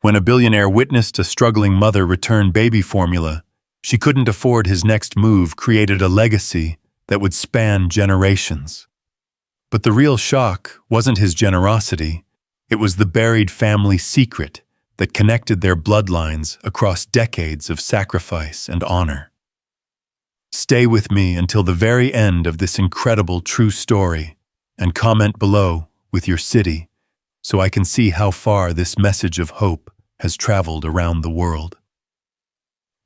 When a billionaire witnessed a struggling mother return baby formula, she couldn't afford his next move created a legacy that would span generations. But the real shock wasn't his generosity, it was the buried family secret that connected their bloodlines across decades of sacrifice and honor. Stay with me until the very end of this incredible true story, and comment below with your city so I can see how far this message of hope has traveled around the world.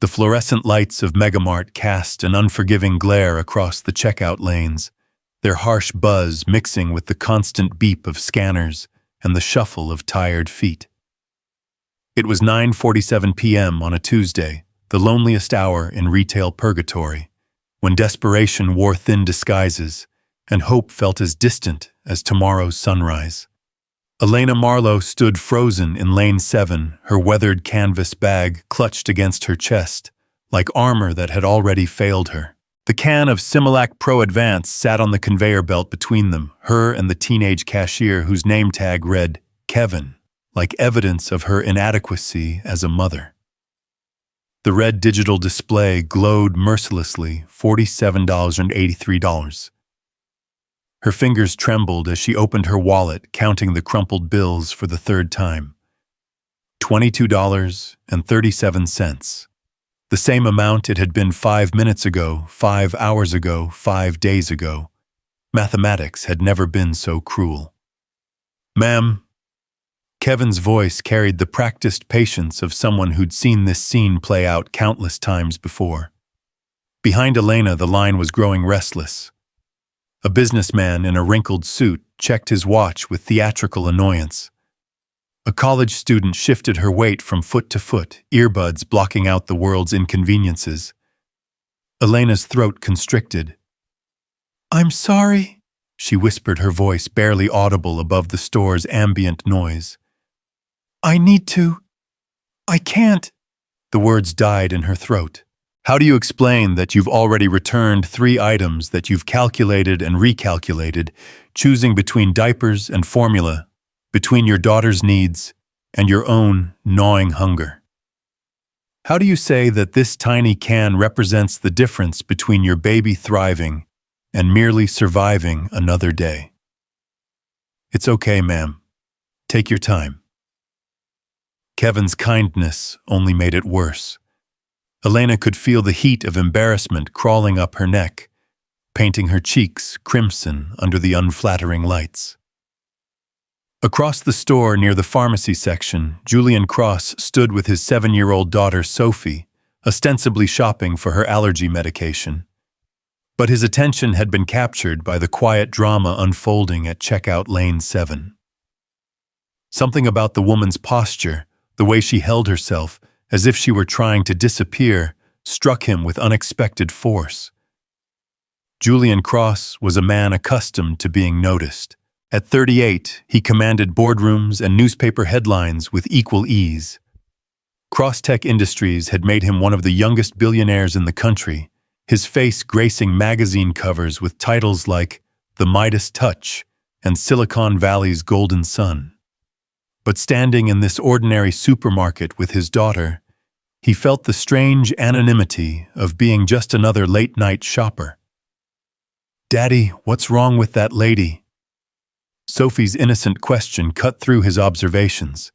The fluorescent lights of Megamart cast an unforgiving glare across the checkout lanes, their harsh buzz mixing with the constant beep of scanners and the shuffle of tired feet. It was 9:47 p.m. on a Tuesday, the loneliest hour in retail purgatory, when desperation wore thin disguises and hope felt as distant as tomorrow's sunrise. Elena Marlowe stood frozen in lane 7, her weathered canvas bag clutched against her chest, like armor that had already failed her. The can of Similac Pro Advance sat on the conveyor belt between them, her and the teenage cashier whose name tag read Kevin, like evidence of her inadequacy as a mother. The red digital display glowed mercilessly, $47.83. Her fingers trembled as she opened her wallet, counting the crumpled bills for the third time. $22.37. The same amount it had been 5 minutes ago, 5 hours ago, 5 days ago. Mathematics had never been so cruel. "Ma'am." Kevin's voice carried the practiced patience of someone who'd seen this scene play out countless times before. Behind Elena, the line was growing restless. A businessman in a wrinkled suit checked his watch with theatrical annoyance. A college student shifted her weight from foot to foot, earbuds blocking out the world's inconveniences. Elena's throat constricted. "I'm sorry," she whispered, her voice barely audible above the store's ambient noise. I can't." The words died in her throat. "How do you explain that you've already returned 3 items that you've calculated and recalculated, choosing between diapers and formula, between your daughter's needs and your own gnawing hunger? How do you say that this tiny can represents the difference between your baby thriving and merely surviving another day?" "It's okay, ma'am. Take your time." Kevin's kindness only made it worse. Elena could feel the heat of embarrassment crawling up her neck, painting her cheeks crimson under the unflattering lights. Across the store near the pharmacy section, Julian Cross stood with his 7-year-old daughter Sophie, ostensibly shopping for her allergy medication. But his attention had been captured by the quiet drama unfolding at checkout lane 7. Something about the woman's posture, the way she held herself, as if she were trying to disappear, struck him with unexpected force. Julian Cross was a man accustomed to being noticed. At 38, he commanded boardrooms and newspaper headlines with equal ease. Crosstech Industries had made him one of the youngest billionaires in the country, his face gracing magazine covers with titles like The Midas Touch and Silicon Valley's Golden Sun. But standing in this ordinary supermarket with his daughter, he felt the strange anonymity of being just another late-night shopper. "Daddy, what's wrong with that lady?" Sophie's innocent question cut through his observations.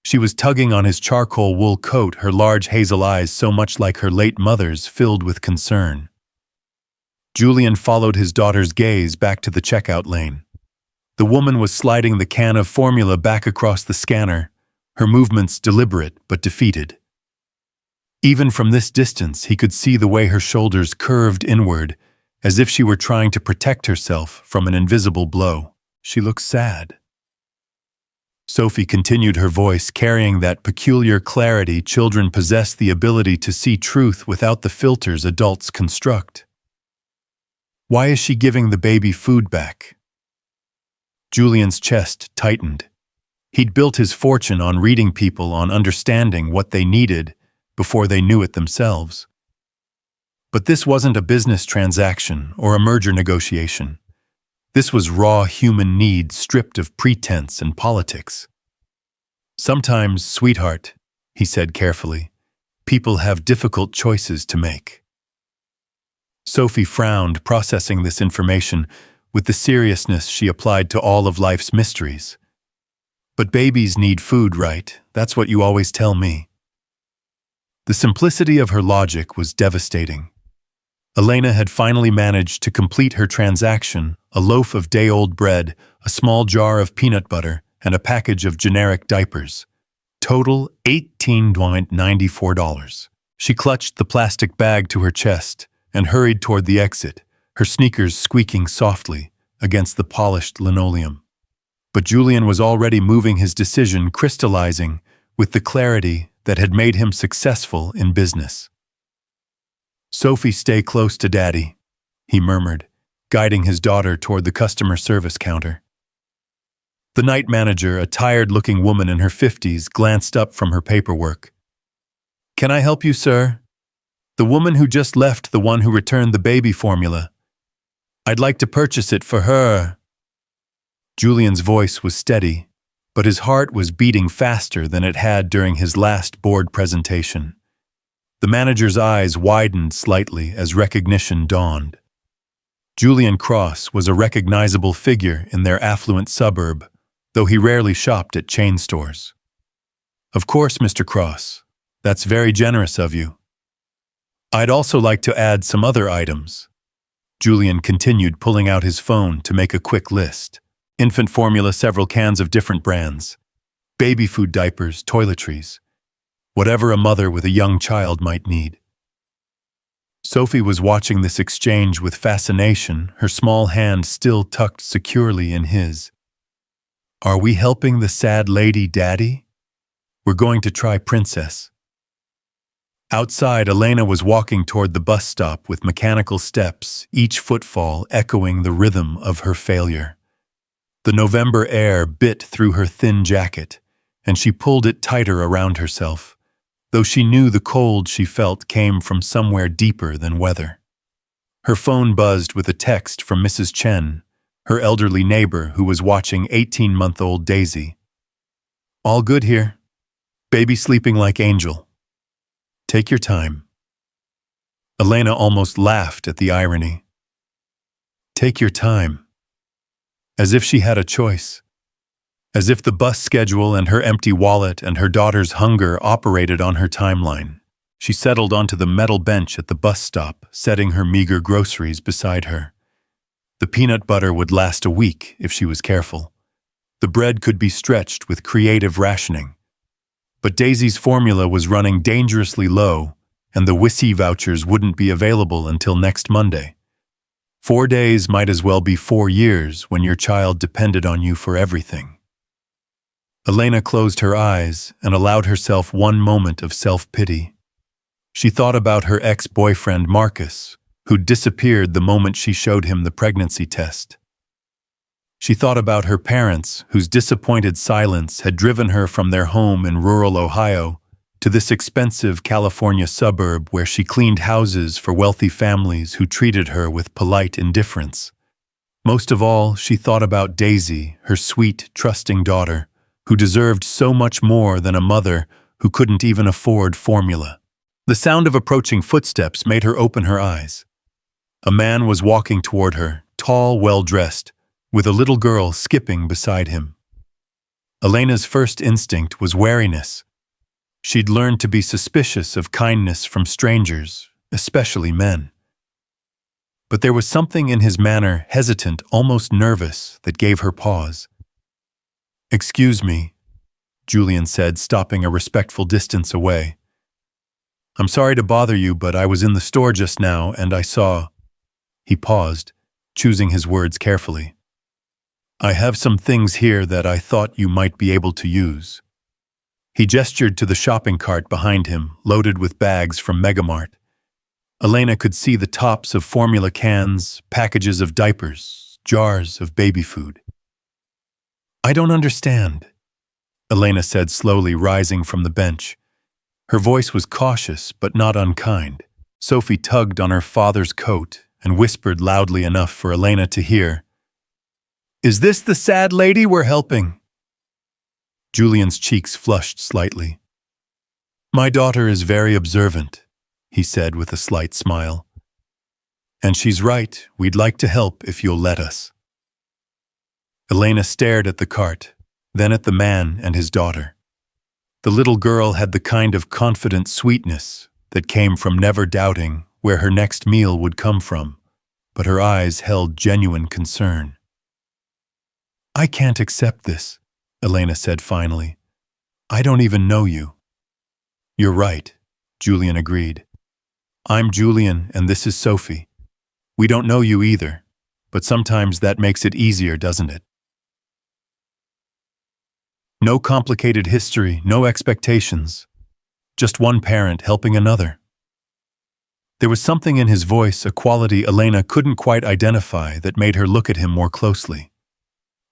She was tugging on his charcoal wool coat, her large hazel eyes so much like her late mother's, filled with concern. Julian followed his daughter's gaze back to the checkout lane. The woman was sliding the can of formula back across the scanner, her movements deliberate but defeated. Even from this distance, he could see the way her shoulders curved inward, as if she were trying to protect herself from an invisible blow. She looked sad. Sophie continued, her voice carrying that peculiar clarity children possess, the ability to see truth without the filters adults construct. "Why is she giving the baby food back?" Julian's chest tightened. He'd built his fortune on reading people, on understanding what they needed before they knew it themselves. But this wasn't a business transaction or a merger negotiation. This was raw human need stripped of pretense and politics. Sometimes, sweetheart, he said carefully, people have difficult choices to make. Sophie frowned, processing this information with the seriousness she applied to all of life's mysteries. But babies need food, right? That's what you always tell me. The simplicity of her logic was devastating. Elena had finally managed to complete her transaction: a loaf of day-old bread, a small jar of peanut butter, and a package of generic diapers. Total $18.94. She clutched the plastic bag to her chest and hurried toward the exit, her sneakers squeaking softly against the polished linoleum. But Julian was already moving, his decision crystallizing with the clarity that had made him successful in business. "Sophie, stay close to Daddy," he murmured, guiding his daughter toward the customer service counter. The night manager, a tired-looking woman in her 50s, glanced up from her paperwork. "Can I help you, sir?" "The woman who just left, the one who returned the baby formula. I'd like to purchase it for her." Julian's voice was steady, but his heart was beating faster than it had during his last board presentation. The manager's eyes widened slightly as recognition dawned. Julian Cross was a recognizable figure in their affluent suburb, though he rarely shopped at chain stores. "Of course, Mr. Cross. That's very generous of you. I'd also like to add some other items." Julian continued, pulling out his phone to make a quick list. Infant formula, several cans of different brands. Baby food, diapers, toiletries. Whatever a mother with a young child might need. Sophie was watching this exchange with fascination, her small hand still tucked securely in his. "Are we helping the sad lady, Daddy? We're going to try Princess." Outside, Elena was walking toward the bus stop with mechanical steps, each footfall echoing the rhythm of her failure. The November air bit through her thin jacket, and she pulled it tighter around herself, though she knew the cold she felt came from somewhere deeper than weather. Her phone buzzed with a text from Mrs. Chen, her elderly neighbor who was watching 18-month-old Daisy. "All good here. Baby sleeping like angel. Take your time." Elena almost laughed at the irony. Take your time. As if she had a choice. As if the bus schedule and her empty wallet and her daughter's hunger operated on her timeline. She settled onto the metal bench at the bus stop, setting her meager groceries beside her. The peanut butter would last a week if she was careful. The bread could be stretched with creative rationing. But Daisy's formula was running dangerously low, and the Wissy vouchers wouldn't be available until next Monday. 4 days might as well be 4 years when your child depended on you for everything. Elena closed her eyes and allowed herself one moment of self-pity. She thought about her ex-boyfriend Marcus, who'd disappeared the moment she showed him the pregnancy test. She thought about her parents, whose disappointed silence had driven her from their home in rural Ohio to this expensive California suburb where she cleaned houses for wealthy families who treated her with polite indifference. Most of all, she thought about Daisy, her sweet, trusting daughter, who deserved so much more than a mother who couldn't even afford formula. The sound of approaching footsteps made her open her eyes. A man was walking toward her, tall, well-dressed, with a little girl skipping beside him. Elena's first instinct was wariness. She'd learned to be suspicious of kindness from strangers, especially men. But there was something in his manner, hesitant, almost nervous, that gave her pause. "Excuse me," Julian said, stopping a respectful distance away. "I'm sorry to bother you, but I was in the store just now and I saw—" He paused, choosing his words carefully. "I have some things here that I thought you might be able to use." He gestured to the shopping cart behind him, loaded with bags from Megamart. Elena could see the tops of formula cans, packages of diapers, jars of baby food. "I don't understand," Elena said slowly, rising from the bench. Her voice was cautious but not unkind. Sophie tugged on her father's coat and whispered loudly enough for Elena to hear. "Is this the sad lady we're helping?" Julian's cheeks flushed slightly. "My daughter is very observant," he said with a slight smile. "And she's right, we'd like to help if you'll let us." Elena stared at the cart, then at the man and his daughter. The little girl had the kind of confident sweetness that came from never doubting where her next meal would come from, but her eyes held genuine concern. "I can't accept this," Elena said finally. "I don't even know you." "You're right," Julian agreed. "I'm Julian and this is Sophie. We don't know you either, but sometimes that makes it easier, doesn't it?" No complicated history, no expectations. Just one parent helping another. There was something in his voice, a quality Elena couldn't quite identify, that made her look at him more closely.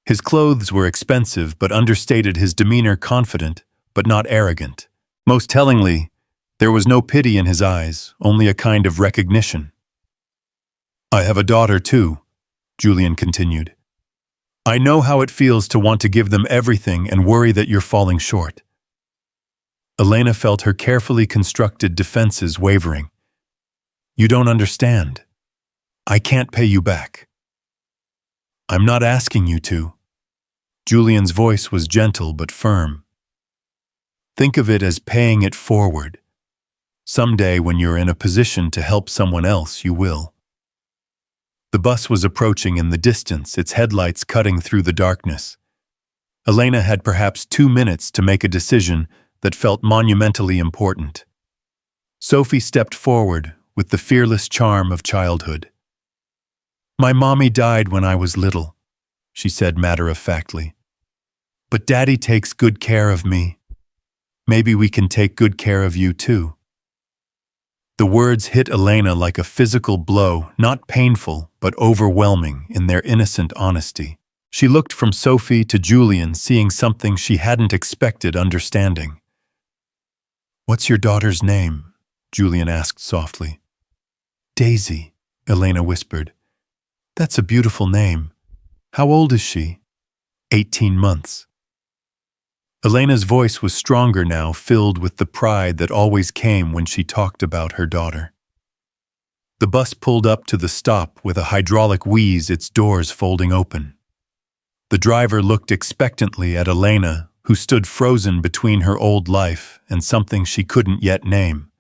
His clothes were expensive but understated his demeanor, confident but not arrogant. Most tellingly, there was no pity in his eyes, only a kind of recognition. "I have a daughter too," Julian continued. "I know how it feels to want to give them everything and worry that you're falling short." Elena felt her carefully constructed defenses wavering. "You don't understand. I can't pay you back." "I'm not asking you to." Julian's voice was gentle but firm. "Think of it as paying it forward. Someday when you're in a position to help someone else, you will." The bus was approaching in the distance, its headlights cutting through the darkness. Elena had perhaps 2 minutes to make a decision that felt monumentally important. Sophie stepped forward with the fearless charm of childhood. "My mommy died when I was little," she said matter-of-factly. "But Daddy takes good care of me. Maybe we can take good care of you too." The words hit Elena like a physical blow, not painful, but overwhelming in their innocent honesty. She looked from Sophie to Julian, seeing something she hadn't expected, understanding. "What's your daughter's name?" Julian asked softly. "Daisy," Elena whispered. "That's a beautiful name. How old is she?" 18 months. Elena's voice was stronger now, filled with the pride that always came when she talked about her daughter. The bus pulled up to the stop with a hydraulic wheeze, its doors folding open. The driver looked expectantly at Elena, who stood frozen between her old life and something she couldn't yet name.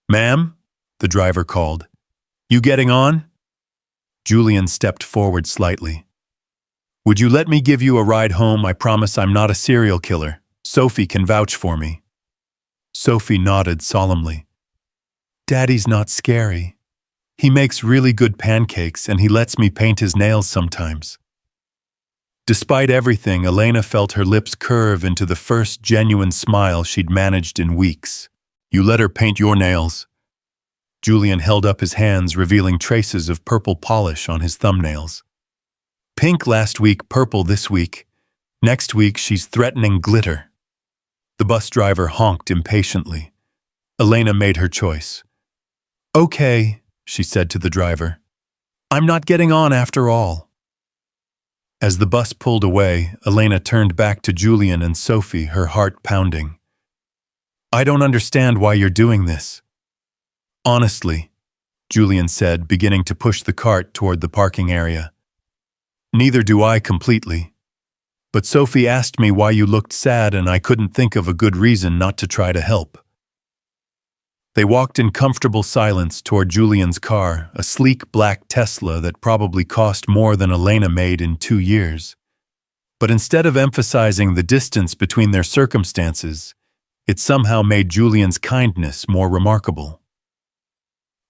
"Ma'am?" the driver called. "You getting on?" Julian stepped forward slightly. "Would you let me give you a ride home? I promise I'm not a serial killer. Sophie can vouch for me." Sophie nodded solemnly. "Daddy's not scary. He makes really good pancakes and he lets me paint his nails sometimes." Despite everything, Elena felt her lips curve into the first genuine smile she'd managed in weeks. "You let her paint your nails?" Julian held up his hands, revealing traces of purple polish on his thumbnails. "Pink last week, purple this week. Next week she's threatening glitter." The bus driver honked impatiently. Elena made her choice. "Okay," she said to the driver. "I'm not getting on after all." As the bus pulled away, Elena turned back to Julian and Sophie, her heart pounding. "I don't understand why you're doing this." "Honestly," Julian said, beginning to push the cart toward the parking area. "Neither do I completely. But Sophie asked me why you looked sad and I couldn't think of a good reason not to try to help." They walked in comfortable silence toward Julian's car, a sleek black Tesla that probably cost more than Elena made in 2 years. But instead of emphasizing the distance between their circumstances, it somehow made Julian's kindness more remarkable.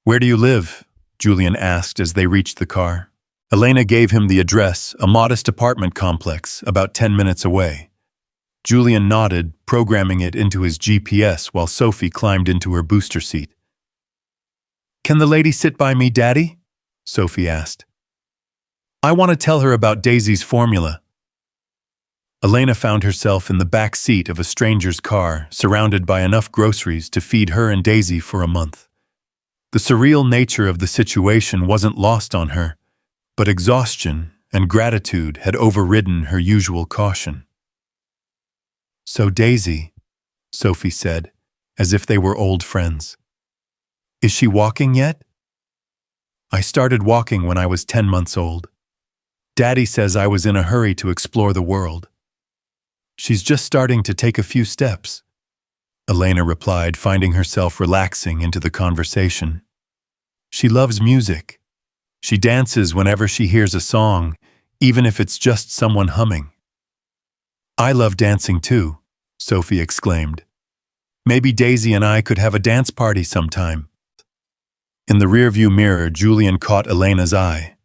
"Where do you live?" Julian asked as they reached the car. Elena gave him the address, a modest apartment complex about 10 minutes away. Julian nodded, programming it into his GPS while Sophie climbed into her booster seat. "Can the lady sit by me, Daddy?" Sophie asked. "I want to tell her about Daisy's formula." Elena found herself in the back seat of a stranger's car, surrounded by enough groceries to feed her and Daisy for a month. The surreal nature of the situation wasn't lost on her, but exhaustion and gratitude had overridden her usual caution. So Daisy, Sophie said, as if they were old friends. Is she walking yet? I started walking when I was 10 months old. Daddy says I was in a hurry to explore the world. She's just starting to take a few steps, Elena replied, finding herself relaxing into the conversation. She loves music. She dances whenever she hears a song, even if it's just someone humming. I love dancing too, Sophie exclaimed. Maybe Daisy and I could have a dance party sometime. In the rearview mirror, Julian caught Elena's eye.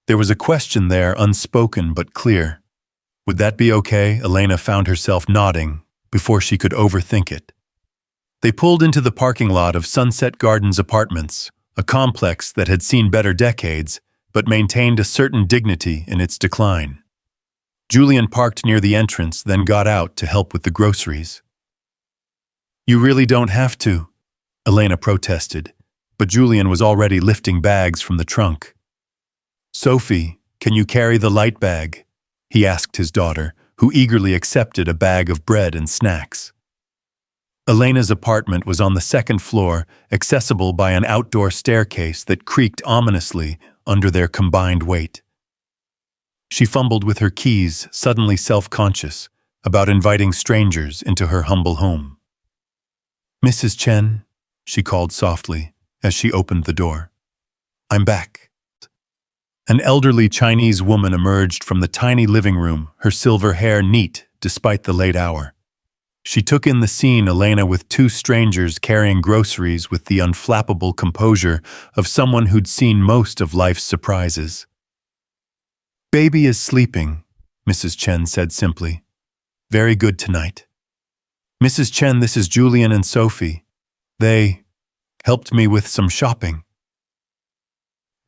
There was a question there, unspoken but clear. Would that be okay? Elena found herself nodding before she could overthink it. They pulled into the parking lot of Sunset Gardens Apartments, a complex that had seen better decades, but maintained a certain dignity in its decline. Julian parked near the entrance, then got out to help with the groceries. You really don't have to, Elena protested, but Julian was already lifting bags from the trunk. Sophie, can you carry the light bag? He asked his daughter, who eagerly accepted a bag of bread and snacks. Elena's apartment was on the second floor, accessible by an outdoor staircase that creaked ominously under their combined weight. She fumbled with her keys, suddenly self-conscious about inviting strangers into her humble home. Mrs. Chen, she called softly as she opened the door. I'm back. An elderly Chinese woman emerged from the tiny living room, her silver hair neat despite the late hour. She took in the scene, Elena with two strangers carrying groceries with the unflappable composure of someone who'd seen most of life's surprises. Baby is sleeping, Mrs. Chen said simply. Very good tonight. Mrs. Chen, this is Julian and Sophie. They helped me with some shopping.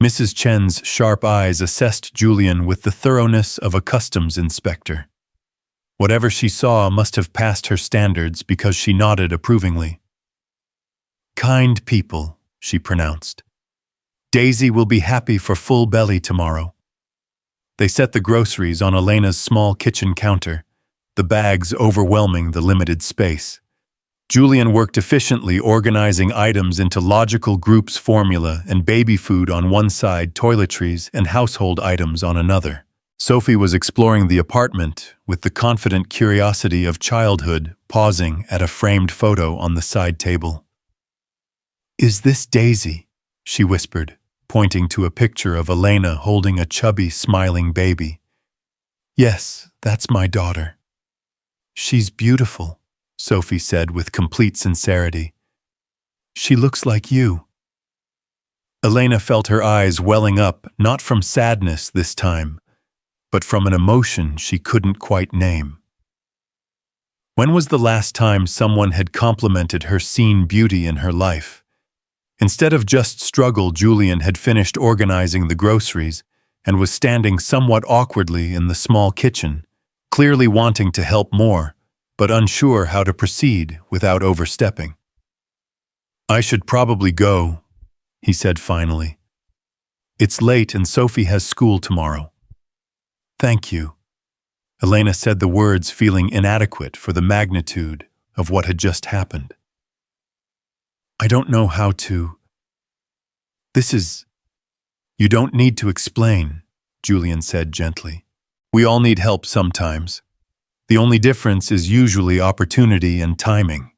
Mrs. Chen's sharp eyes assessed Julian with the thoroughness of a customs inspector. Whatever she saw must have passed her standards because she nodded approvingly. Kind people, she pronounced. Daisy will be happy for full belly tomorrow. They set the groceries on Elena's small kitchen counter, the bags overwhelming the limited space. Julian worked efficiently, organizing items into logical groups, formula and baby food on one side, toiletries and household items on another. Sophie was exploring the apartment with the confident curiosity of childhood, pausing at a framed photo on the side table. Is this Daisy? She whispered, pointing to a picture of Elena holding a chubby, smiling baby. Yes, that's my daughter. She's beautiful, Sophie said with complete sincerity. She looks like you. Elena felt her eyes welling up, not from sadness this time, but from an emotion she couldn't quite name. When was the last time someone had complimented her seen beauty in her life? Instead of just struggle, Julian had finished organizing the groceries and was standing somewhat awkwardly in the small kitchen, clearly wanting to help more, but unsure how to proceed without overstepping. I should probably go, he said finally. It's late and Sophie has school tomorrow. Thank you. Elena said the words, feeling inadequate for the magnitude of what had just happened. I don't know how to. You don't need to explain, Julian said gently. We all need help sometimes. The only difference is usually opportunity and timing.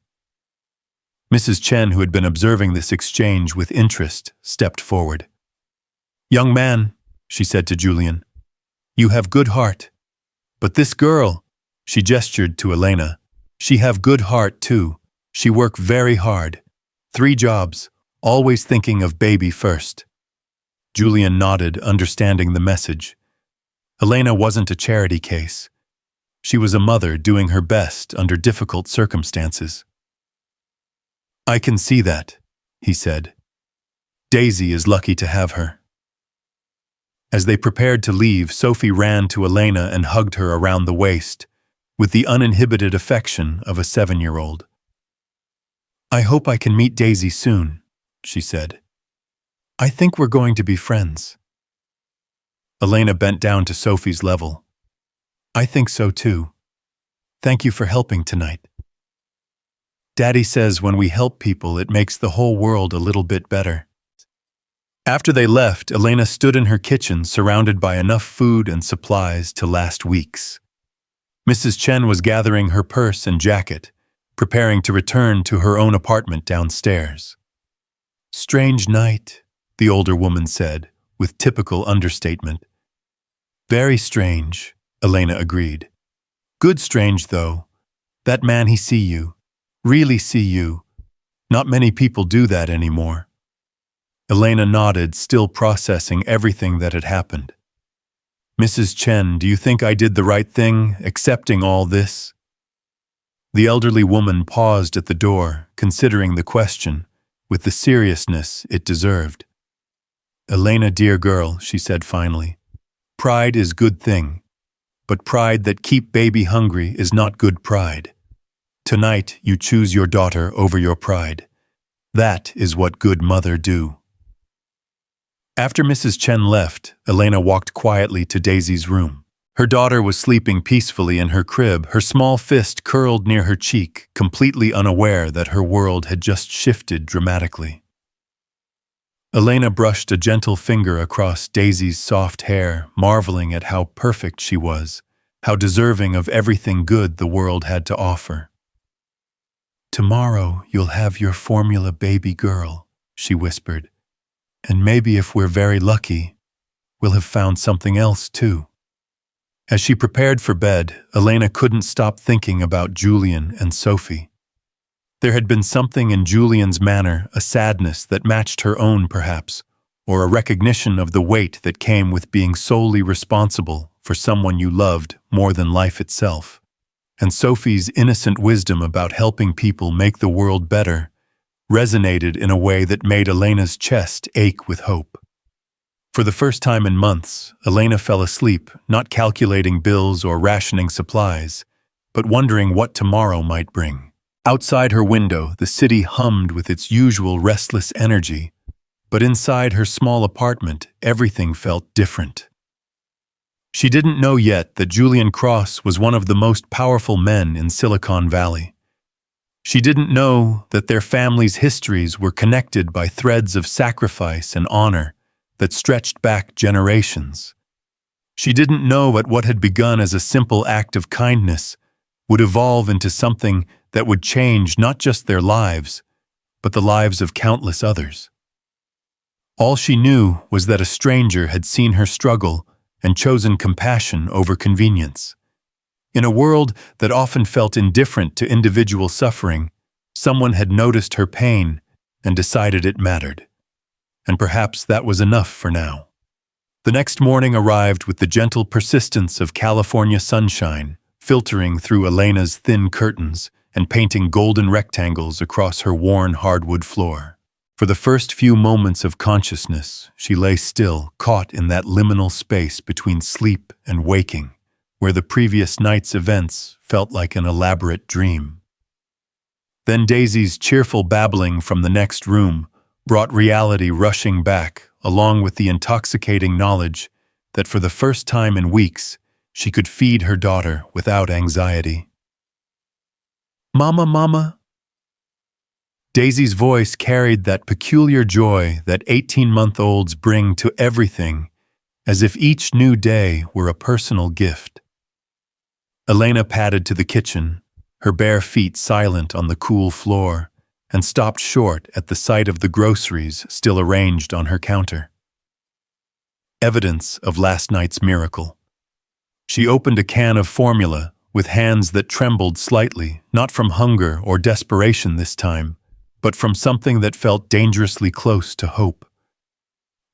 Mrs. Chen, who had been observing this exchange with interest, stepped forward. Young man, she said to Julian, you have good heart. But this girl, she gestured to Elena, she have good heart too. She work very hard. 3 jobs, always thinking of baby first. Julian nodded, understanding the message. Elena wasn't a charity case. She was a mother doing her best under difficult circumstances. I can see that, he said. Daisy is lucky to have her. As they prepared to leave, Sophie ran to Elena and hugged her around the waist, with the uninhibited affection of a 7-year-old. I hope I can meet Daisy soon, she said. I think we're going to be friends. Elena bent down to Sophie's level. I think so too. Thank you for helping tonight. Daddy says when we help people, it makes the whole world a little bit better. After they left, Elena stood in her kitchen surrounded by enough food and supplies to last weeks. Mrs. Chen was gathering her purse and jacket, preparing to return to her own apartment downstairs. Strange night, the older woman said, with typical understatement. Very strange, Elena agreed. Good strange, though. That man he see you. Really see you. Not many people do that anymore. Elena nodded, still processing everything that had happened. Mrs. Chen, do you think I did the right thing, accepting all this? The elderly woman paused at the door, considering the question, with the seriousness it deserved. Elena, dear girl, she said finally, pride is good thing, but pride that keep baby hungry is not good pride. Tonight you choose your daughter over your pride. That is what good mother do. After Mrs. Chen left, Elena walked quietly to Daisy's room. Her daughter was sleeping peacefully in her crib, her small fist curled near her cheek, completely unaware that her world had just shifted dramatically. Elena brushed a gentle finger across Daisy's soft hair, marveling at how perfect she was, how deserving of everything good the world had to offer. Tomorrow you'll have your formula baby girl, she whispered. And maybe if we're very lucky, we'll have found something else too. As she prepared for bed, Elena couldn't stop thinking about Julian and Sophie. There had been something in Julian's manner, a sadness that matched her own perhaps, or a recognition of the weight that came with being solely responsible for someone you loved more than life itself. And Sophie's innocent wisdom about helping people make the world better resonated in a way that made Elena's chest ache with hope. For the first time in months, Elena fell asleep, not calculating bills or rationing supplies, but wondering what tomorrow might bring. Outside her window, the city hummed with its usual restless energy, but inside her small apartment, everything felt different. She didn't know yet that Julian Cross was one of the most powerful men in Silicon Valley. She didn't know that their families' histories were connected by threads of sacrifice and honor that stretched back generations. She didn't know that what had begun as a simple act of kindness would evolve into something that would change not just their lives, but the lives of countless others. All she knew was that a stranger had seen her struggle and chosen compassion over convenience. In a world that often felt indifferent to individual suffering, someone had noticed her pain and decided it mattered. And perhaps that was enough for now. The next morning arrived with the gentle persistence of California sunshine, filtering through Elena's thin curtains and painting golden rectangles across her worn hardwood floor. For the first few moments of consciousness, she lay still, caught in that liminal space between sleep and waking, where the previous night's events felt like an elaborate dream. Then Daisy's cheerful babbling from the next room brought reality rushing back, along with the intoxicating knowledge that for the first time in weeks, she could feed her daughter without anxiety. "Mama, Mama." Daisy's voice carried that peculiar joy that 18-month-olds bring to everything, as if each new day were a personal gift. Elena padded to the kitchen, her bare feet silent on the cool floor, and stopped short at the sight of the groceries still arranged on her counter. Evidence of last night's miracle. She opened a can of formula with hands that trembled slightly, not from hunger or desperation this time, but from something that felt dangerously close to hope.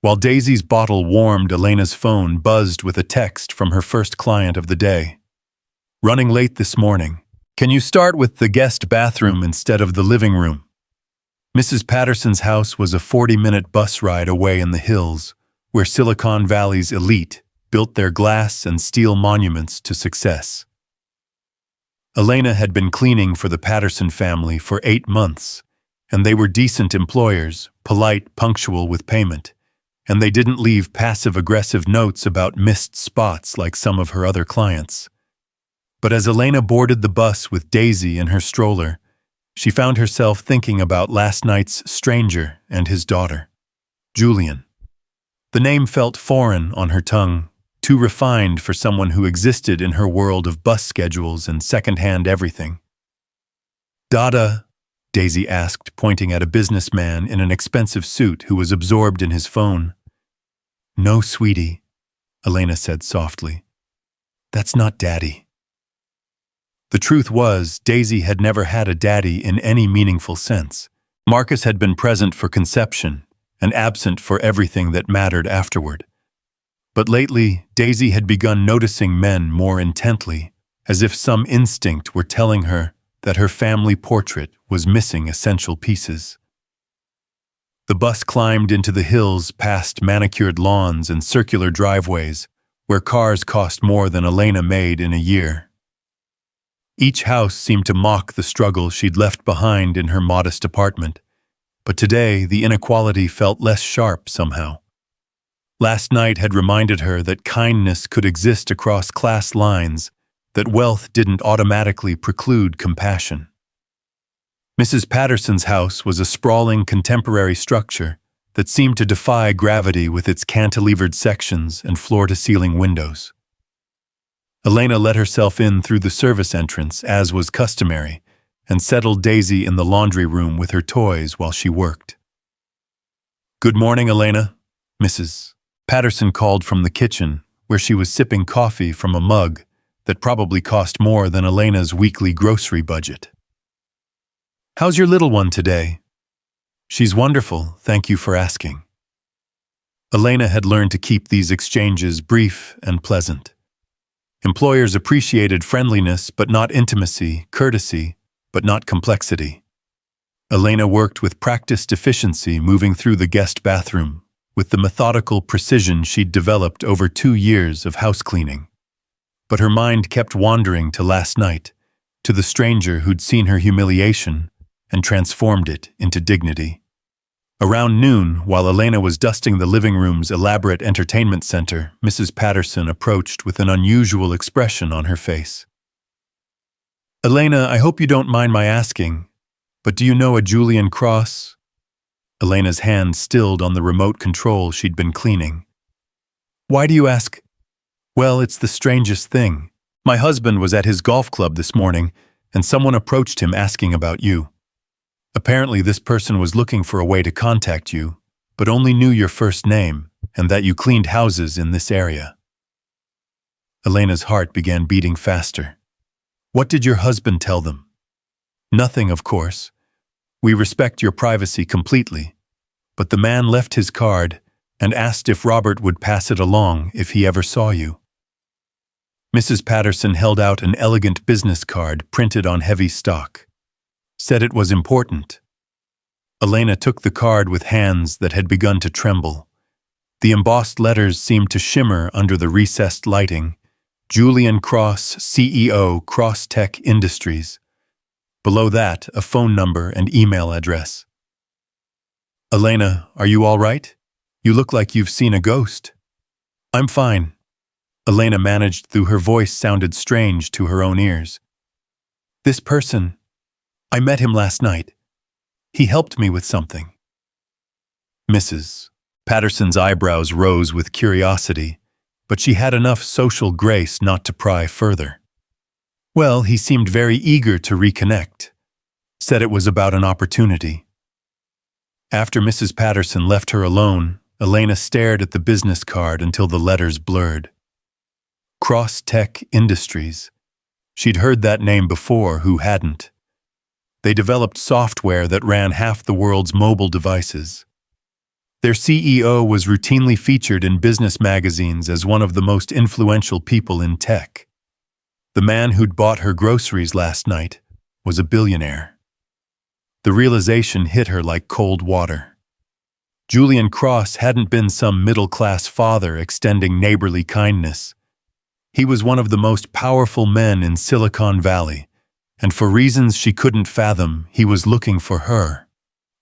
While Daisy's bottle warmed, Elena's phone buzzed with a text from her first client of the day. "Running late this morning. Can you start with the guest bathroom instead of the living room?" Mrs. Patterson's house was a 40-minute bus ride away in the hills, where Silicon Valley's elite built their glass and steel monuments to success. Elena had been cleaning for the Patterson family for 8 months, and they were decent employers, polite, punctual with payment, and they didn't leave passive-aggressive notes about missed spots like some of her other clients. But as Elena boarded the bus with Daisy in her stroller, she found herself thinking about last night's stranger and his daughter, Julian. The name felt foreign on her tongue, too refined for someone who existed in her world of bus schedules and second-hand everything. "Dada?" Daisy asked, pointing at a businessman in an expensive suit who was absorbed in his phone. "No, sweetie," Elena said softly. "That's not Daddy." The truth was, Daisy had never had a daddy in any meaningful sense. Marcus had been present for conception and absent for everything that mattered afterward. But lately, Daisy had begun noticing men more intently, as if some instinct were telling her that her family portrait was missing essential pieces. The bus climbed into the hills past manicured lawns and circular driveways, where cars cost more than Elena made in a year. Each house seemed to mock the struggle she'd left behind in her modest apartment, but today the inequality felt less sharp somehow. Last night had reminded her that kindness could exist across class lines, that wealth didn't automatically preclude compassion. Mrs. Patterson's house was a sprawling contemporary structure that seemed to defy gravity with its cantilevered sections and floor-to-ceiling windows. Elena let herself in through the service entrance, as was customary, and settled Daisy in the laundry room with her toys while she worked. "Good morning, Elena," Mrs. Patterson called from the kitchen, where she was sipping coffee from a mug that probably cost more than Elena's weekly grocery budget. "How's your little one today?" "She's wonderful, thank you for asking." Elena had learned to keep these exchanges brief and pleasant. Employers appreciated friendliness but not intimacy, courtesy but not complexity. Elena worked with practiced efficiency, moving through the guest bathroom with the methodical precision she'd developed over 2 years of house cleaning. But her mind kept wandering to last night, to the stranger who'd seen her humiliation and transformed it into dignity. Around noon, while Elena was dusting the living room's elaborate entertainment center, Mrs. Patterson approached with an unusual expression on her face. "Elena, I hope you don't mind my asking, but do you know a Julian Cross?" Elena's hand stilled on the remote control she'd been cleaning. "Why do you ask?" "Well, it's the strangest thing. My husband was at his golf club this morning, and someone approached him asking about you. Apparently this person was looking for a way to contact you, but only knew your first name and that you cleaned houses in this area." Elena's heart began beating faster. "What did your husband tell them?" "Nothing, of course. We respect your privacy completely, but the man left his card and asked if Robert would pass it along if he ever saw you." Mrs. Patterson held out an elegant business card printed on heavy stock. Said it was important. Elena took the card with hands that had begun to tremble. The embossed letters seemed to shimmer under the recessed lighting. Julian Cross, CEO, Cross Tech Industries. Below that, a phone number and email address. "Elena, are you all right? You look like you've seen a ghost." "I'm fine." Elena managed, though her voice sounded strange to her own ears. "This person, I met him last night. He helped me with something." Mrs. Patterson's eyebrows rose with curiosity, but she had enough social grace not to pry further. "Well, he seemed very eager to reconnect. Said it was about an opportunity." After Mrs. Patterson left her alone, Elena stared at the business card until the letters blurred. Cross Tech Industries. She'd heard that name before, who hadn't? They developed software that ran half the world's mobile devices. Their CEO was routinely featured in business magazines as one of the most influential people in tech. The man who'd bought her groceries last night was a billionaire. The realization hit her like cold water. Julian Cross hadn't been some middle-class father extending neighborly kindness. He was one of the most powerful men in Silicon Valley, and for reasons she couldn't fathom, he was looking for her.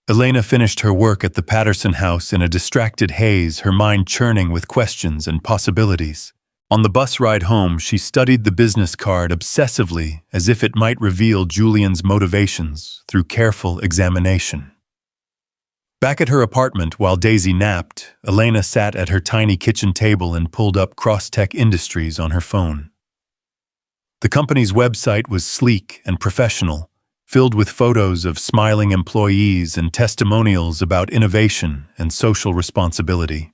Elena finished her work at the Patterson house in a distracted haze, her mind churning with questions and possibilities. On the bus ride home, she studied the business card obsessively as if it might reveal Julian's motivations through careful examination. Back at her apartment while Daisy napped, Elena sat at her tiny kitchen table and pulled up Crosstech Industries on her phone. The company's website was sleek and professional, filled with photos of smiling employees and testimonials about innovation and social responsibility.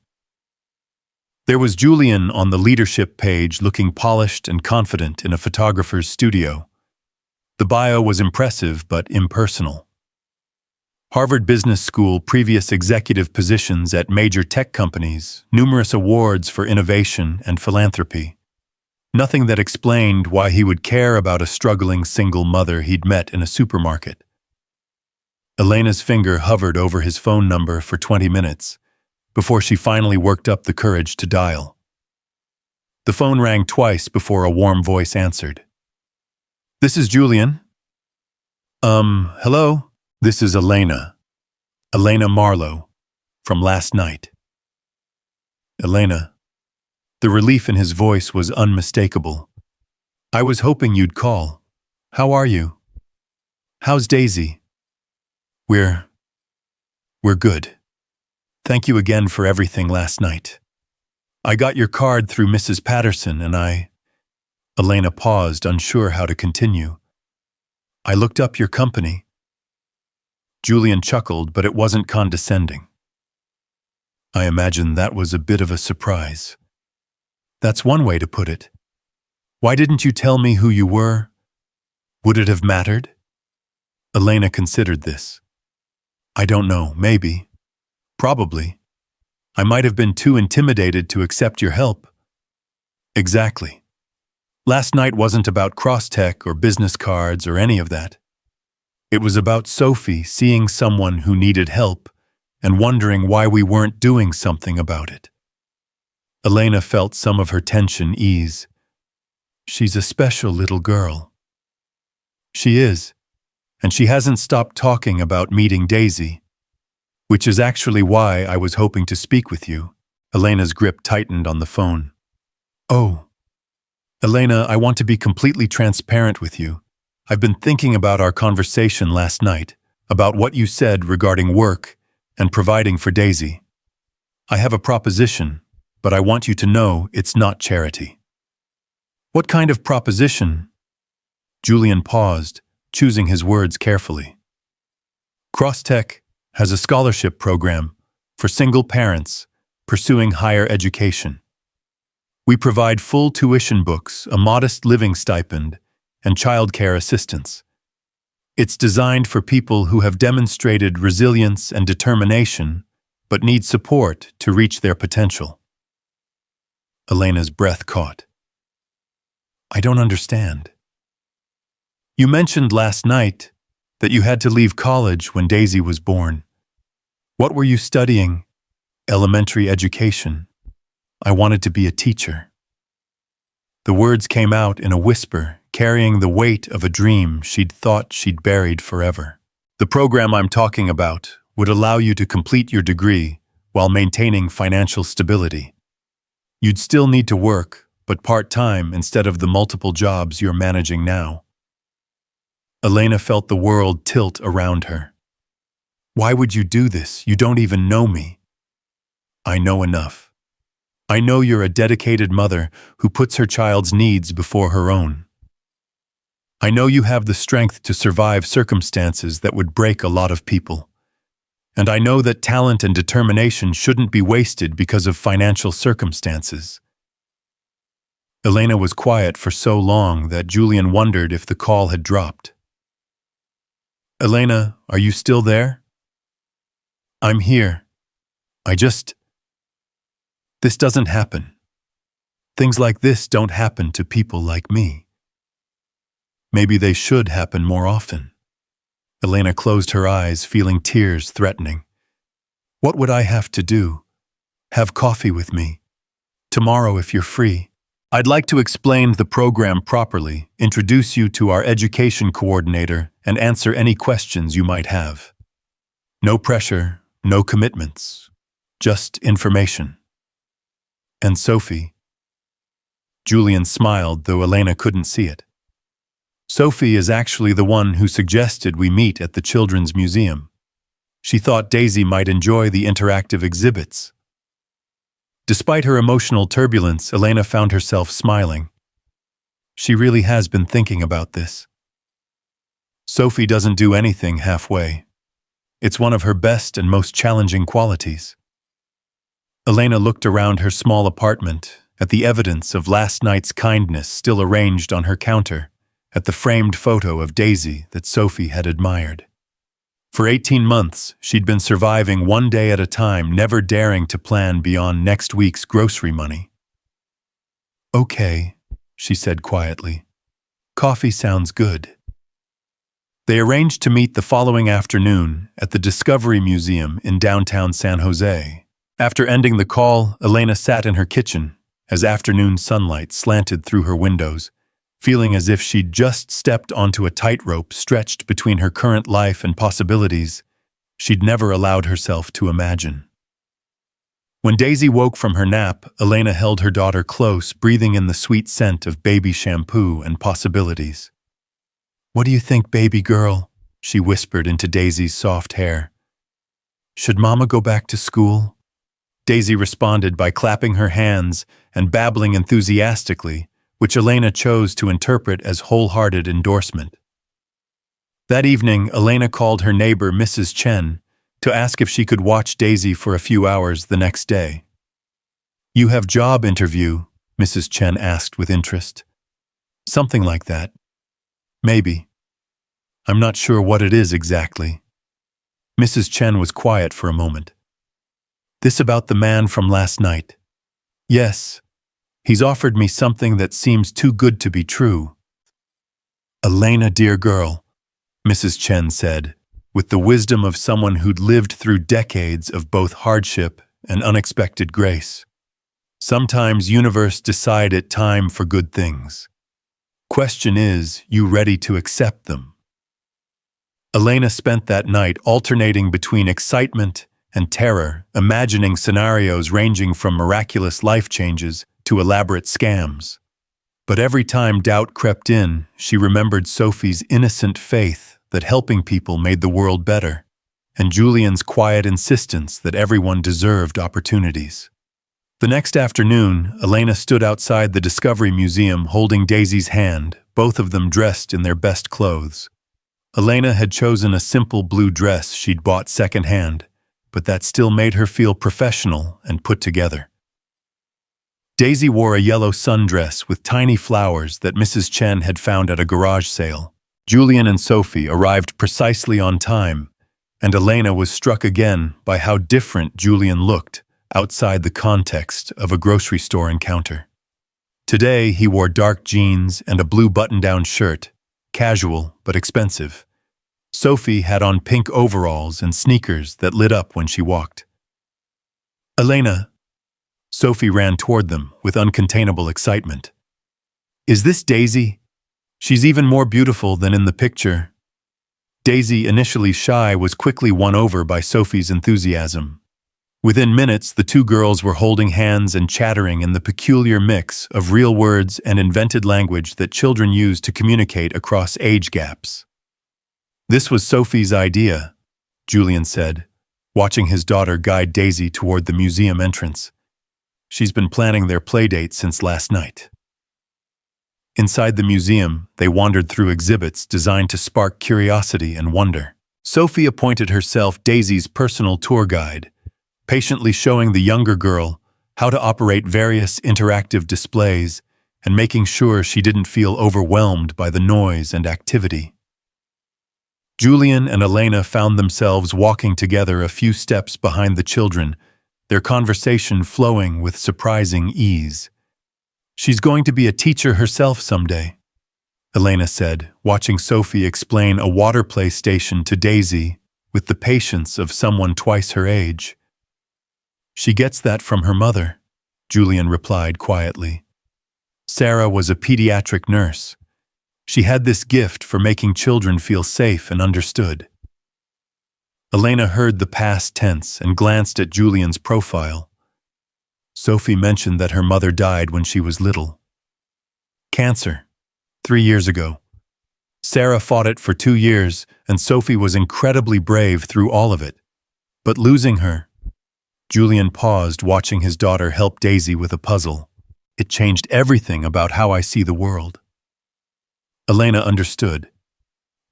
There was Julian on the leadership page looking polished and confident in a photographer's studio. The bio was impressive but impersonal. Harvard Business School, previous executive positions at major tech companies, numerous awards for innovation and philanthropy. Nothing that explained why he would care about a struggling single mother he'd met in a supermarket. Elena's finger hovered over his phone number for 20 minutes, before she finally worked up the courage to dial. The phone rang twice before a warm voice answered. "This is Julian." Hello? This is Elena. Elena Marlowe, from last night." "Elena." The relief in his voice was unmistakable. "I was hoping you'd call. How are you? How's Daisy?" We're good. Thank you again for everything last night. I got your card through Mrs. Patterson and Elena paused, unsure how to continue. "I looked up your company." Julian chuckled, but it wasn't condescending. "I imagine that was a bit of a surprise." "That's one way to put it. Why didn't you tell me who you were? Would it have mattered?" Elena considered this. "I don't know, maybe. Probably. I might have been too intimidated to accept your help." "Exactly. Last night wasn't about Crosstech or business cards or any of that. It was about Sophie seeing someone who needed help and wondering why we weren't doing something about it." Elena felt some of her tension ease. "She's a special little girl." "She is, and she hasn't stopped talking about meeting Daisy. Which is actually why I was hoping to speak with you." Elena's grip tightened on the phone. "Oh. Elena, I want to be completely transparent with you. I've been thinking about our conversation last night, about what you said regarding work and providing for Daisy. I have a proposition, but I want you to know it's not charity." "What kind of proposition?" Julian paused, choosing his words carefully. "Crosstech has a scholarship program for single parents pursuing higher education. We provide full tuition books, a modest living stipend, and childcare assistance. It's designed for people who have demonstrated resilience and determination, but need support to reach their potential." Elena's breath caught. "I don't understand." "You mentioned last night that you had to leave college when Daisy was born. What were you studying?" "Elementary education. I wanted to be a teacher." The words came out in a whisper, carrying the weight of a dream she'd thought she'd buried forever. "The program I'm talking about would allow you to complete your degree while maintaining financial stability. You'd still need to work, but part-time instead of the multiple jobs you're managing now." Elena felt the world tilt around her. "Why would you do this? You don't even know me." "I know enough. I know you're a dedicated mother who puts her child's needs before her own. I know you have the strength to survive circumstances that would break a lot of people. And I know that talent and determination shouldn't be wasted because of financial circumstances." Elena was quiet for so long that Julian wondered if the call had dropped. "Elena, are you still there?" "I'm here. This doesn't happen. Things like this don't happen to people like me. Maybe they should happen more often." Elena closed her eyes, feeling tears threatening. "What would I have to do? Have coffee with me? Tomorrow if you're free. I'd like to explain the program properly, introduce you to our education coordinator, and answer any questions you might have. No pressure, no commitments, just information. And Sophie, Julian smiled, though Elena couldn't see it. Sophie is actually the one who suggested we meet at the Children's Museum. She thought Daisy might enjoy the interactive exhibits. Despite her emotional turbulence, Elena found herself smiling. She really has been thinking about this. Sophie doesn't do anything halfway. It's one of her best and most challenging qualities. Elena looked around her small apartment, at the evidence of last night's kindness still arranged on her counter, at the framed photo of Daisy that Sophie had admired. For 18 months, she'd been surviving one day at a time, never daring to plan beyond next week's grocery money. "Okay," she said quietly. "Coffee sounds good." They arranged to meet the following afternoon at the Discovery Museum in downtown San Jose. After ending the call, Elena sat in her kitchen as afternoon sunlight slanted through her windows, feeling as if she'd just stepped onto a tightrope stretched between her current life and possibilities she'd never allowed herself to imagine. When Daisy woke from her nap, Elena held her daughter close, breathing in the sweet scent of baby shampoo and possibilities. "What do you think, baby girl?" she whispered into Daisy's soft hair. "Should Mama go back to school?" Daisy responded by clapping her hands and babbling enthusiastically, which Elena chose to interpret as wholehearted endorsement. That evening, Elena called her neighbor, Mrs. Chen, to ask if she could watch Daisy for a few hours the next day. "You have job interview?" Mrs. Chen asked with interest. "Something like that. Maybe. I'm not sure what it is exactly." Mrs. Chen was quiet for a moment. "This about the man from last night?" "Yes. He's offered me something that seems too good to be true." "Elena, dear girl," Mrs. Chen said, with the wisdom of someone who'd lived through decades of both hardship and unexpected grace. "Sometimes universe decide it time for good things. Question is, you ready to accept them?" Elena spent that night alternating between excitement and terror, imagining scenarios ranging from miraculous life changes to elaborate scams. But every time doubt crept in, she remembered Sophie's innocent faith that helping people made the world better, and Julian's quiet insistence that everyone deserved opportunities. The next afternoon, Elena stood outside the Discovery Museum holding Daisy's hand, both of them dressed in their best clothes. Elena had chosen a simple blue dress she'd bought secondhand, but that still made her feel professional and put together. Daisy wore a yellow sundress with tiny flowers that Mrs. Chen had found at a garage sale. Julian and Sophie arrived precisely on time, and Elena was struck again by how different Julian looked outside the context of a grocery store encounter. Today, he wore dark jeans and a blue button-down shirt, casual but expensive. Sophie had on pink overalls and sneakers that lit up when she walked. "Elena," Sophie ran toward them with uncontainable excitement. "Is this Daisy? She's even more beautiful than in the picture." Daisy, initially shy, was quickly won over by Sophie's enthusiasm. Within minutes, the two girls were holding hands and chattering in the peculiar mix of real words and invented language that children use to communicate across age gaps. "This was Sophie's idea," Julian said, watching his daughter guide Daisy toward the museum entrance. "She's been planning their playdate since last night." Inside the museum, they wandered through exhibits designed to spark curiosity and wonder. Sophie appointed herself Daisy's personal tour guide, patiently showing the younger girl how to operate various interactive displays and making sure she didn't feel overwhelmed by the noise and activity. Julian and Elena found themselves walking together a few steps behind the children, their conversation flowing with surprising ease. "She's going to be a teacher herself someday," Elena said, watching Sophie explain a water play station to Daisy with the patience of someone twice her age. "She gets that from her mother," Julian replied quietly. "Sarah was a pediatric nurse. She had this gift for making children feel safe and understood." Elena heard the past tense and glanced at Julian's profile. Sophie mentioned that her mother died when she was little. Cancer. 3 years ago. Sarah fought it for 2 years, and Sophie was incredibly brave through all of it. But losing her— Julian paused, watching his daughter help Daisy with a puzzle. It changed everything about how I see the world. Elena understood.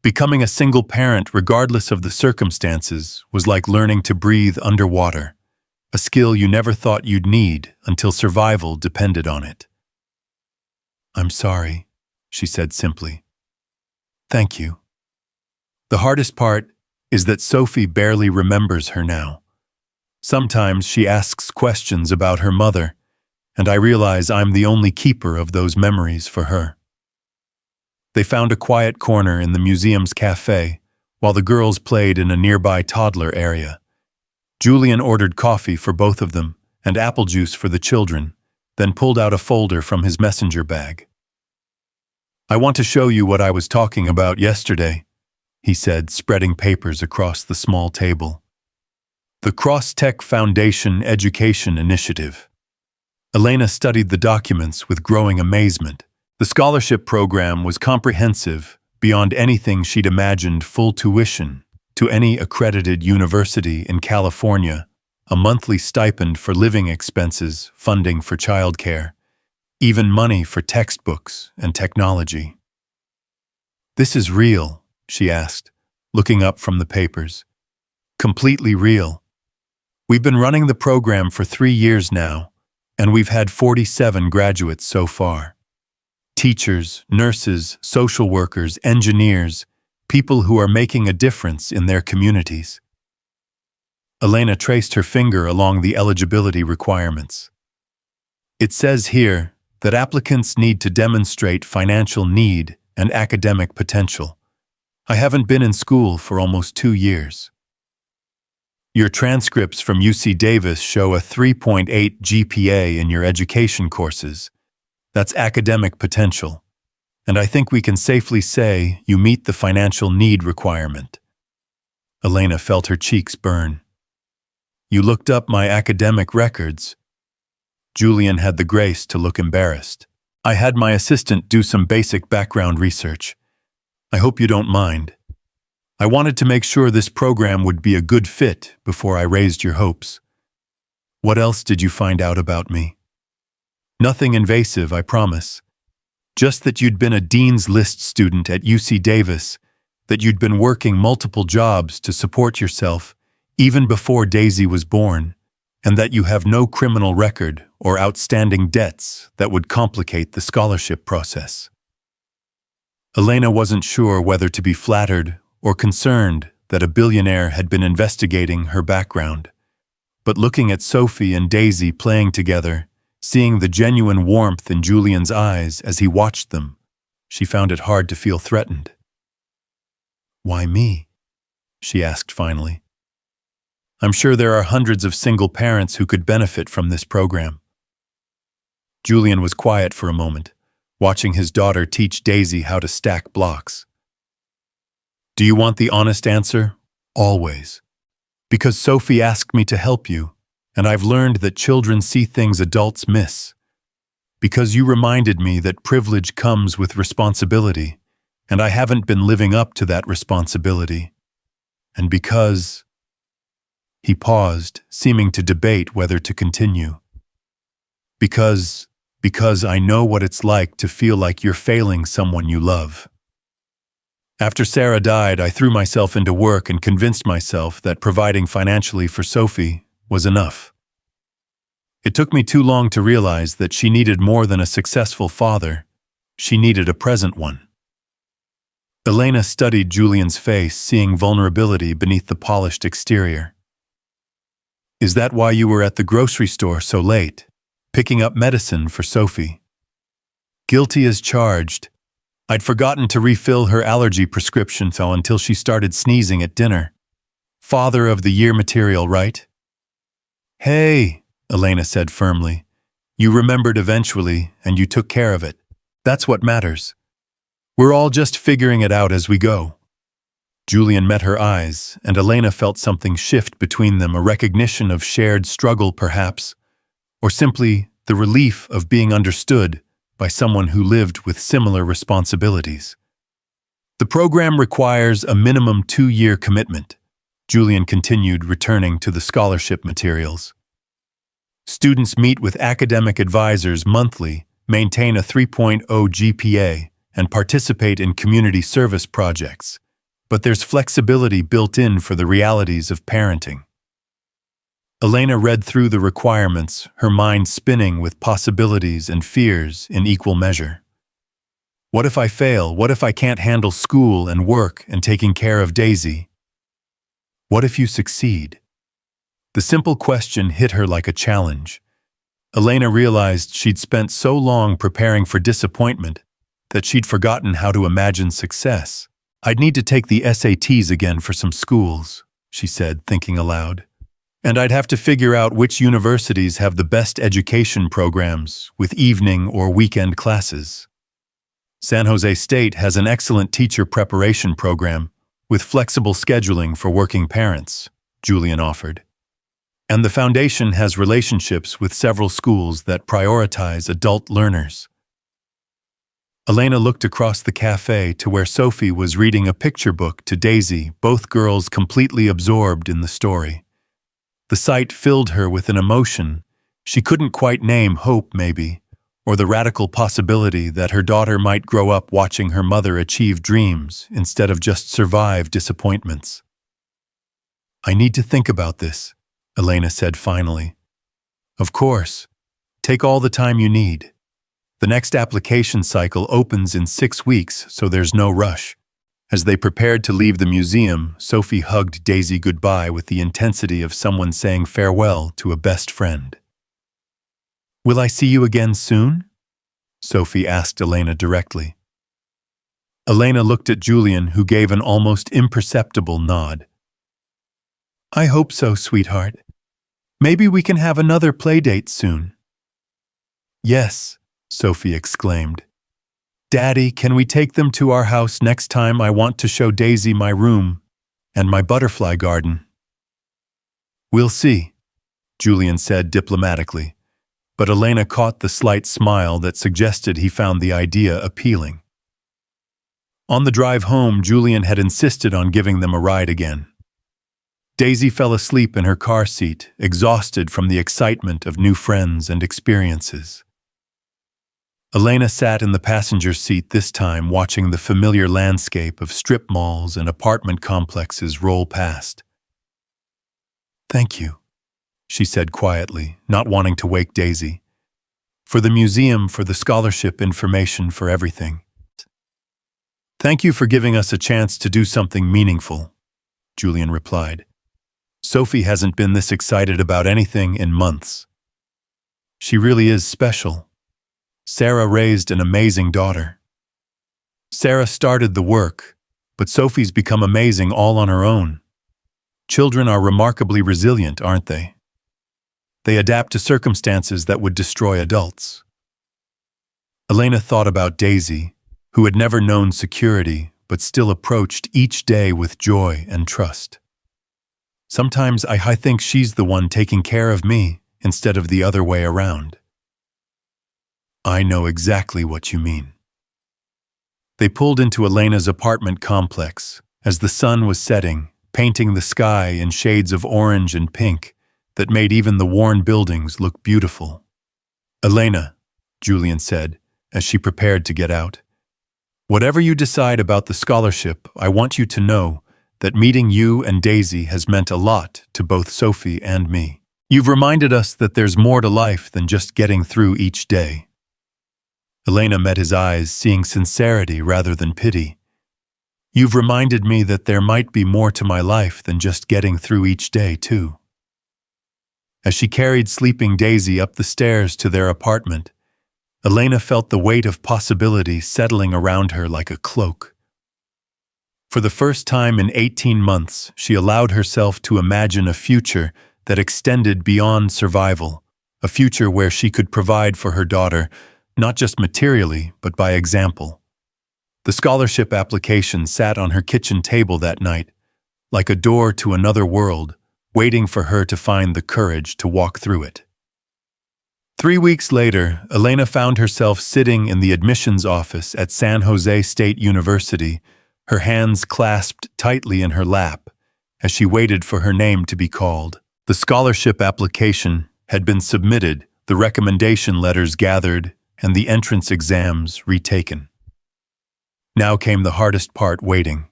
Becoming a single parent, regardless of the circumstances, was like learning to breathe underwater, a skill you never thought you'd need until survival depended on it. "I'm sorry," she said simply. "Thank you." The hardest part is that Sophie barely remembers her now. Sometimes she asks questions about her mother, and I realize I'm the only keeper of those memories for her. They found a quiet corner in the museum's cafe while the girls played in a nearby toddler area. Julian ordered coffee for both of them and apple juice for the children, then pulled out a folder from his messenger bag. "I want to show you what I was talking about yesterday," he said, spreading papers across the small table. "The Cross-Tech Foundation Education Initiative." Elena studied the documents with growing amazement. The scholarship program was comprehensive, beyond anything she'd imagined: full tuition to any accredited university in California, a monthly stipend for living expenses, funding for childcare, even money for textbooks and technology. "This is real?" she asked, looking up from the papers. "Completely real. We've been running the program for 3 years now, and we've had 47 graduates so far. Teachers, nurses, social workers, engineers, people who are making a difference in their communities." Elena traced her finger along the eligibility requirements. "It says here that applicants need to demonstrate financial need and academic potential. I haven't been in school for almost 2 years. Your transcripts from UC Davis show a 3.8 GPA in your education courses. That's academic potential. And I think we can safely say you meet the financial need requirement." Elena felt her cheeks burn. "You looked up my academic records?" Julian had the grace to look embarrassed. "I had my assistant do some basic background research. I hope you don't mind. I wanted to make sure this program would be a good fit before I raised your hopes. What else did you find out about me?" "Nothing invasive, I promise. Just that you'd been a Dean's List student at UC Davis, that you'd been working multiple jobs to support yourself even before Daisy was born, and that you have no criminal record or outstanding debts that would complicate the scholarship process." Elena wasn't sure whether to be flattered or concerned that a billionaire had been investigating her background. But looking at Sophie and Daisy playing together, seeing the genuine warmth in Julian's eyes as he watched them, she found it hard to feel threatened. "Why me?" she asked finally. "I'm sure there are hundreds of single parents who could benefit from this program." Julian was quiet for a moment, watching his daughter teach Daisy how to stack blocks. "Do you want the honest answer?" "Always. Because Sophie asked me to help you, and I've learned that children see things adults miss. Because you reminded me that privilege comes with responsibility, and I haven't been living up to that responsibility. And because—" He paused, seeming to debate whether to continue. Because I know what it's like to feel like you're failing someone you love. After Sarah died, I threw myself into work and convinced myself that providing financially for Sophie was enough. It took me too long to realize that she needed more than a successful father. She needed a present one." Elena studied Julian's face, seeing vulnerability beneath the polished exterior. "Is that why you were at the grocery store so late, picking up medicine for Sophie?" "Guilty as charged. I'd forgotten to refill her allergy prescription until she started sneezing at dinner. Father of the Year material, right?" "Hey," Elena said firmly. "You remembered eventually, and you took care of it. That's what matters. We're all just figuring it out as we go." Julian met her eyes, and Elena felt something shift between them, a recognition of shared struggle perhaps, or simply the relief of being understood by someone who lived with similar responsibilities. The program requires a minimum 2-year commitment. Julian continued, returning to the scholarship materials. Students meet with academic advisors monthly, maintain a 3.0 GPA, and participate in community service projects. But there's flexibility built in for the realities of parenting. Elena read through the requirements, her mind spinning with possibilities and fears in equal measure. What if I fail? What if I can't handle school and work and taking care of Daisy? What if you succeed? The simple question hit her like a challenge. Elena realized she'd spent so long preparing for disappointment that she'd forgotten how to imagine success. I'd need to take the SATs again for some schools, she said, thinking aloud. And I'd have to figure out which universities have the best education programs with evening or weekend classes. San Jose State has an excellent teacher preparation program with flexible scheduling for working parents, Julian offered. And the foundation has relationships with several schools that prioritize adult learners. Elena looked across the cafe to where Sophie was reading a picture book to Daisy, both girls completely absorbed in the story. The sight filled her with an emotion she couldn't quite name, hope maybe, or the radical possibility that her daughter might grow up watching her mother achieve dreams instead of just survive disappointments. I need to think about this, Elena said finally. Of course. Take all the time you need. The next application cycle opens in 6 weeks, so there's no rush. As they prepared to leave the museum, Sophie hugged Daisy goodbye with the intensity of someone saying farewell to a best friend. Will I see you again soon? Sophie asked Elena directly. Elena looked at Julian, who gave an almost imperceptible nod. I hope so, sweetheart. Maybe we can have another play date soon. Yes, Sophie exclaimed. Daddy, can we take them to our house next time? I want to show Daisy my room and my butterfly garden. We'll see, Julian said diplomatically, but Elena caught the slight smile that suggested he found the idea appealing. On the drive home, Julian had insisted on giving them a ride again. Daisy fell asleep in her car seat, exhausted from the excitement of new friends and experiences. Elena sat in the passenger seat this time, watching the familiar landscape of strip malls and apartment complexes roll past. Thank you, she said quietly, not wanting to wake Daisy. For the museum, for the scholarship information, for everything. Thank you for giving us a chance to do something meaningful, Julian replied. Sophie hasn't been this excited about anything in months. She really is special. Sarah raised an amazing daughter. Sarah started the work, but Sophie's become amazing all on her own. Children are remarkably resilient, aren't they? They adapt to circumstances that would destroy adults. Elena thought about Daisy, who had never known security but still approached each day with joy and trust. Sometimes I think she's the one taking care of me instead of the other way around. I know exactly what you mean. They pulled into Elena's apartment complex as the sun was setting, painting the sky in shades of orange and pink that made even the worn buildings look beautiful. Elena, Julian said as she prepared to get out, whatever you decide about the scholarship, I want you to know that meeting you and Daisy has meant a lot to both Sophie and me. You've reminded us that there's more to life than just getting through each day. Elena met his eyes, seeing sincerity rather than pity. You've reminded me that there might be more to my life than just getting through each day, too. As she carried sleeping Daisy up the stairs to their apartment, Elena felt the weight of possibility settling around her like a cloak. For the first time in 18 months, she allowed herself to imagine a future that extended beyond survival, a future where she could provide for her daughter, not just materially, but by example. The scholarship application sat on her kitchen table that night, like a door to another world, waiting for her to find the courage to walk through it. 3 weeks later, Elena found herself sitting in the admissions office at San Jose State University, her hands clasped tightly in her lap, as she waited for her name to be called. The scholarship application had been submitted, the recommendation letters gathered, and the entrance exams retaken. Now came the hardest part, waiting.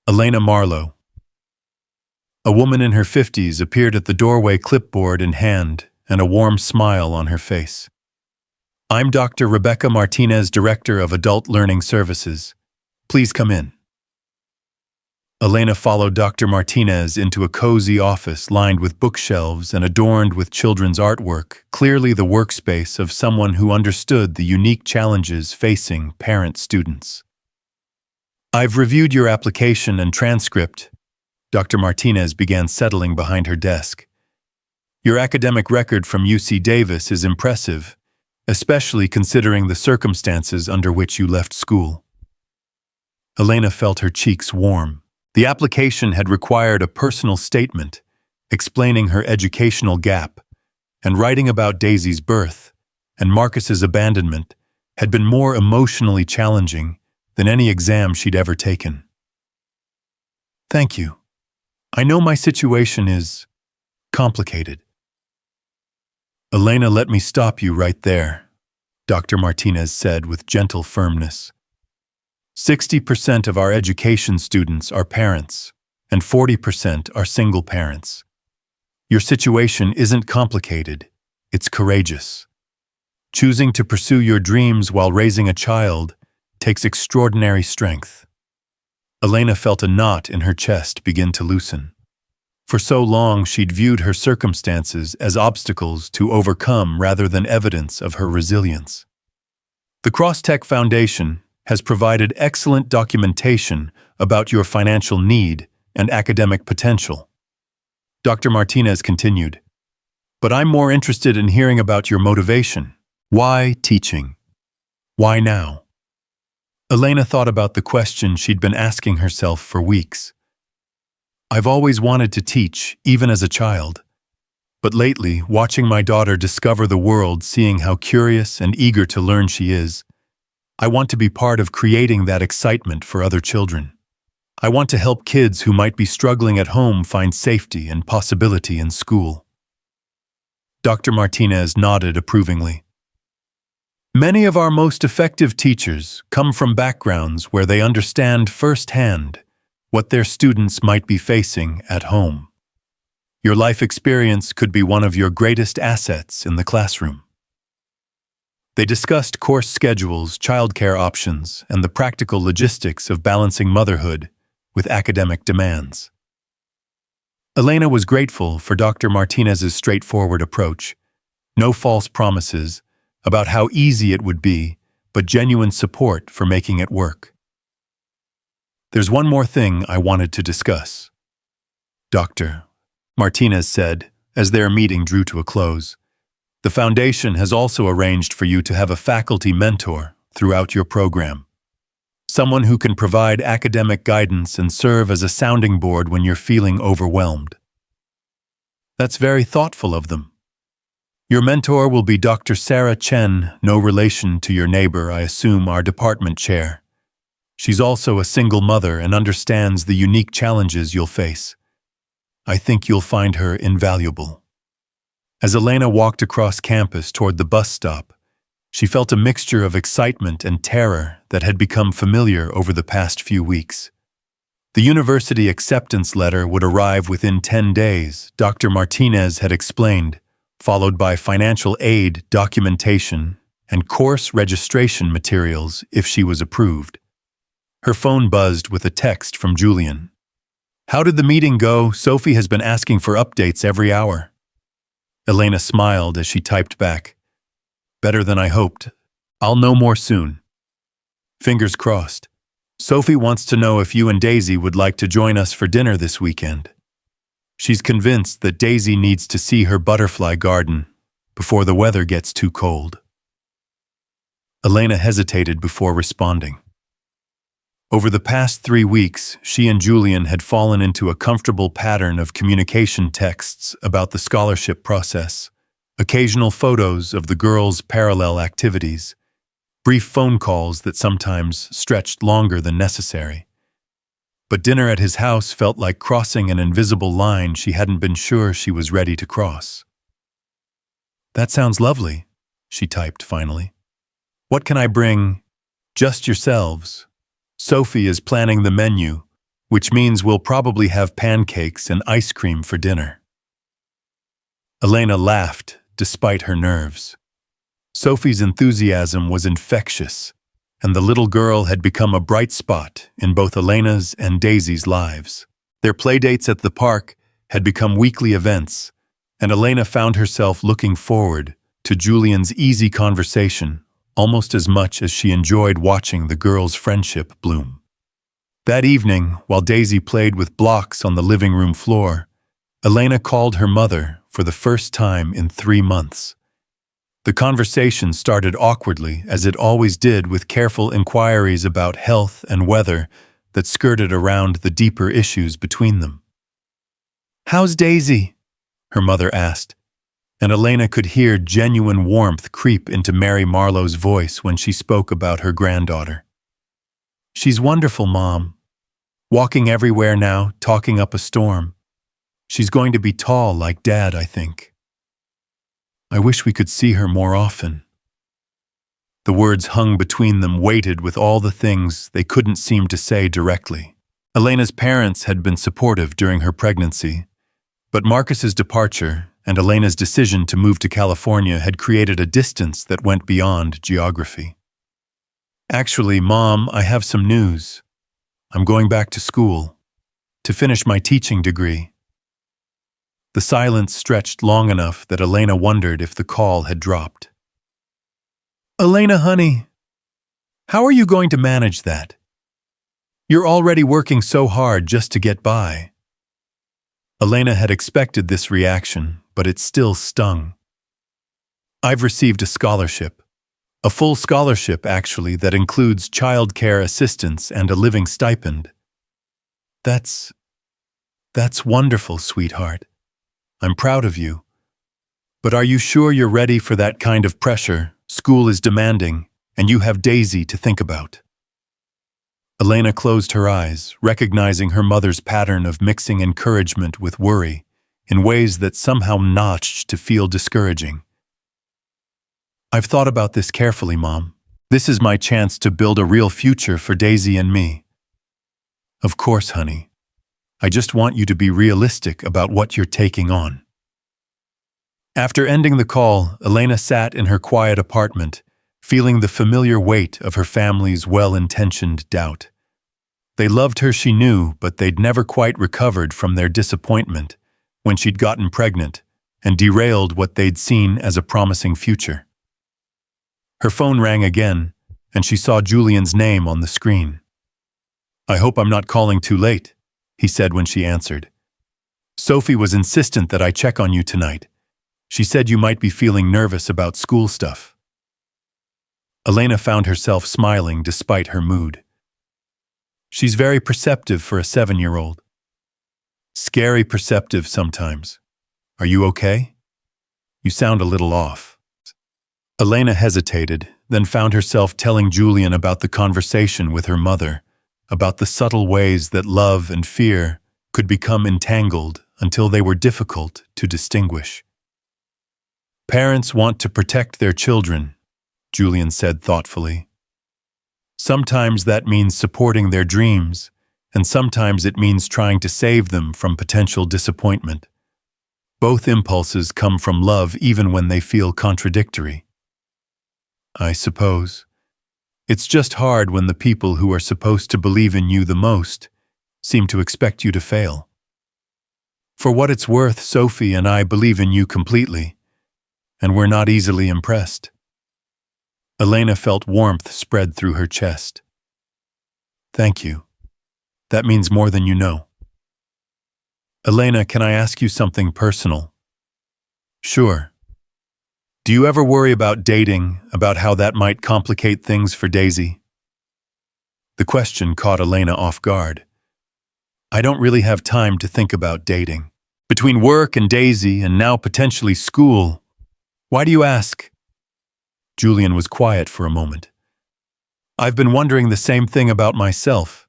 Elena Marlowe. A woman in her 50s appeared at the doorway, clipboard in hand, and a warm smile on her face. "I'm Dr. Rebecca Martinez, Director of Adult Learning Services. Please come in." Elena followed Dr. Martinez into a cozy office lined with bookshelves and adorned with children's artwork, clearly the workspace of someone who understood the unique challenges facing parent-students. "I've reviewed your application and transcript." Dr. Martinez began settling behind her desk. "Your academic record from UC Davis is impressive, especially considering the circumstances under which you left school." Elena felt her cheeks warm. The application had required a personal statement, explaining her educational gap, and writing about Daisy's birth and Marcus's abandonment had been more emotionally challenging than any exam she'd ever taken. "Thank you. I know my situation is complicated." "Elena, let me stop you right there," Dr. Martinez said with gentle firmness. 60% of our education students are parents, and 40% are single parents. Your situation isn't complicated, it's courageous. Choosing to pursue your dreams while raising a child takes extraordinary strength. Elena felt a knot in her chest begin to loosen. For so long, she'd viewed her circumstances as obstacles to overcome rather than evidence of her resilience. The Crosstech Foundation has provided excellent documentation about your financial need and academic potential. Dr. Martinez continued, "But I'm more interested in hearing about your motivation. Why teaching? Why now?" Elena thought about the question she'd been asking herself for weeks. "I've always wanted to teach, even as a child. But lately, watching my daughter discover the world, seeing how curious and eager to learn she is, I want to be part of creating that excitement for other children. I want to help kids who might be struggling at home find safety and possibility in school." Dr. Martinez nodded approvingly. "Many of our most effective teachers come from backgrounds where they understand firsthand what their students might be facing at home. Your life experience could be one of your greatest assets in the classroom." They discussed course schedules, childcare options, and the practical logistics of balancing motherhood with academic demands. Elena was grateful for Dr. Martinez's straightforward approach. No false promises about how easy it would be, but genuine support for making it work. "There's one more thing I wanted to discuss," Dr. Martinez said as their meeting drew to a close. "The foundation has also arranged for you to have a faculty mentor throughout your program. Someone who can provide academic guidance and serve as a sounding board when you're feeling overwhelmed." "That's very thoughtful of them. Your mentor will be Dr. Sarah Chen, no relation to your neighbor, I assume, our department chair. She's also a single mother and understands the unique challenges you'll face. I think you'll find her invaluable." As Elena walked across campus toward the bus stop, she felt a mixture of excitement and terror that had become familiar over the past few weeks. The university acceptance letter would arrive within 10 days, Dr. Martinez had explained, followed by financial aid documentation and course registration materials if she was approved. Her phone buzzed with a text from Julian. "How did the meeting go? Sophie has been asking for updates every hour." Elena smiled as she typed back, "Better than I hoped. I'll know more soon." "Fingers crossed. Sophie wants to know if you and Daisy would like to join us for dinner this weekend. She's convinced that Daisy needs to see her butterfly garden before the weather gets too cold." Elena hesitated before responding. Over the past 3 weeks, she and Julian had fallen into a comfortable pattern of communication texts about the scholarship process, Occasional photos of the girls' parallel activities, brief phone calls that sometimes stretched longer than necessary. But dinner at his house felt like crossing an invisible line she hadn't been sure she was ready to cross. "That sounds lovely," she typed finally. "What can I bring?" "Just yourselves. Sophie is planning the menu, which means we'll probably have pancakes and ice cream for dinner." Elena laughed, despite her nerves. Sophie's enthusiasm was infectious, and the little girl had become a bright spot in both Elena's and Daisy's lives. Their playdates at the park had become weekly events, and Elena found herself looking forward to Julian's easy conversation almost as much as she enjoyed watching the girls' friendship bloom. That evening, while Daisy played with blocks on the living room floor, Elena called her mother for the first time in 3 months. The conversation started awkwardly, as it always did, with careful inquiries about health and weather that skirted around the deeper issues between them. "How's Daisy?" her mother asked, and Elena could hear genuine warmth creep into Mary Marlowe's voice when she spoke about her granddaughter. "She's wonderful, Mom. Walking everywhere now, talking up a storm. She's going to be tall like Dad, I think. I wish we could see her more often." The words hung between them, weighted with all the things they couldn't seem to say directly. Elena's parents had been supportive during her pregnancy, but Marcus's departure and Elena's decision to move to California had created a distance that went beyond geography. "Actually, Mom, I have some news. I'm going back to school to finish my teaching degree." The silence stretched long enough that Elena wondered if the call had dropped. "Elena, honey, how are you going to manage that? You're already working so hard just to get by." Elena had expected this reaction, but it still stung. "I've received a scholarship. A full scholarship, actually, that includes childcare assistance and a living stipend." That's wonderful, sweetheart. I'm proud of you. But are you sure you're ready for that kind of pressure? School is demanding, and you have Daisy to think about." Elena closed her eyes, recognizing her mother's pattern of mixing encouragement with worry in ways that somehow notched to feel discouraging. "I've thought about this carefully, Mom. This is my chance to build a real future for Daisy and me." "Of course, honey. I just want you to be realistic about what you're taking on." After ending the call, Elena sat in her quiet apartment, feeling the familiar weight of her family's well-intentioned doubt. They loved her, she knew, but they'd never quite recovered from their disappointment when she'd gotten pregnant and derailed what they'd seen as a promising future. Her phone rang again, and she saw Julian's name on the screen. "I hope I'm not calling too late," he said when she answered. "Sophie was insistent that I check on you tonight. She said you might be feeling nervous about school stuff." Elena found herself smiling despite her mood. She's very perceptive for a 7-year-old. Scary perceptive sometimes. Are you okay? You sound a little off. Elena hesitated, then found herself telling Julian about the conversation with her mother, about the subtle ways that love and fear could become entangled until they were difficult to distinguish. "Parents want to protect their children," Julian said thoughtfully. "Sometimes that means supporting their dreams, and sometimes it means trying to save them from potential disappointment. Both impulses come from love even when they feel contradictory." "I suppose. It's just hard when the people who are supposed to believe in you the most seem to expect you to fail. For what it's worth, Sophie and I believe in you completely, and we're not easily impressed." Elena felt warmth spread through her chest. "Thank you. That means more than you know." "Elena, can I ask you something personal?" "Sure. Do you ever worry about dating, about how that might complicate things for Daisy?" The question caught Elena off guard. "I don't really have time to think about dating. Between work and Daisy and now potentially school, Why do you ask? Julian was quiet for a moment. I've been wondering the same thing about myself.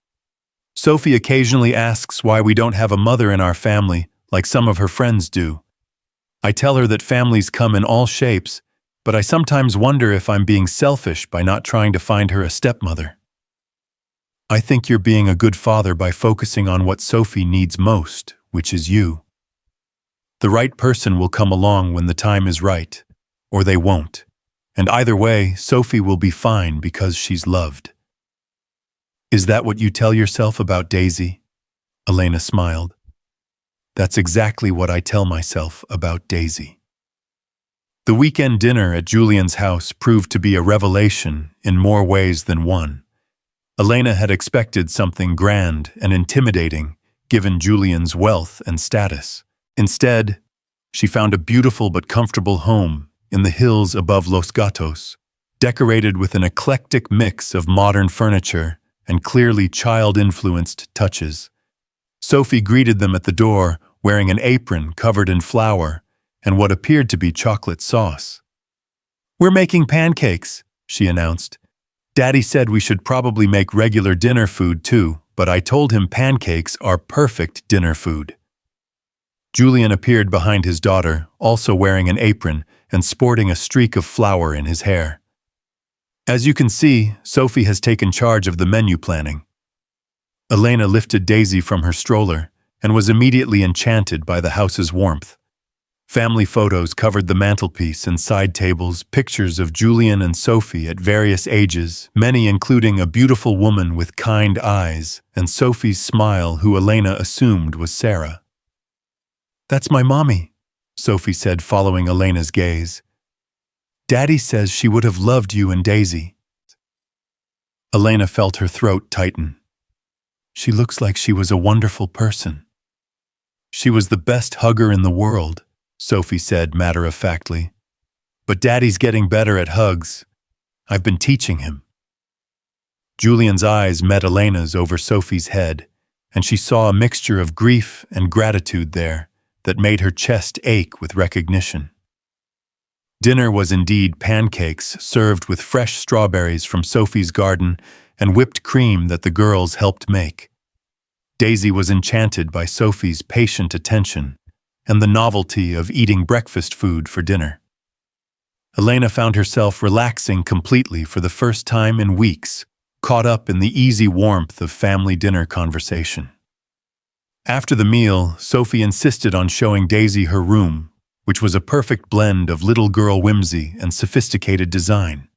Sophie occasionally asks why we don't have a mother in our family, like some of her friends do. I tell her that families come in all shapes, but I sometimes wonder if I'm being selfish by not trying to find her a stepmother. I think you're being a good father by focusing on what Sophie needs most, which is you. The right person will come along when the time is right, or they won't. And either way, Sophie will be fine because she's loved. Is that what you tell yourself about Daisy? Elena smiled. That's exactly what I tell myself about Daisy. The weekend dinner at Julian's house proved to be a revelation in more ways than one. Elena had expected something grand and intimidating, given Julian's wealth and status. Instead, she found a beautiful but comfortable home in the hills above Los Gatos, decorated with an eclectic mix of modern furniture and clearly child-influenced touches. Sophie greeted them at the door, wearing an apron covered in flour and what appeared to be chocolate sauce. "We're making pancakes," she announced. "Daddy said we should probably make regular dinner food too, but I told him pancakes are perfect dinner food." Julian appeared behind his daughter, also wearing an apron and sporting a streak of flour in his hair. As you can see, Sophie has taken charge of the menu planning. Elena lifted Daisy from her stroller and was immediately enchanted by the house's warmth. Family photos covered the mantelpiece and side tables, pictures of Julian and Sophie at various ages, many including a beautiful woman with kind eyes and Sophie's smile, who Elena assumed was Sarah. "That's my mommy," Sophie said, following Elena's gaze. "Daddy says she would have loved you and Daisy." Elena felt her throat tighten. She looks like she was a wonderful person. "She was the best hugger in the world," Sophie said matter-of-factly. "But Daddy's getting better at hugs. I've been teaching him." Julian's eyes met Elena's over Sophie's head, and she saw a mixture of grief and gratitude there that made her chest ache with recognition. Dinner was indeed pancakes served with fresh strawberries from Sophie's garden and whipped cream that the girls helped make. Daisy was enchanted by Sophie's patient attention and the novelty of eating breakfast food for dinner. Elena found herself relaxing completely for the first time in weeks, caught up in the easy warmth of family dinner conversation. After the meal, Sophie insisted on showing Daisy her room, which was a perfect blend of little girl whimsy and sophisticated design.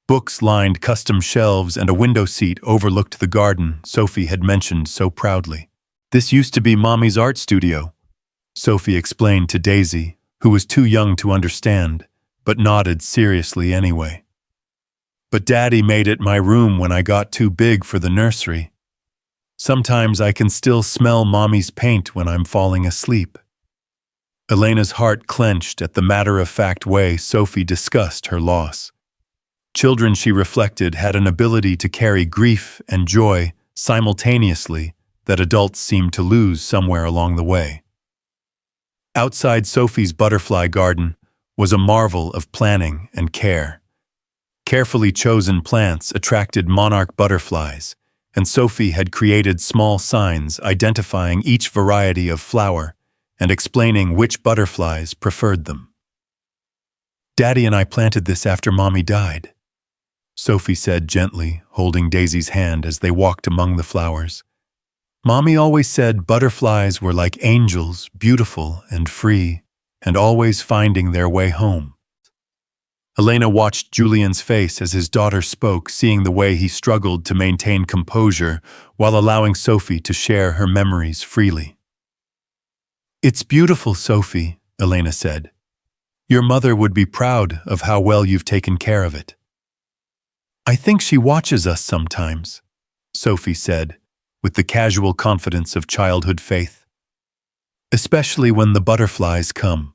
Books lined custom shelves and a window seat overlooked the garden Sophie had mentioned so proudly. "This used to be Mommy's art studio," Sophie explained to Daisy, who was too young to understand, but nodded seriously anyway. "But Daddy made it my room when I got too big for the nursery. Sometimes I can still smell Mommy's paint when I'm falling asleep." Elena's heart clenched at the matter-of-fact way Sophie discussed her loss. Children, she reflected, had an ability to carry grief and joy simultaneously that adults seemed to lose somewhere along the way. Outside Sophie's butterfly garden was a marvel of planning and care. Carefully chosen plants attracted monarch butterflies, and Sophie had created small signs identifying each variety of flower and explaining which butterflies preferred them. "Daddy and I planted this after Mommy died," Sophie said gently, holding Daisy's hand as they walked among the flowers. "Mommy always said butterflies were like angels, beautiful and free, and always finding their way home." Elena watched Julian's face as his daughter spoke, seeing the way he struggled to maintain composure while allowing Sophie to share her memories freely. "It's beautiful, Sophie," Elena said. "Your mother would be proud of how well you've taken care of it." "I think she watches us sometimes," Sophie said, with the casual confidence of childhood faith. "Especially when the butterflies come.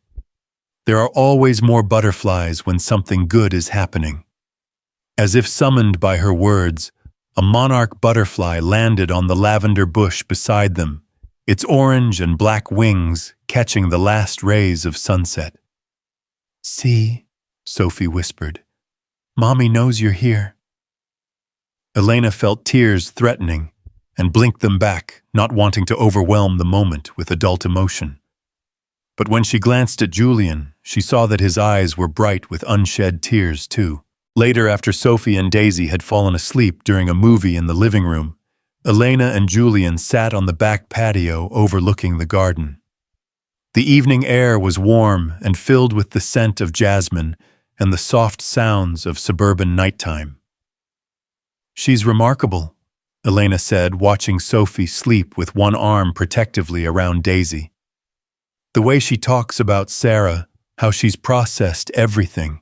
There are always more butterflies when something good is happening." As if summoned by her words, a monarch butterfly landed on the lavender bush beside them, its orange and black wings catching the last rays of sunset. See, Sophie whispered. Mommy knows you're here. Elena felt tears threatening and blinked them back, not wanting to overwhelm the moment with adult emotion. But when she glanced at Julian, she saw that his eyes were bright with unshed tears, too. Later, after Sophie and Daisy had fallen asleep during a movie in the living room, Elena and Julian sat on the back patio overlooking the garden. The evening air was warm and filled with the scent of jasmine and the soft sounds of suburban nighttime. She's remarkable, Elena said, watching Sophie sleep with one arm protectively around Daisy. The way she talks about Sarah, how she's processed everything.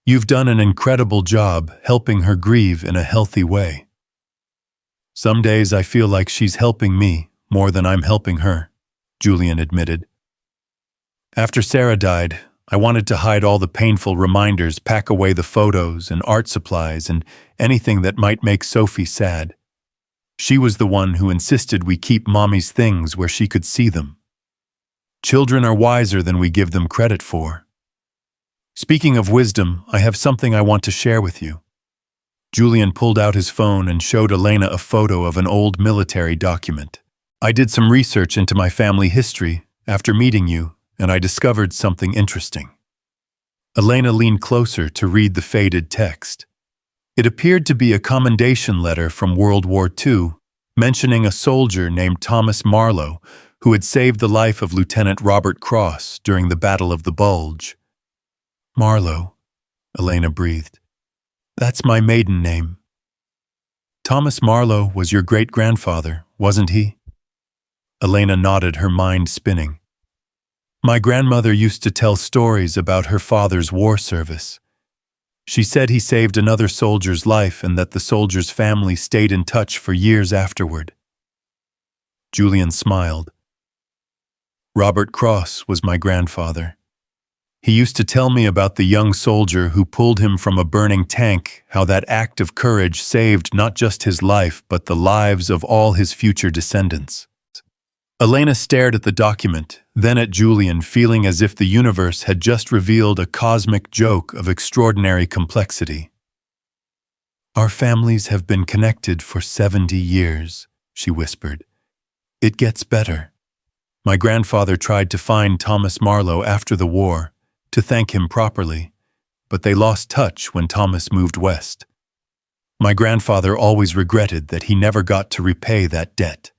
You've done an incredible job helping her grieve in a healthy way. Some days I feel like she's helping me more than I'm helping her, Julian admitted. After Sarah died, I wanted to hide all the painful reminders, pack away the photos and art supplies and anything that might make Sophie sad. She was the one who insisted we keep Mommy's things where she could see them. Children are wiser than we give them credit for. Speaking of wisdom, I have something I want to share with you. Julian pulled out his phone and showed Elena a photo of an old military document. I did some research into my family history after meeting you, and I discovered something interesting. Elena leaned closer to read the faded text. It appeared to be a commendation letter from World War II, mentioning a soldier named Thomas Marlowe who had saved the life of Lieutenant Robert Cross during the Battle of the Bulge. Marlowe, Elena breathed. That's my maiden name. Thomas Marlowe was your great-grandfather, wasn't he? Elena nodded, her mind spinning. My grandmother used to tell stories about her father's war service. She said he saved another soldier's life and that the soldier's family stayed in touch for years afterward. Julian smiled. Robert Cross was my grandfather. He used to tell me about the young soldier who pulled him from a burning tank, how that act of courage saved not just his life but the lives of all his future descendants. Elena stared at the document, then at Julian, feeling as if the universe had just revealed a cosmic joke of extraordinary complexity. Our families have been connected for 70 years, she whispered. It gets better. My grandfather tried to find Thomas Marlowe after the war, to thank him properly, but they lost touch when Thomas moved west. My grandfather always regretted that he never got to repay that debt.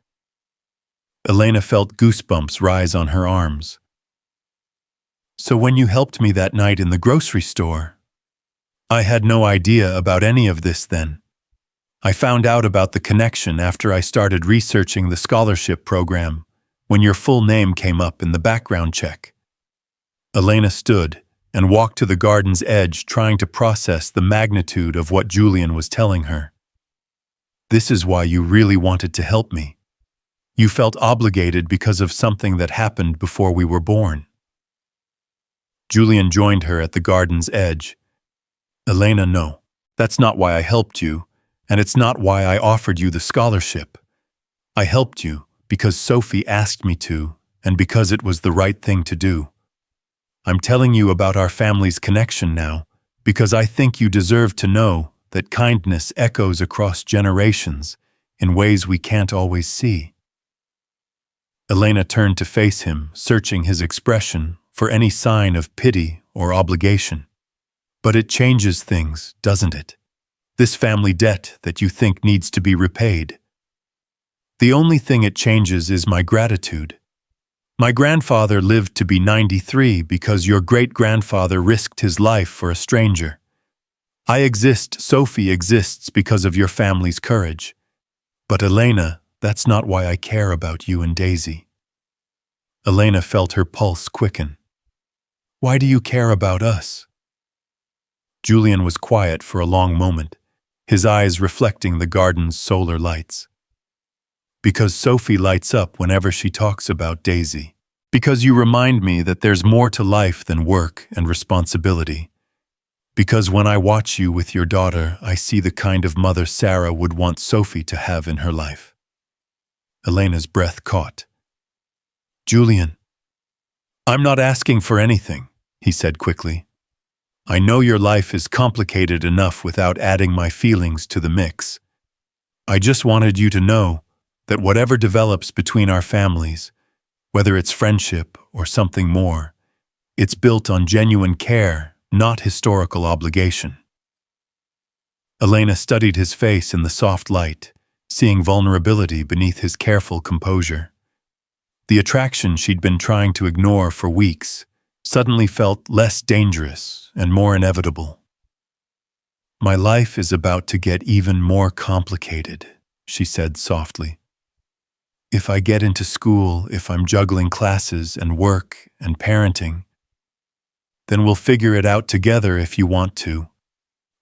Elena felt goosebumps rise on her arms. So when you helped me that night in the grocery store, I had no idea about any of this then. I found out about the connection after I started researching the scholarship program, when your full name came up in the background check. Elena stood and walked to the garden's edge, trying to process the magnitude of what Julian was telling her. This is why you really wanted to help me. You felt obligated because of something that happened before we were born. Julian joined her at the garden's edge. Elena, no, that's not why I helped you, and it's not why I offered you the scholarship. I helped you because Sophie asked me to, and because it was the right thing to do. I'm telling you about our family's connection now, because I think you deserve to know that kindness echoes across generations in ways we can't always see. Elena turned to face him, searching his expression for any sign of pity or obligation. But it changes things, doesn't it? This family debt that you think needs to be repaid. The only thing it changes is my gratitude. My grandfather lived to be 93 because your great-grandfather risked his life for a stranger. I exist, Sophie exists because of your family's courage. But Elena, that's not why I care about you and Daisy. Elena felt her pulse quicken. Why do you care about us? Julian was quiet for a long moment, his eyes reflecting the garden's solar lights. Because Sophie lights up whenever she talks about Daisy. Because you remind me that there's more to life than work and responsibility. Because when I watch you with your daughter, I see the kind of mother Sarah would want Sophie to have in her life. Elena's breath caught. Julian, I'm not asking for anything. he said quickly. I know your life is complicated enough without adding my feelings to the mix. I just wanted you to know that whatever develops between our families, whether it's friendship or something more, it's built on genuine care, not historical obligation. Elena studied his face in the soft light, seeing vulnerability beneath his careful composure. The attraction she'd been trying to ignore for weeks suddenly felt less dangerous and more inevitable. My life is about to get even more complicated, she said softly. If I get into school, if I'm juggling classes and work and parenting, then we'll figure it out together if you want to.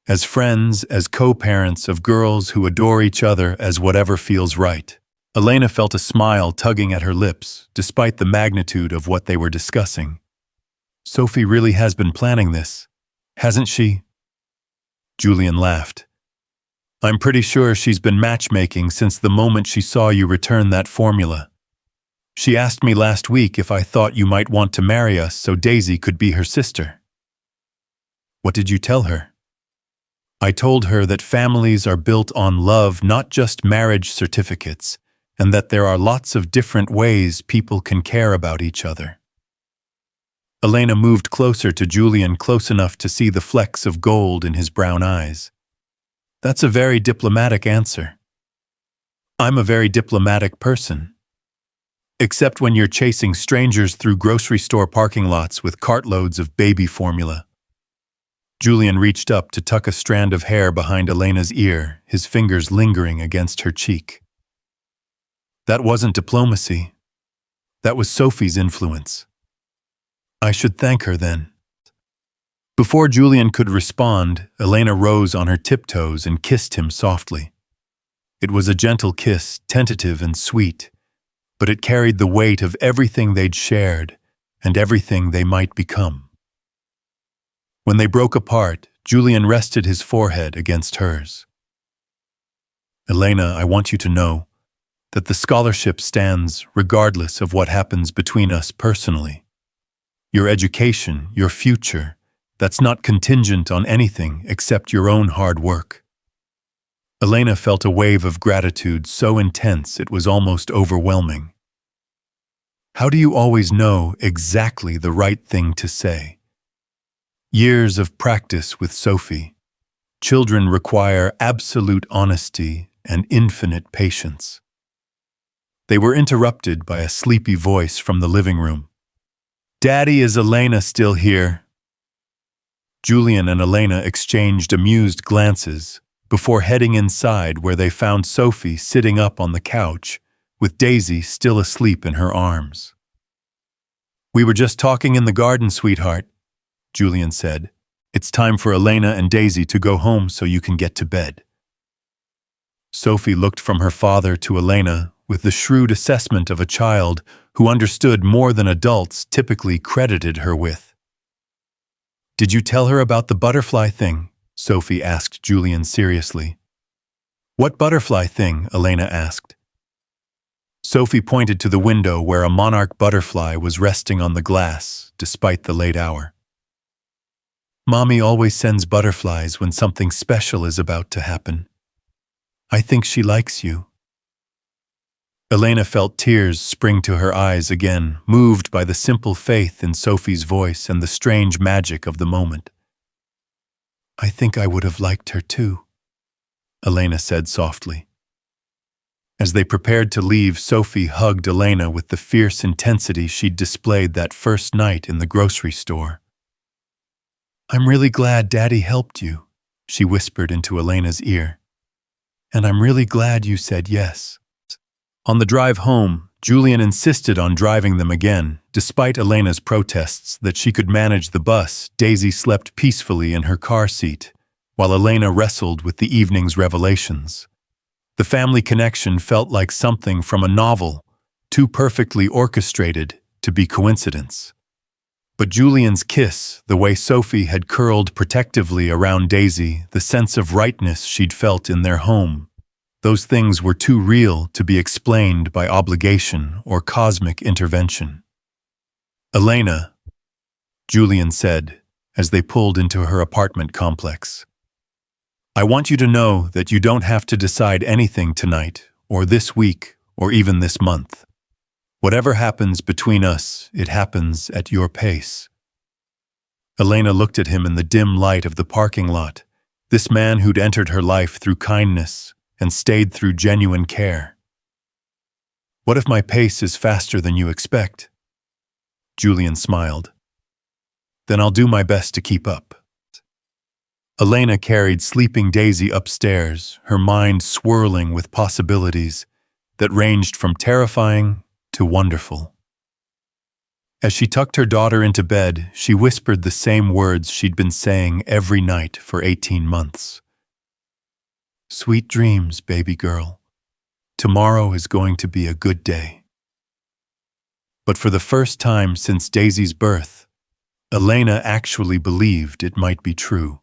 As friends, as co-parents of girls who adore each other as whatever feels right. Elena felt a smile tugging at her lips, despite the magnitude of what they were discussing. Sophie really has been planning this, hasn't she? Julian laughed. I'm pretty sure she's been matchmaking since the moment she saw you return that formula. She asked me last week if I thought you might want to marry us so Daisy could be her sister. What did you tell her? I told her that families are built on love, not just marriage certificates, and that there are lots of different ways people can care about each other. Elena moved closer to Julian, close enough to see the flecks of gold in his brown eyes. That's a very diplomatic answer. I'm a very diplomatic person. Except when you're chasing strangers through grocery store parking lots with cartloads of baby formula. Julian reached up to tuck a strand of hair behind Elena's ear, his fingers lingering against her cheek. That wasn't diplomacy. That was Sophie's influence. I should thank her then. Before Julian could respond, Elena rose on her tiptoes and kissed him softly. It was a gentle kiss, tentative and sweet, but it carried the weight of everything they'd shared and everything they might become. When they broke apart, Julian rested his forehead against hers. Elena, I want you to know that the scholarship stands regardless of what happens between us personally. Your education, your future, that's not contingent on anything except your own hard work. Elena felt a wave of gratitude so intense it was almost overwhelming. How do you always know exactly the right thing to say? Years of practice with Sophie. Children require absolute honesty and infinite patience. They were interrupted by a sleepy voice from the living room. Daddy, is Elena still here? Julian and Elena exchanged amused glances before heading inside, where they found Sophie sitting up on the couch, with Daisy still asleep in her arms. We were just talking in the garden, sweetheart, Julian said. It's time for Elena and Daisy to go home so you can get to bed. Sophie looked from her father to Elena with the shrewd assessment of a child who understood more than adults typically credited her with. Did you tell her about the butterfly thing? Sophie asked Julian seriously. What butterfly thing? Elena asked. Sophie pointed to the window where a monarch butterfly was resting on the glass, despite the late hour. Mommy always sends butterflies when something special is about to happen. I think she likes you. Elena felt tears spring to her eyes again, moved by the simple faith in Sophie's voice and the strange magic of the moment. I think I would have liked her too, Elena said softly. As they prepared to leave, Sophie hugged Elena with the fierce intensity she'd displayed that first night in the grocery store. I'm really glad Daddy helped you, she whispered into Elena's ear. And I'm really glad you said yes. On the drive home, Julian insisted on driving them again. Despite Elena's protests that she could manage the bus, Daisy slept peacefully in her car seat, while Elena wrestled with the evening's revelations. The family connection felt like something from a novel, too perfectly orchestrated to be coincidence. But Julian's kiss, the way Sophie had curled protectively around Daisy, the sense of rightness she'd felt in their home, those things were too real to be explained by obligation or cosmic intervention. Elena, Julian said, as they pulled into her apartment complex. I want you to know that you don't have to decide anything tonight, or this week, or even this month. Whatever happens between us, it happens at your pace. Elena looked at him in the dim light of the parking lot, this man who'd entered her life through kindness and stayed through genuine care. What if my pace is faster than you expect? Julian smiled. Then I'll do my best to keep up. Elena carried sleeping Daisy upstairs, her mind swirling with possibilities that ranged from terrifying to wonderful. As she tucked her daughter into bed, she whispered the same words she'd been saying every night for 18 months. Sweet dreams, baby girl. Tomorrow is going to be a good day. But for the first time since Daisy's birth, Elena actually believed it might be true.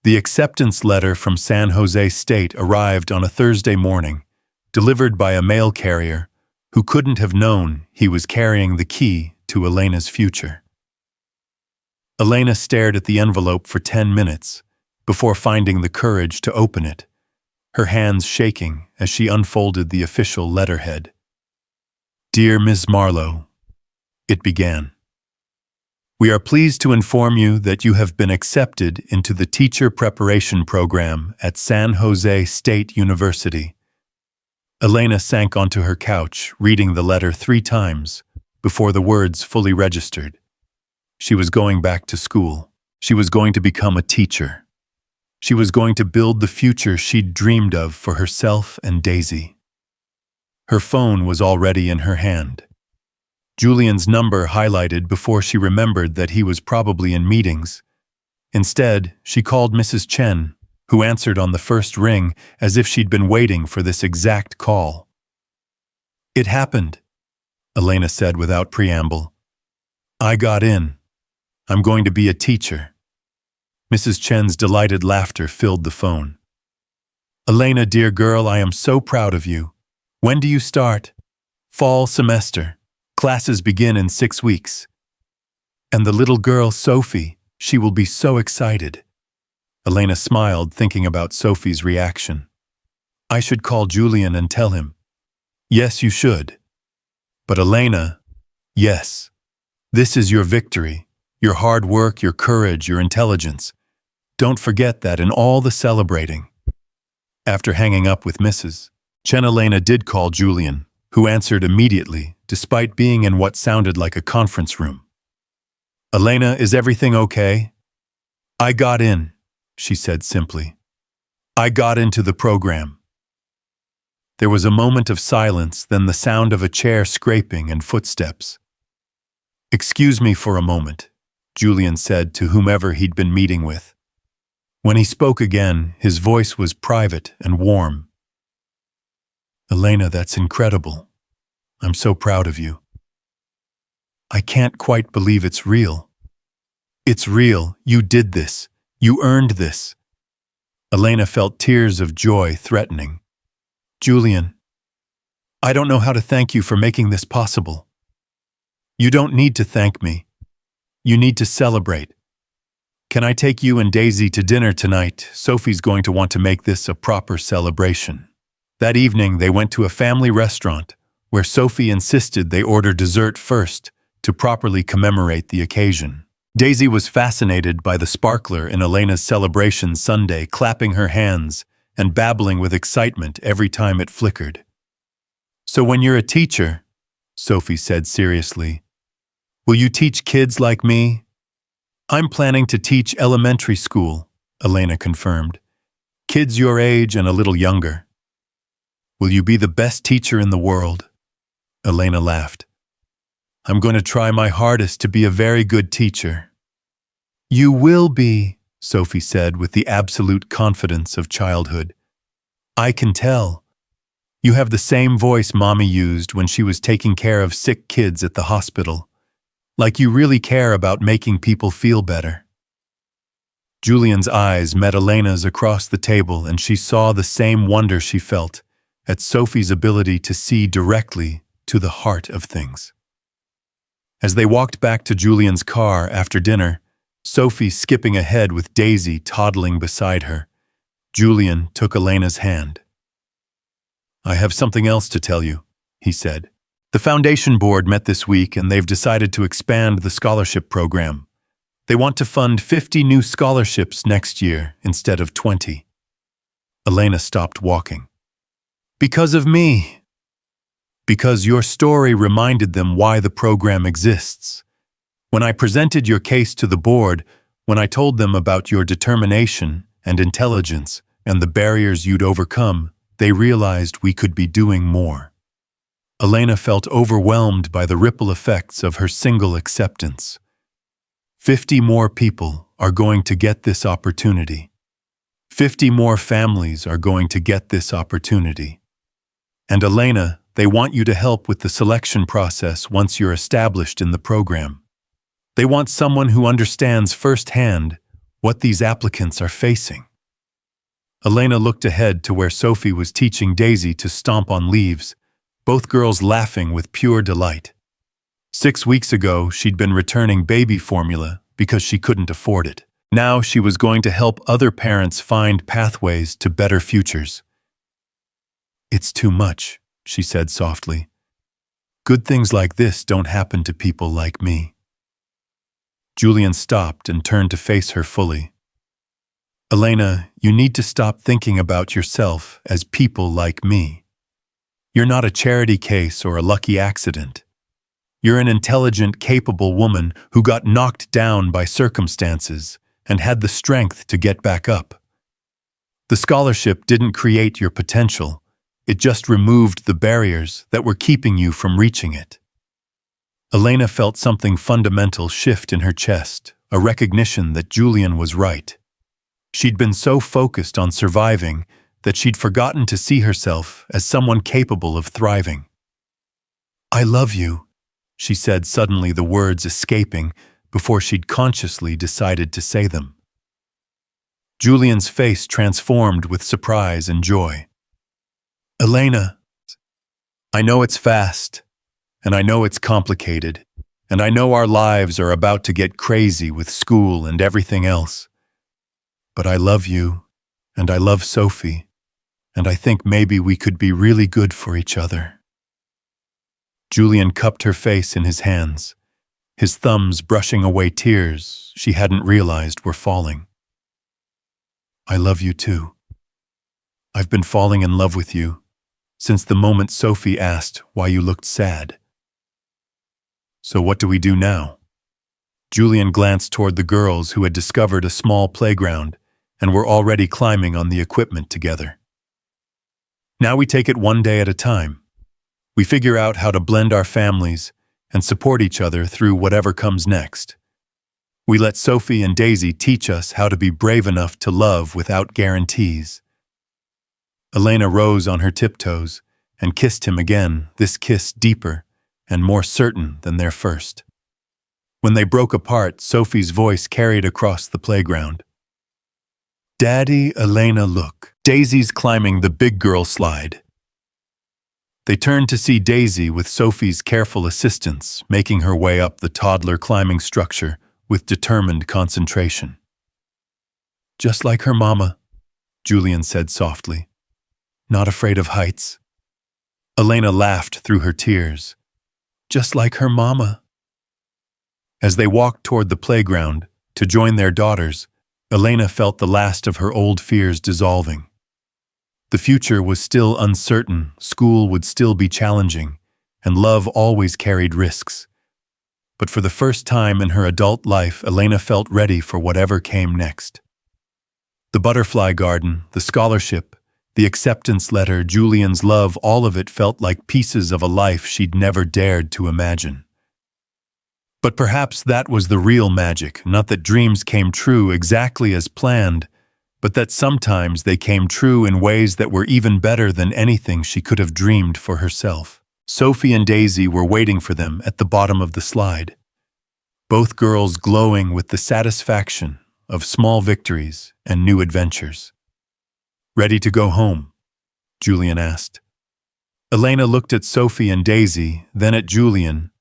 The acceptance letter from San Jose State arrived on a Thursday morning, delivered by a mail carrier who couldn't have known he was carrying the key to Elena's future. Elena stared at the envelope for 10 minutes before finding the courage to open it, her hands shaking as she unfolded the official letterhead. Dear Ms. Marlowe, it began. We are pleased to inform you that you have been accepted into the teacher preparation program at San Jose State University. Elena sank onto her couch, reading the letter 3 times before the words fully registered. She was going back to school. She was going to become a teacher. She was going to build the future she'd dreamed of for herself and Daisy. Her phone was already in her hand. Julian's number highlighted before she remembered that he was probably in meetings. Instead, she called Mrs. Chen, who answered on the first ring as if she'd been waiting for this exact call. It happened, Elena said without preamble. I got in. I'm going to be a teacher. Mrs. Chen's delighted laughter filled the phone. Elena, dear girl, I am so proud of you. When do you start? Fall semester. Classes begin in 6 weeks. And the little girl, Sophie, she will be so excited. Elena smiled, thinking about Sophie's reaction. I should call Julian and tell him. Yes, you should. But Elena, yes. This is your victory, your hard work, your courage, your intelligence. Don't forget that in all the celebrating. After hanging up with Mrs. Chen, Elena did call Julian, who answered immediately, despite being in what sounded like a conference room. Elena, is everything okay? I got in, she said simply. I got into the program. There was a moment of silence, then the sound of a chair scraping and footsteps. Excuse me for a moment, Julian said to whomever he'd been meeting with. When he spoke again, his voice was private and warm. Elena, that's incredible. I'm so proud of you. I can't quite believe it's real. It's real. You did this. You earned this. Elena felt tears of joy threatening. Julian, I don't know how to thank you for making this possible. You don't need to thank me. You need to celebrate. Can I take you and Daisy to dinner tonight? Sophie's going to want to make this a proper celebration. That evening, they went to a family restaurant where Sophie insisted they order dessert first to properly commemorate the occasion. Daisy was fascinated by the sparkler in Elena's celebration sundae, clapping her hands and babbling with excitement every time it flickered. So when you're a teacher, Sophie said seriously, will you teach kids like me? I'm planning to teach elementary school, Elena confirmed. Kids your age and a little younger. Will you be the best teacher in the world? Elena laughed. I'm going to try my hardest to be a very good teacher. You will be, Sophie said with the absolute confidence of childhood. I can tell. You have the same voice Mommy used when she was taking care of sick kids at the hospital. Like you really care about making people feel better. Julian's eyes met Elena's across the table, and she saw the same wonder she felt at Sophie's ability to see directly to the heart of things. As they walked back to Julian's car after dinner, Sophie skipping ahead with Daisy toddling beside her, Julian took Elena's hand. "I have something else to tell you," he said. "The foundation board met this week and they've decided to expand the scholarship program. They want to fund 50 new scholarships next year instead of 20. Elena stopped walking. "Because of me." "Because your story reminded them why the program exists. When I presented your case to the board, when I told them about your determination and intelligence and the barriers you'd overcome, they realized we could be doing more." Elena felt overwhelmed by the ripple effects of her single acceptance. 50 more people are going to get this opportunity. 50 more families are going to get this opportunity. And Elena, they want you to help with the selection process once you're established in the program. They want someone who understands firsthand what these applicants are facing. Elena looked ahead to where Sophie was teaching Daisy to stomp on leaves, both girls laughing with pure delight. 6 weeks ago, she'd been returning baby formula because she couldn't afford it. Now she was going to help other parents find pathways to better futures. "It's too much," she said softly. "Good things like this don't happen to people like me." Julian stopped and turned to face her fully. "Elena, you need to stop thinking about yourself as people like me. You're not a charity case or a lucky accident. You're an intelligent, capable woman who got knocked down by circumstances and had the strength to get back up. The scholarship didn't create your potential. It just removed the barriers that were keeping you from reaching it." Elena felt something fundamental shift in her chest, a recognition that Julian was right. She'd been so focused on surviving that she'd forgotten to see herself as someone capable of thriving. "I love you," she said, suddenly the words escaping before she'd consciously decided to say them. Julian's face transformed with surprise and joy. "Elena, I know it's fast, and I know it's complicated, and I know our lives are about to get crazy with school and everything else. But I love you, and I love Sophie, and I think maybe we could be really good for each other." Julian cupped her face in his hands, his thumbs brushing away tears she hadn't realized were falling. "I love you too. I've been falling in love with you since the moment Sophie asked why you looked sad." "So what do we do now?" Julian glanced toward the girls who had discovered a small playground and were already climbing on the equipment together. "Now we take it one day at a time. We figure out how to blend our families and support each other through whatever comes next. We let Sophie and Daisy teach us how to be brave enough to love without guarantees." Elena rose on her tiptoes and kissed him again, this kiss deeper and more certain than their first. When they broke apart, Sophie's voice carried across the playground. "Daddy, Elena, look. Daisy's climbing the big girl slide." They turned to see Daisy with Sophie's careful assistance, making her way up the toddler climbing structure with determined concentration. "Just like her mama," Julian said softly. "Not afraid of heights." Elena laughed through her tears. "Just like her mama." As they walked toward the playground to join their daughters, Elena felt the last of her old fears dissolving. The future was still uncertain, school would still be challenging, and love always carried risks. But for the first time in her adult life, Elena felt ready for whatever came next. The butterfly garden, the scholarship, the acceptance letter, Julian's love, all of it felt like pieces of a life she'd never dared to imagine. But perhaps that was the real magic, not that dreams came true exactly as planned, but that sometimes they came true in ways that were even better than anything she could have dreamed for herself. Sophie and Daisy were waiting for them at the bottom of the slide, both girls glowing with the satisfaction of small victories and new adventures. "Ready to go home?" Julian asked. Elena looked at Sophie and Daisy, then at Julian,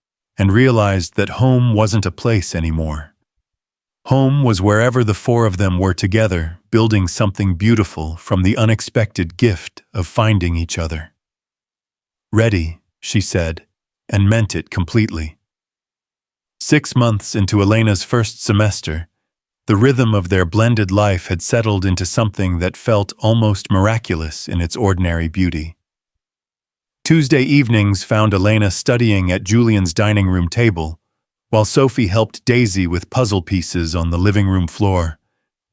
and realized that home wasn't a place anymore. Home was wherever the four of them were together, building something beautiful from the unexpected gift of finding each other. "Ready," she said, and meant it completely. 6 months into Elena's first semester, the rhythm of their blended life had settled into something that felt almost miraculous in its ordinary beauty. Tuesday evenings found Elena studying at Julian's dining room table, while Sophie helped Daisy with puzzle pieces on the living room floor,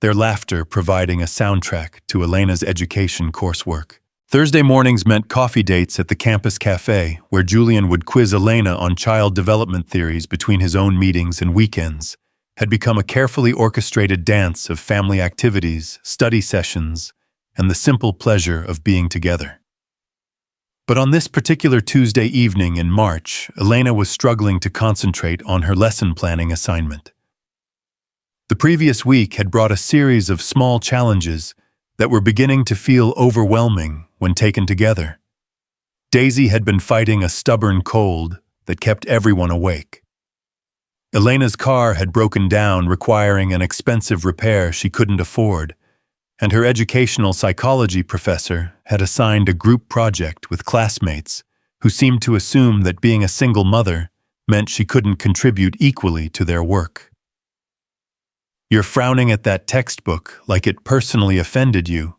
their laughter providing a soundtrack to Elena's education coursework. Thursday mornings meant coffee dates at the campus cafe, where Julian would quiz Elena on child development theories between his own meetings and weekends, had become a carefully orchestrated dance of family activities, study sessions, and the simple pleasure of being together. But on this particular Tuesday evening in March, Elena was struggling to concentrate on her lesson planning assignment. The previous week had brought a series of small challenges that were beginning to feel overwhelming when taken together. Daisy had been fighting a stubborn cold that kept everyone awake. Elena's car had broken down, requiring an expensive repair she couldn't afford, and her educational psychology professor had assigned a group project with classmates who seemed to assume that being a single mother meant she couldn't contribute equally to their work. "You're frowning at that textbook like it personally offended you,"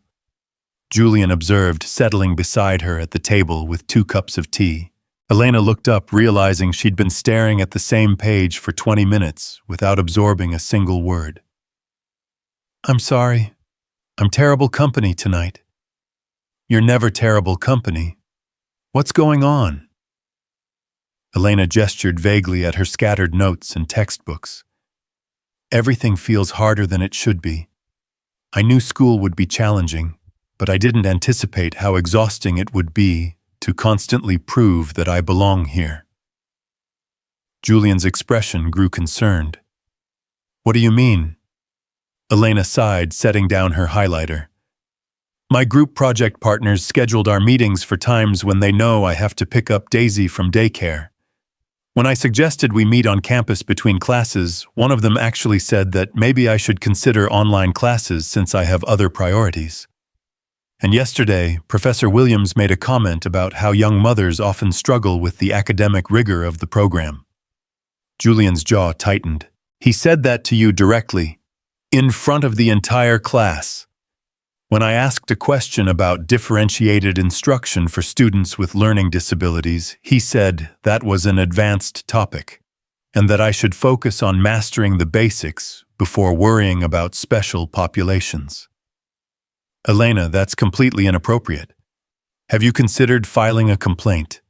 Julian observed, settling beside her at the table with 2 cups of tea. Elena looked up, realizing she'd been staring at the same page for 20 minutes without absorbing a single word. "I'm sorry. I'm terrible company tonight." "You're never terrible company. What's going on?" Elena gestured vaguely at her scattered notes and textbooks. "Everything feels harder than it should be. I knew school would be challenging, but I didn't anticipate how exhausting it would be to constantly prove that I belong here." Julian's expression grew concerned. "What do you mean?" Elena sighed, setting down her highlighter. "My group project partners scheduled our meetings for times when they know I have to pick up Daisy from daycare. When I suggested we meet on campus between classes, one of them actually said that maybe I should consider online classes since I have other priorities. And yesterday, Professor Williams made a comment about how young mothers often struggle with the academic rigor of the program." Julian's jaw tightened. "He said that to you directly, in front of the entire class. When I asked a question about differentiated instruction for students with learning disabilities, he said that was an advanced topic, and that I should focus on mastering the basics before worrying about special populations." "Elena, that's completely inappropriate. Have you considered filing a complaint?"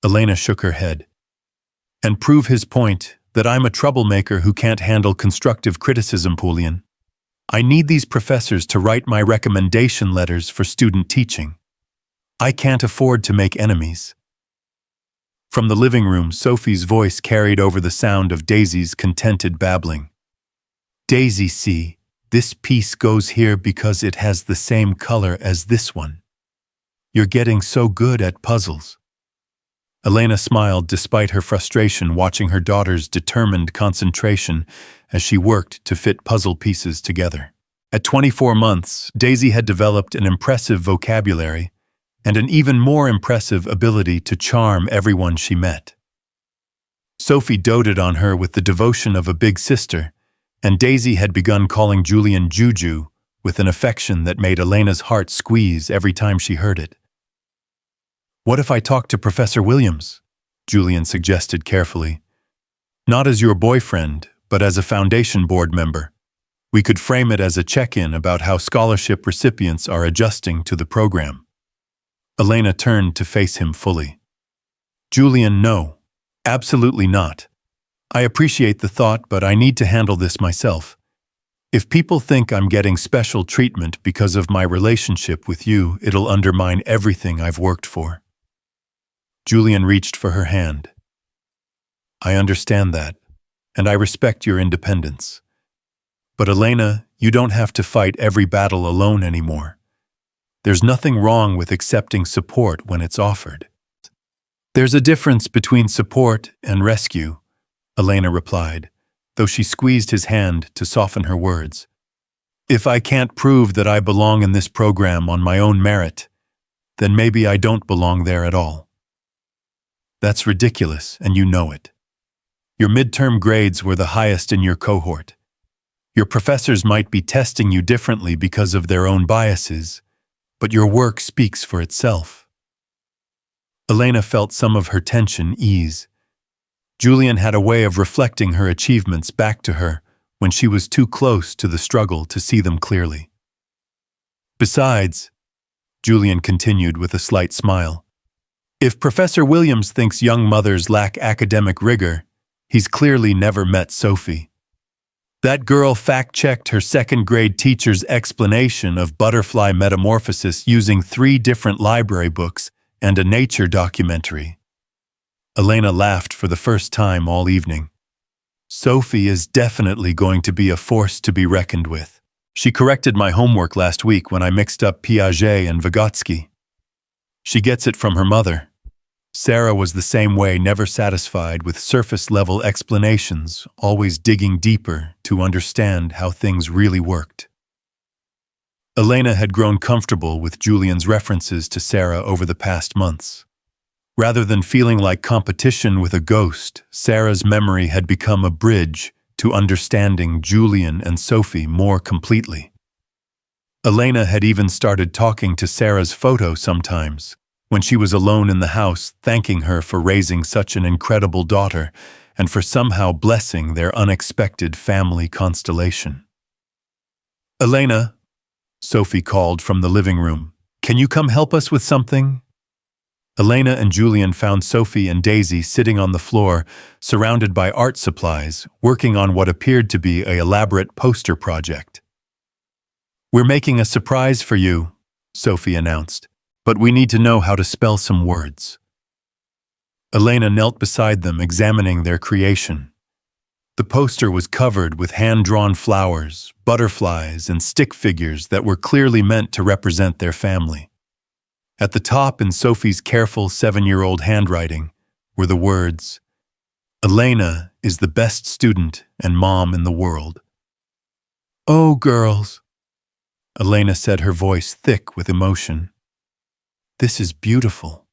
Elena shook her head. "And prove his point that I'm a troublemaker who can't handle constructive criticism, Julian. I need these professors to write my recommendation letters for student teaching. I can't afford to make enemies." From the living room, Sophie's voice carried over the sound of Daisy's contented babbling. "Daisy, see, this piece goes here because it has the same color as this one. You're getting so good at puzzles." Elena smiled despite her frustration, watching her daughter's determined concentration as she worked to fit puzzle pieces together. At 24 months, Daisy had developed an impressive vocabulary and an even more impressive ability to charm everyone she met. Sophie doted on her with the devotion of a big sister, and Daisy had begun calling Julian Juju with an affection that made Elena's heart squeeze every time she heard it. "What if I talk to Professor Williams?" Julian suggested carefully. "Not as your boyfriend, but as a foundation board member. We could frame it as a check-in about how scholarship recipients are adjusting to the program." Elena turned to face him fully. "Julian, no. Absolutely not. I appreciate the thought, but I need to handle this myself. If people think I'm getting special treatment because of my relationship with you, it'll undermine everything I've worked for." Julian reached for her hand. "I understand that, and I respect your independence. But Elena, you don't have to fight every battle alone anymore. There's nothing wrong with accepting support when it's offered." There's a difference between support and rescue, Elena replied, though she squeezed his hand to soften her words. If I can't prove that I belong in this program on my own merit, then maybe I don't belong there at all. That's ridiculous, and you know it. Your midterm grades were the highest in your cohort. Your professors might be testing you differently because of their own biases, but your work speaks for itself. Elena felt some of her tension ease. Julian had a way of reflecting her achievements back to her when she was too close to the struggle to see them clearly. Besides, Julian continued with a slight smile, if Professor Williams thinks young mothers lack academic rigor, he's clearly never met Sophie. That girl fact-checked her second-grade teacher's explanation of butterfly metamorphosis using 3 different library books and a nature documentary. Elena laughed for the first time all evening. Sophie is definitely going to be a force to be reckoned with. She corrected my homework last week when I mixed up Piaget and Vygotsky. She gets it from her mother. Sarah was the same way, never satisfied with surface-level explanations, always digging deeper to understand how things really worked. Elena had grown comfortable with Julian's references to Sarah over the past months. Rather than feeling like competition with a ghost, Sarah's memory had become a bridge to understanding Julian and Sophie more completely. Elena had even started talking to Sarah's photo sometimes, when she was alone in the house, thanking her for raising such an incredible daughter and for somehow blessing their unexpected family constellation. Elena, Sophie called from the living room, can you come help us with something? Elena and Julian found Sophie and Daisy sitting on the floor, surrounded by art supplies, working on what appeared to be an elaborate poster project. We're making a surprise for you, Sophie announced, but we need to know how to spell some words. Elena knelt beside them, examining their creation. The poster was covered with hand-drawn flowers, butterflies, and stick figures that were clearly meant to represent their family. At the top, in Sophie's careful 7-year-old handwriting, were the words, Elena is the best student and mom in the world. Oh, girls, Elena said, her voice thick with emotion. This is beautiful.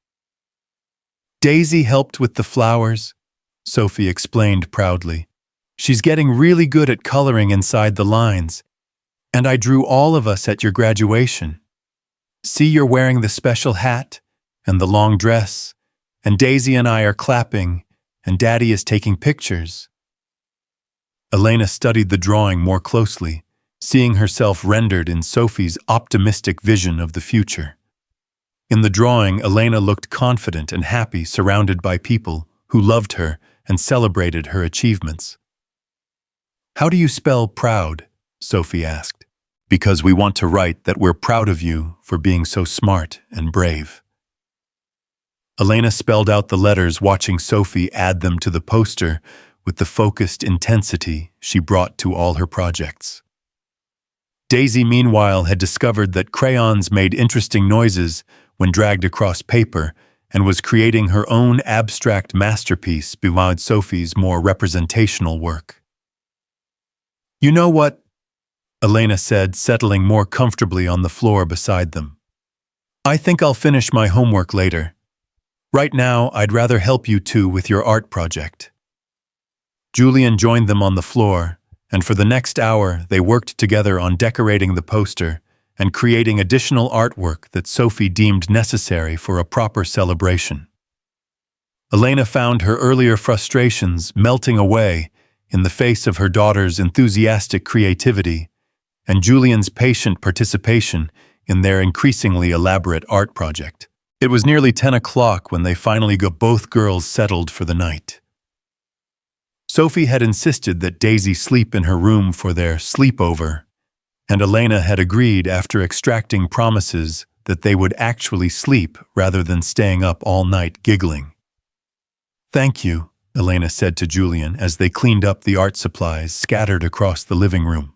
Daisy helped with the flowers, Sophie explained proudly. She's getting really good at coloring inside the lines, and I drew all of us at your graduation. See, you're wearing the special hat and the long dress, and Daisy and I are clapping, and Daddy is taking pictures. Elena studied the drawing more closely, seeing herself rendered in Sophie's optimistic vision of the future. In the drawing, Elena looked confident and happy, surrounded by people who loved her and celebrated her achievements. How do you spell proud? Sophie asked. Because we want to write that we're proud of you for being so smart and brave. Elena spelled out the letters, watching Sophie add them to the poster with the focused intensity she brought to all her projects. Daisy, meanwhile, had discovered that crayons made interesting noises when dragged across paper and was creating her own abstract masterpiece beyond Sophie's more representational work. You know what? Elena said, settling more comfortably on the floor beside them. I think I'll finish my homework later. Right now, I'd rather help you two with your art project. Julian joined them on the floor, and for the next hour, they worked together on decorating the poster and creating additional artwork that Sophie deemed necessary for a proper celebration. Elena found her earlier frustrations melting away in the face of her daughter's enthusiastic creativity and Julian's patient participation in their increasingly elaborate art project. It was nearly 10 o'clock when they finally got both girls settled for the night. Sophie had insisted that Daisy sleep in her room for their sleepover, and Elena had agreed after extracting promises that they would actually sleep rather than staying up all night giggling. Thank you, Elena said to Julian as they cleaned up the art supplies scattered across the living room.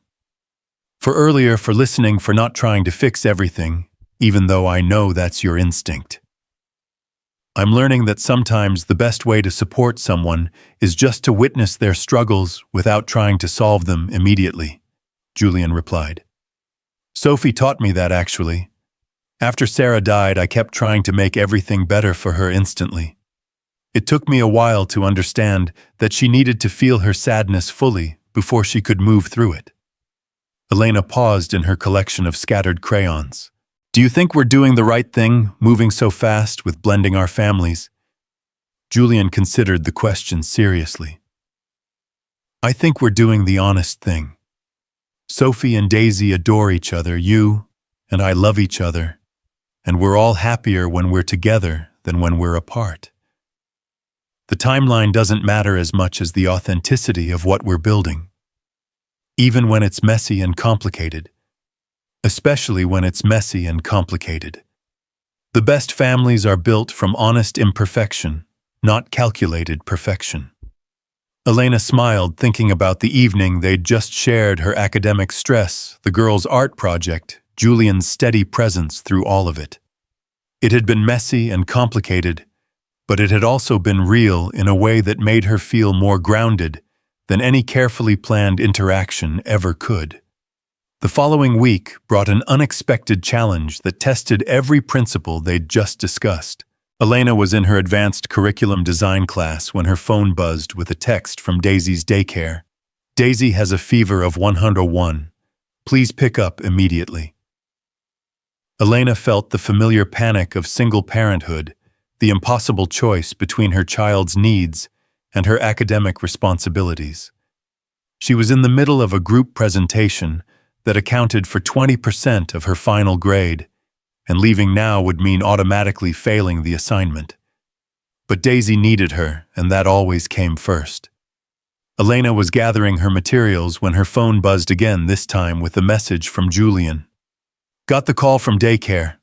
For listening, for not trying to fix everything, even though I know that's your instinct. I'm learning that sometimes the best way to support someone is just to witness their struggles without trying to solve them immediately, Julian replied. Sophie taught me that actually. After Sarah died, I kept trying to make everything better for her instantly. It took me a while to understand that she needed to feel her sadness fully before she could move through it. Elena paused in her collection of scattered crayons. Do you think we're doing the right thing, moving so fast with blending our families? Julian considered the question seriously. I think we're doing the honest thing. Sophie and Daisy adore each other, you and I love each other, and we're all happier when we're together than when we're apart. The timeline doesn't matter as much as the authenticity of what we're building. Even when it's messy and complicated. Especially when it's messy and complicated. The best families are built from honest imperfection, not calculated perfection. Elena smiled, thinking about the evening they'd just shared, her academic stress, the girls' art project, Julian's steady presence through all of it. It had been messy and complicated, but it had also been real in a way that made her feel more grounded than any carefully planned interaction ever could. The following week brought an unexpected challenge that tested every principle they'd just discussed. Elena was in her advanced curriculum design class when her phone buzzed with a text from Daisy's daycare. Daisy has a fever of 101. Please pick up immediately. Elena felt the familiar panic of single parenthood, the impossible choice between her child's needs and her academic responsibilities. She was in the middle of a group presentation that accounted for 20% of her final grade, and leaving now would mean automatically failing the assignment. But Daisy needed her, and that always came first. Elena was gathering her materials when her phone buzzed again, this time with a message from Julian. Got the call from daycare.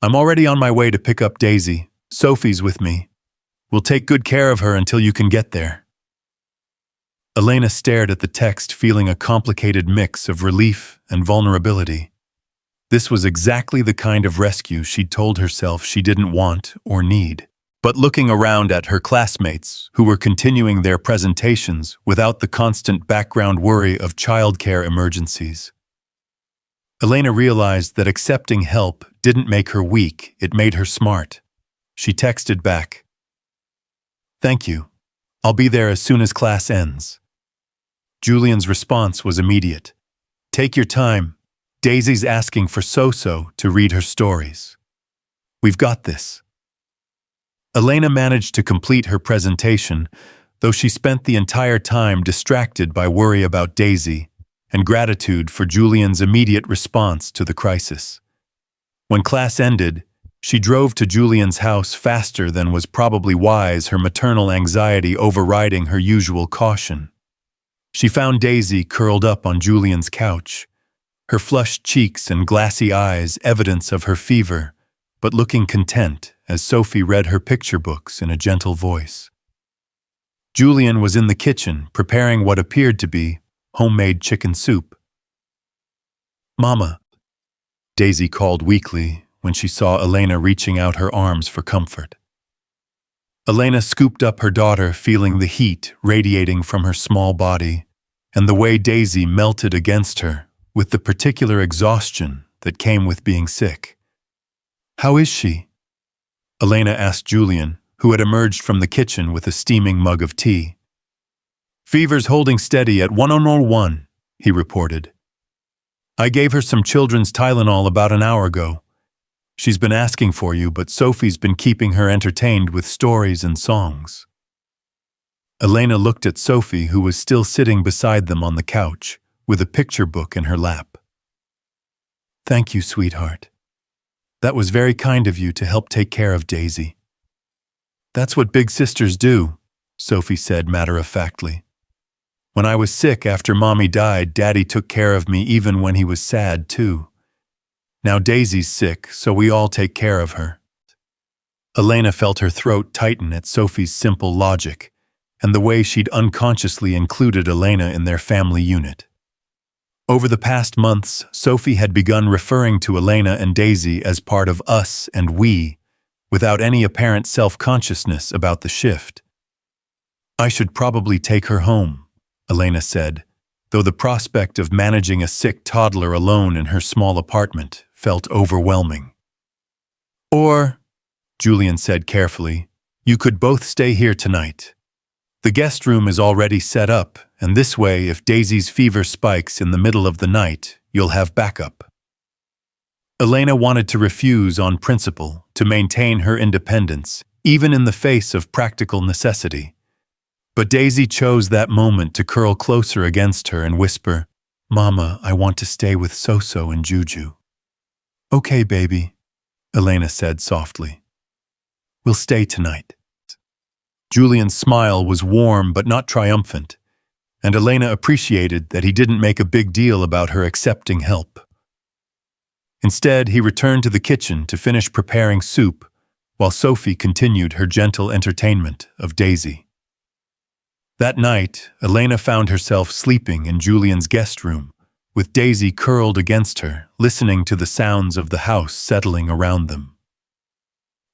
I'm already on my way to pick up Daisy. Sophie's with me. We'll take good care of her until you can get there. Elena stared at the text, feeling a complicated mix of relief and vulnerability. This was exactly the kind of rescue she'd told herself she didn't want or need. But looking around at her classmates, who were continuing their presentations without the constant background worry of childcare emergencies, Elena realized that accepting help didn't make her weak, it made her smart. She texted back, "Thank you. I'll be there as soon as class ends." Julian's response was immediate. "Take your time. Daisy's asking for So-So to read her stories. We've got this." Elena managed to complete her presentation, though she spent the entire time distracted by worry about Daisy and gratitude for Julian's immediate response to the crisis. When class ended, she drove to Julian's house faster than was probably wise, her maternal anxiety overriding her usual caution. She found Daisy curled up on Julian's couch, her flushed cheeks and glassy eyes evidence of her fever, but looking content as Sophie read her picture books in a gentle voice. Julian was in the kitchen preparing what appeared to be homemade chicken soup. "Mama," Daisy called weakly when she saw Elena reaching out her arms for comfort. Elena scooped up her daughter, feeling the heat radiating from her small body and the way Daisy melted against her with the particular exhaustion that came with being sick. "How is she?" Elena asked Julian, who had emerged from the kitchen with a steaming mug of tea. "Fever's holding steady at 101, he reported. "I gave her some children's Tylenol about an hour ago. She's been asking for you, but Sophie's been keeping her entertained with stories and songs." Elena looked at Sophie, who was still sitting beside them on the couch, with a picture book in her lap. "Thank you, sweetheart. That was very kind of you to help take care of Daisy." "That's what big sisters do," Sophie said matter-of-factly. "When I was sick after Mommy died, Daddy took care of me even when he was sad, too. Now Daisy's sick, so we all take care of her." Elena felt her throat tighten at Sophie's simple logic and the way she'd unconsciously included Elena in their family unit. Over the past months, Sophie had begun referring to Elena and Daisy as part of us and we, without any apparent self-consciousness about the shift. "I should probably take her home," Elena said, though the prospect of managing a sick toddler alone in her small apartment felt overwhelming. "Or," Julian said carefully, "you could both stay here tonight. The guest room is already set up, and this way, if Daisy's fever spikes in the middle of the night, you'll have backup." Elena wanted to refuse on principle, to maintain her independence, even in the face of practical necessity. But Daisy chose that moment to curl closer against her and whisper, "Mama, I want to stay with Soso and Juju." "Okay, baby," Elena said softly. "We'll stay tonight." Julian's smile was warm but not triumphant, and Elena appreciated that he didn't make a big deal about her accepting help. Instead, he returned to the kitchen to finish preparing soup, while Sophie continued her gentle entertainment of Daisy. That night, Elena found herself sleeping in Julian's guest room, with Daisy curled against her, listening to the sounds of the house settling around them.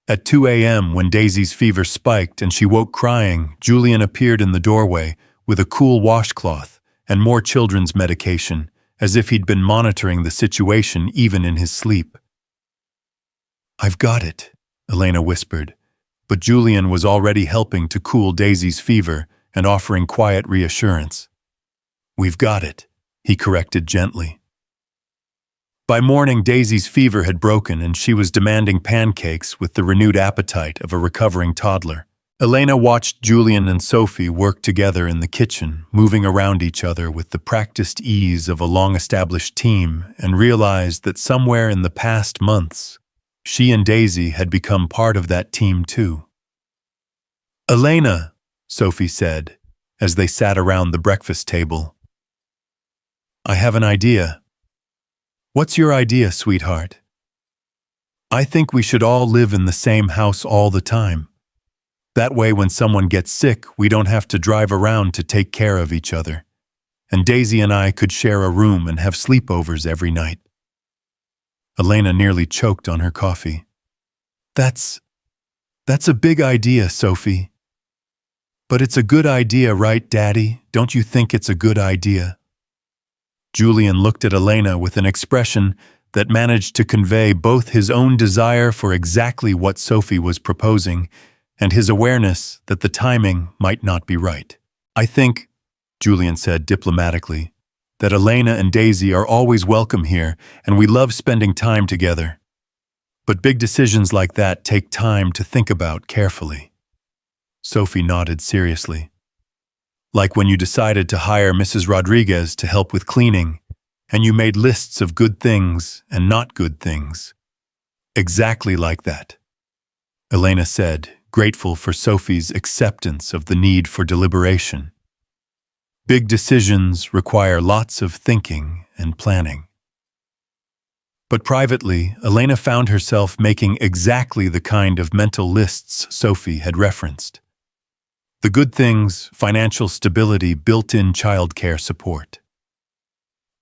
At 2 a.m., when Daisy's fever spiked and she woke crying, Julian appeared in the doorway with a cool washcloth and more children's medication, as if he'd been monitoring the situation even in his sleep. "I've got it," Elena whispered, but Julian was already helping to cool Daisy's fever and offering quiet reassurance. "We've got it," he corrected gently. By morning, Daisy's fever had broken and she was demanding pancakes with the renewed appetite of a recovering toddler. Elena watched Julian and Sophie work together in the kitchen, moving around each other with the practiced ease of a long-established team, and realized that somewhere in the past months, she and Daisy had become part of that team too. "Elena," Sophie said, as they sat around the breakfast table, "I have an idea." "What's your idea, sweetheart?" "I think we should all live in the same house all the time. That way, when someone gets sick, we don't have to drive around to take care of each other. And Daisy and I could share a room and have sleepovers every night." Elena nearly choked on her coffee. That's a big idea, Sophie." "But it's a good idea, right, Daddy? Don't you think it's a good idea?" Julian looked at Elena with an expression that managed to convey both his own desire for exactly what Sophie was proposing and his awareness that the timing might not be right. "I think," Julian said diplomatically, "that Elena and Daisy are always welcome here, and we love spending time together. But big decisions like that take time to think about carefully." Sophie nodded seriously. "Like when you decided to hire Mrs. Rodriguez to help with cleaning, and you made lists of good things and not good things. Exactly like that," Elena said, grateful for Sophie's acceptance of the need for deliberation. Big decisions require lots of thinking and planning. But privately, Elena found herself making exactly the kind of mental lists Sophie had referenced. The good things, financial stability, built-in childcare support.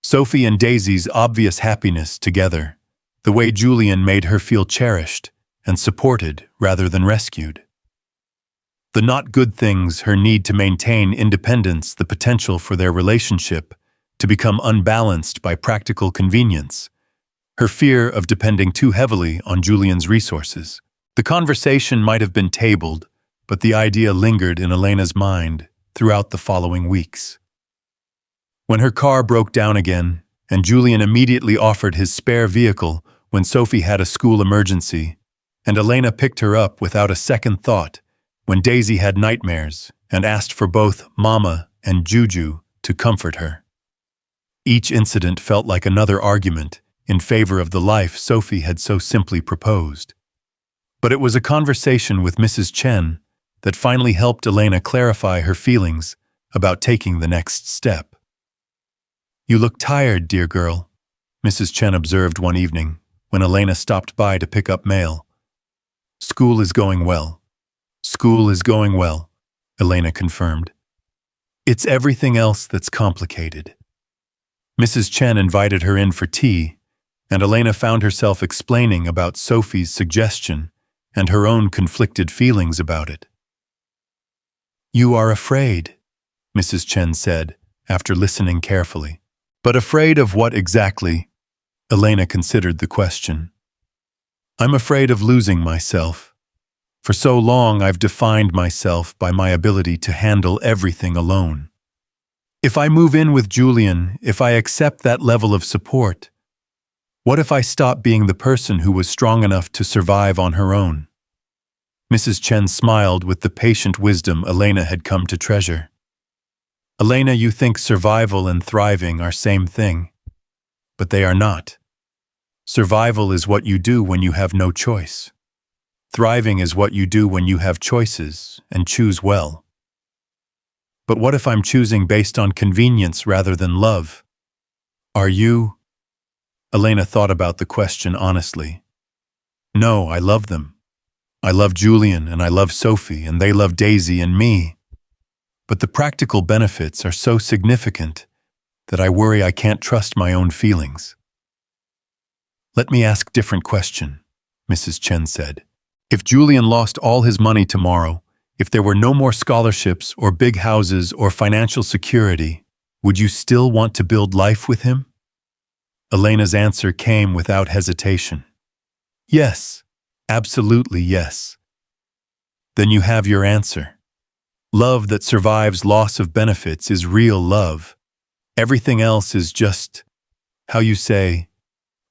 Sophie and Daisy's obvious happiness together, the way Julian made her feel cherished and supported rather than rescued. The not good things, her need to maintain independence, the potential for their relationship to become unbalanced by practical convenience, her fear of depending too heavily on Julian's resources. The conversation might have been tabled, but the idea lingered in Elena's mind throughout the following weeks. When her car broke down again, and Julian immediately offered his spare vehicle when Sophie had a school emergency, and Elena picked her up without a second thought when Daisy had nightmares and asked for both Mama and Juju to comfort her. Each incident felt like another argument in favor of the life Sophie had so simply proposed. But it was a conversation with Mrs. Chen that finally helped Elena clarify her feelings about taking the next step. "You look tired, dear girl," Mrs. Chen observed one evening when Elena stopped by to pick up mail. "School is going well." "School is going well," Elena confirmed. "It's everything else that's complicated." Mrs. Chen invited her in for tea, and Elena found herself explaining about Sophie's suggestion and her own conflicted feelings about it. "You are afraid," Mrs. Chen said, after listening carefully. "But afraid of what exactly?" Elena considered the question. "I'm afraid of losing myself. For so long I've defined myself by my ability to handle everything alone. If I move in with Julian, if I accept that level of support, what if I stop being the person who was strong enough to survive on her own?" Mrs. Chen smiled with the patient wisdom Elena had come to treasure. "Elena, you think survival and thriving are same thing, but they are not. Survival is what you do when you have no choice. Thriving is what you do when you have choices and choose well. But what if I'm choosing based on convenience rather than love? Are you?" Elena thought about the question honestly. "No, I love them. I love Julian and I love Sophie and they love Daisy and me. But the practical benefits are so significant that I worry I can't trust my own feelings." "Let me ask a different question," Mrs. Chen said. "If Julian lost all his money tomorrow, if there were no more scholarships or big houses or financial security, would you still want to build life with him?" Elena's answer came without hesitation. "Yes, absolutely yes." "Then you have your answer. Love that survives loss of benefits is real love. Everything else is just, how you say,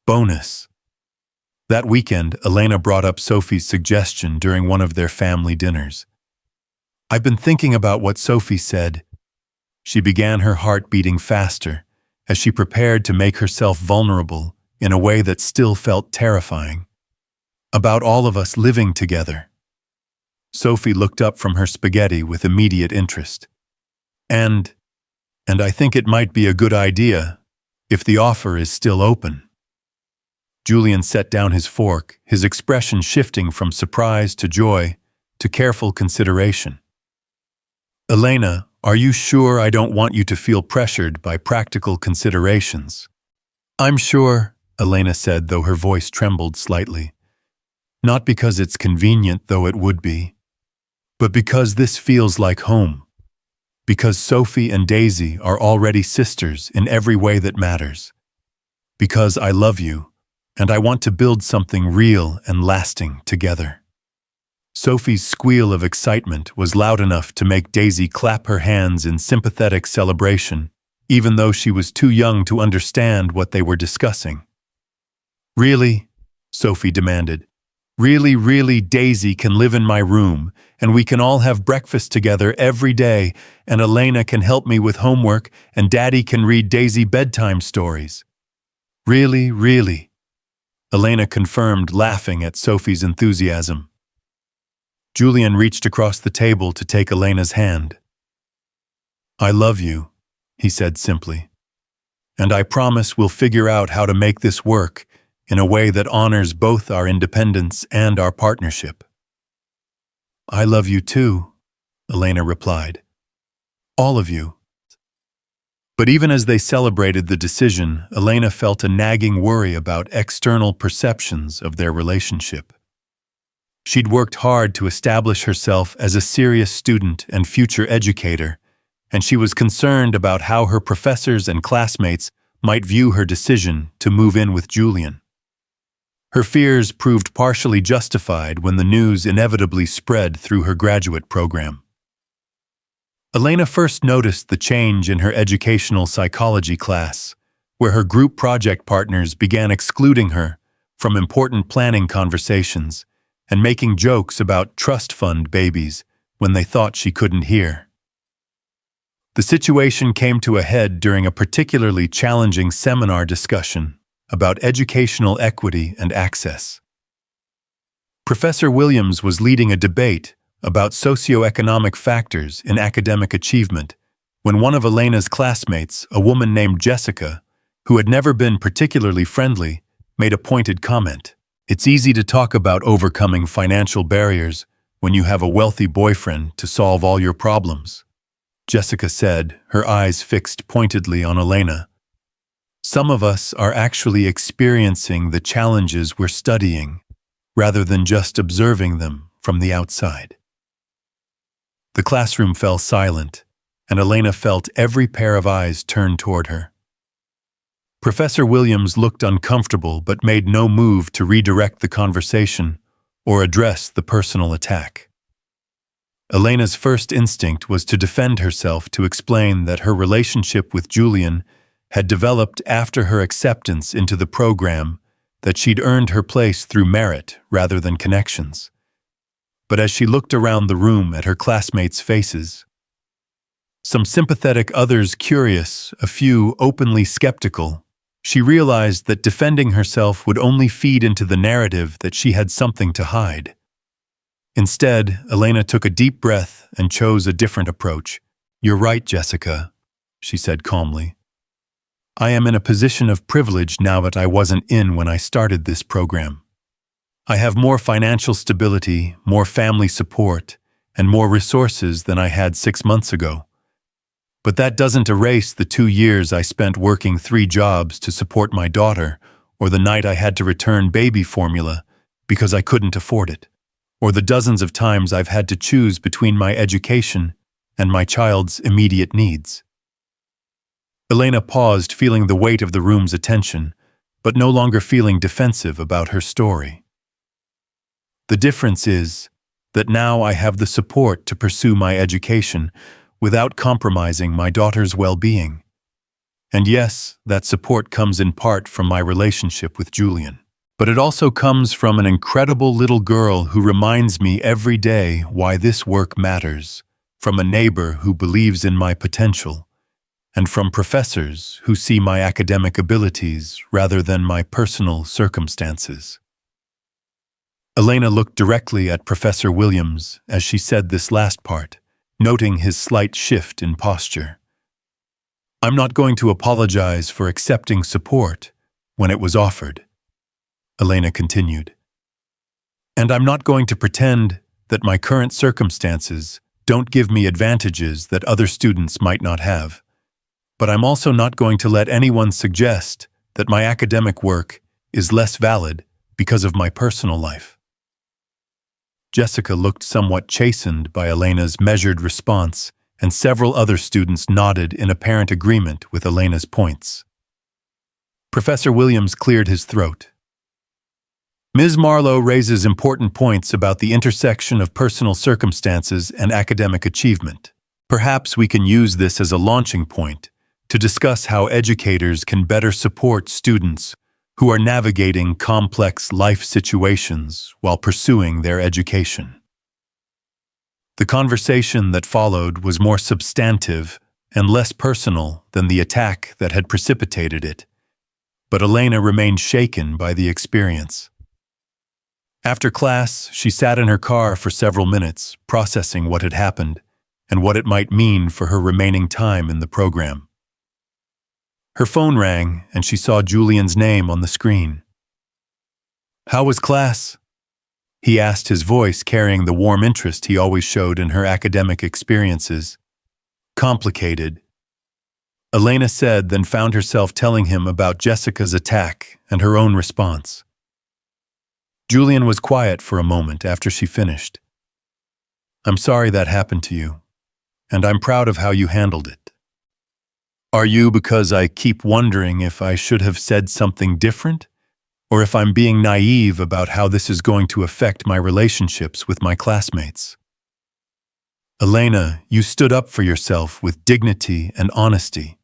bonus." That weekend, Elena brought up Sophie's suggestion during one of their family dinners. "I've been thinking about what Sophie said." She began, her heart beating faster as she prepared to make herself vulnerable in a way that still felt terrifying. "About all of us living together." Sophie looked up from her spaghetti with immediate interest. And I think it might be a good idea if the offer is still open." Julian set down his fork, his expression shifting from surprise to joy to careful consideration. "Elena, are you sure I don't want you to feel pressured by practical considerations?" "I'm sure," Elena said, though her voice trembled slightly. "Not because it's convenient, though it would be, but because this feels like home. Because Sophie and Daisy are already sisters in every way that matters. Because I love you, and I want to build something real and lasting together." Sophie's squeal of excitement was loud enough to make Daisy clap her hands in sympathetic celebration, even though she was too young to understand what they were discussing. "Really?" Sophie demanded. Really, Daisy can live in my room, and we can all have breakfast together every day, and Elena can help me with homework, and Daddy can read Daisy bedtime stories." Really?" Elena confirmed, laughing at Sophie's enthusiasm. Julian reached across the table to take Elena's hand. "I love you," he said simply. "And I promise we'll figure out how to make this work in a way that honors both our independence and our partnership." "I love you too," Elena replied. "All of you." But even as they celebrated the decision, Elena felt a nagging worry about external perceptions of their relationship. She'd worked hard to establish herself as a serious student and future educator, and she was concerned about how her professors and classmates might view her decision to move in with Julian. Her fears proved partially justified when the news inevitably spread through her graduate program. Elena first noticed the change in her educational psychology class, where her group project partners began excluding her from important planning conversations and making jokes about trust fund babies when they thought she couldn't hear. The situation came to a head during a particularly challenging seminar discussion about educational equity and access. Professor Williams was leading a debate about socioeconomic factors in academic achievement when one of Elena's classmates, a woman named Jessica, who had never been particularly friendly, made a pointed comment. "It's easy to talk about overcoming financial barriers when you have a wealthy boyfriend to solve all your problems," Jessica said, her eyes fixed pointedly on Elena. "Some of us are actually experiencing the challenges we're studying rather than just observing them from the outside. The classroom fell silent, and Elena felt every pair of eyes turn toward her. Professor Williams looked uncomfortable but made no move to redirect the conversation or address the personal attack. Elena's first instinct was to defend herself, to explain that her relationship with Julian had developed after her acceptance into the program, that she'd earned her place through merit rather than connections. But as she looked around the room at her classmates' faces, some sympathetic, others curious, a few openly skeptical, she realized that defending herself would only feed into the narrative that she had something to hide. Instead, Elena took a deep breath and chose a different approach. "You're right, Jessica," she said calmly. "I am in a position of privilege now that I wasn't in when I started this program. I have more financial stability, more family support, and more resources than I had 6 months ago. But that doesn't erase the 2 years I spent working 3 jobs to support my daughter, or the night I had to return baby formula because I couldn't afford it, or the dozens of times I've had to choose between my education and my child's immediate needs." Elena paused, feeling the weight of the room's attention, but no longer feeling defensive about her story. "The difference is that now I have the support to pursue my education without compromising my daughter's well-being. And yes, that support comes in part from my relationship with Julian. But it also comes from an incredible little girl who reminds me every day why this work matters, from a neighbor who believes in my potential, and from professors who see my academic abilities rather than my personal circumstances." Elena looked directly at Professor Williams as she said this last part, noting his slight shift in posture. "I'm not going to apologize for accepting support when it was offered," Elena continued. "And I'm not going to pretend that my current circumstances don't give me advantages that other students might not have. But I'm also not going to let anyone suggest that my academic work is less valid because of my personal life." Jessica looked somewhat chastened by Elena's measured response, and several other students nodded in apparent agreement with Elena's points. Professor Williams cleared his throat. "Ms. Marlowe raises important points about the intersection of personal circumstances and academic achievement. Perhaps we can use this as a launching point to discuss how educators can better support students who are navigating complex life situations while pursuing their education." The conversation that followed was more substantive and less personal than the attack that had precipitated it, but Elena remained shaken by the experience. After class, she sat in her car for several minutes, processing what had happened and what it might mean for her remaining time in the program. Her phone rang, and she saw Julian's name on the screen. "How was class?" he asked, his voice carrying the warm interest he always showed in her academic experiences. "Complicated," Elena said, then found herself telling him about Jessica's attack and her own response. Julian was quiet for a moment after she finished. "I'm sorry that happened to you, and I'm proud of how you handled it. Are you because I keep wondering if I should have said something different, or if I'm being naive about how this is going to affect my relationships with my classmates?" Elena, you stood up for yourself with dignity and honesty.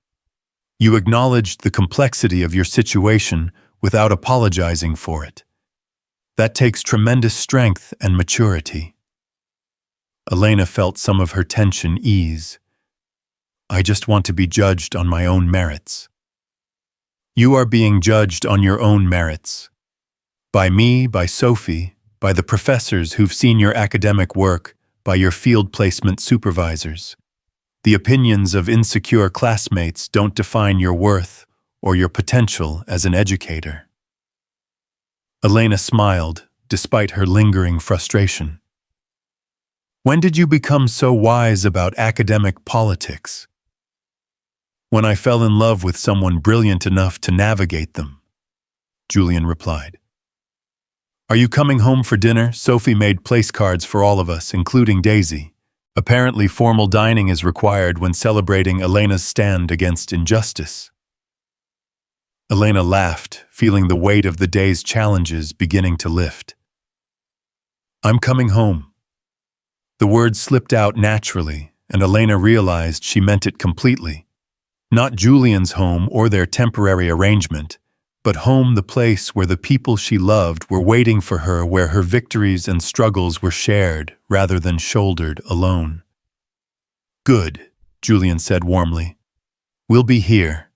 You acknowledged the complexity of your situation without apologizing for it. That takes tremendous strength and maturity. Elena felt some of her tension ease. "I just want to be judged on my own merits." You are being judged on your own merits. By me, by Sophie, by the professors who've seen your academic work, by your field placement supervisors. The opinions of insecure classmates don't define your worth or your potential as an educator. Elena smiled, despite her lingering frustration. "When did you become so wise about academic politics?" "When I fell in love with someone brilliant enough to navigate them," Julian replied. Are you coming home for dinner? Sophie made place cards for all of us, including Daisy. Apparently, formal dining is required when celebrating Elena's stand against injustice. Elena laughed, feeling the weight of the day's challenges beginning to lift. I'm coming home. The word slipped out naturally, and Elena realized she meant it completely. Not Julian's home or their temporary arrangement, but home, the place where the people she loved were waiting for her, where her victories and struggles were shared rather than shouldered alone. Good, Julian said warmly. We'll be here.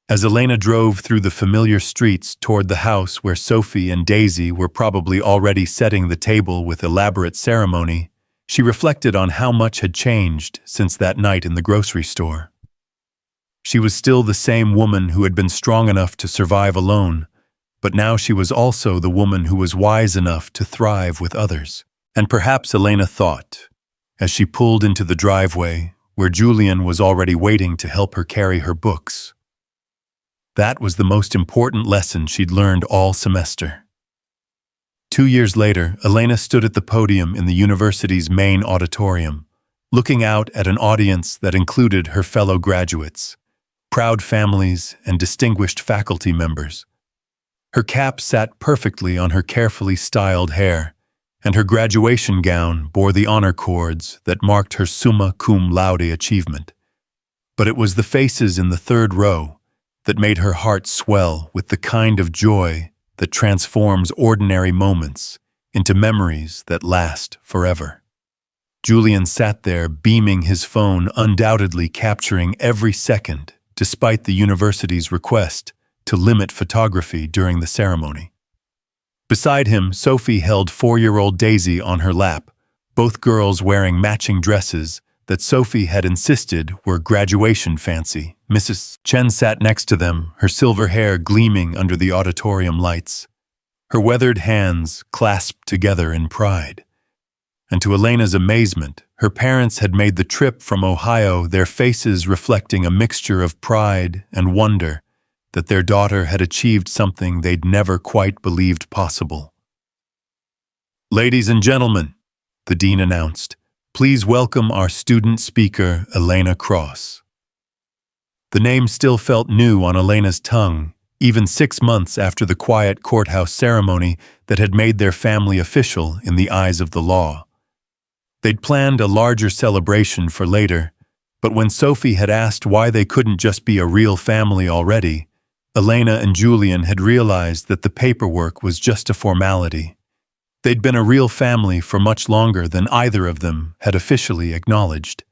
As Elena drove through the familiar streets toward the house where Sophie and Daisy were probably already setting the table with elaborate ceremony, she reflected on how much had changed since that night in the grocery store. She was still the same woman who had been strong enough to survive alone, but now she was also the woman who was wise enough to thrive with others. And perhaps Elena thought, as she pulled into the driveway, where Julian was already waiting to help her carry her books. That was the most important lesson she'd learned all semester. 2 years later, Elena stood at the podium in the university's main auditorium, looking out at an audience that included her fellow graduates, proud families, and distinguished faculty members. Her cap sat perfectly on her carefully styled hair, and her graduation gown bore the honor cords that marked her summa cum laude achievement. But it was the faces in the third row that made her heart swell with the kind of joy that transforms ordinary moments into memories that last forever. Julian sat there beaming his phone, undoubtedly capturing every second, despite the university's request to limit photography during the ceremony. Beside him, Sophie held 4-year-old Daisy on her lap, both girls wearing matching dresses that Sophie had insisted were graduation fancy. Mrs. Chen sat next to them, her silver hair gleaming under the auditorium lights, her weathered hands clasped together in pride. And to Elena's amazement, her parents had made the trip from Ohio, their faces reflecting a mixture of pride and wonder that their daughter had achieved something they'd never quite believed possible. Ladies and gentlemen, the dean announced, please welcome our student speaker, Elena Cross. The name still felt new on Elena's tongue, even 6 months after the quiet courthouse ceremony that had made their family official in the eyes of the law. They'd planned a larger celebration for later, but when Sophie had asked why they couldn't just be a real family already, Elena and Julian had realized that the paperwork was just a formality. They'd been a real family for much longer than either of them had officially acknowledged.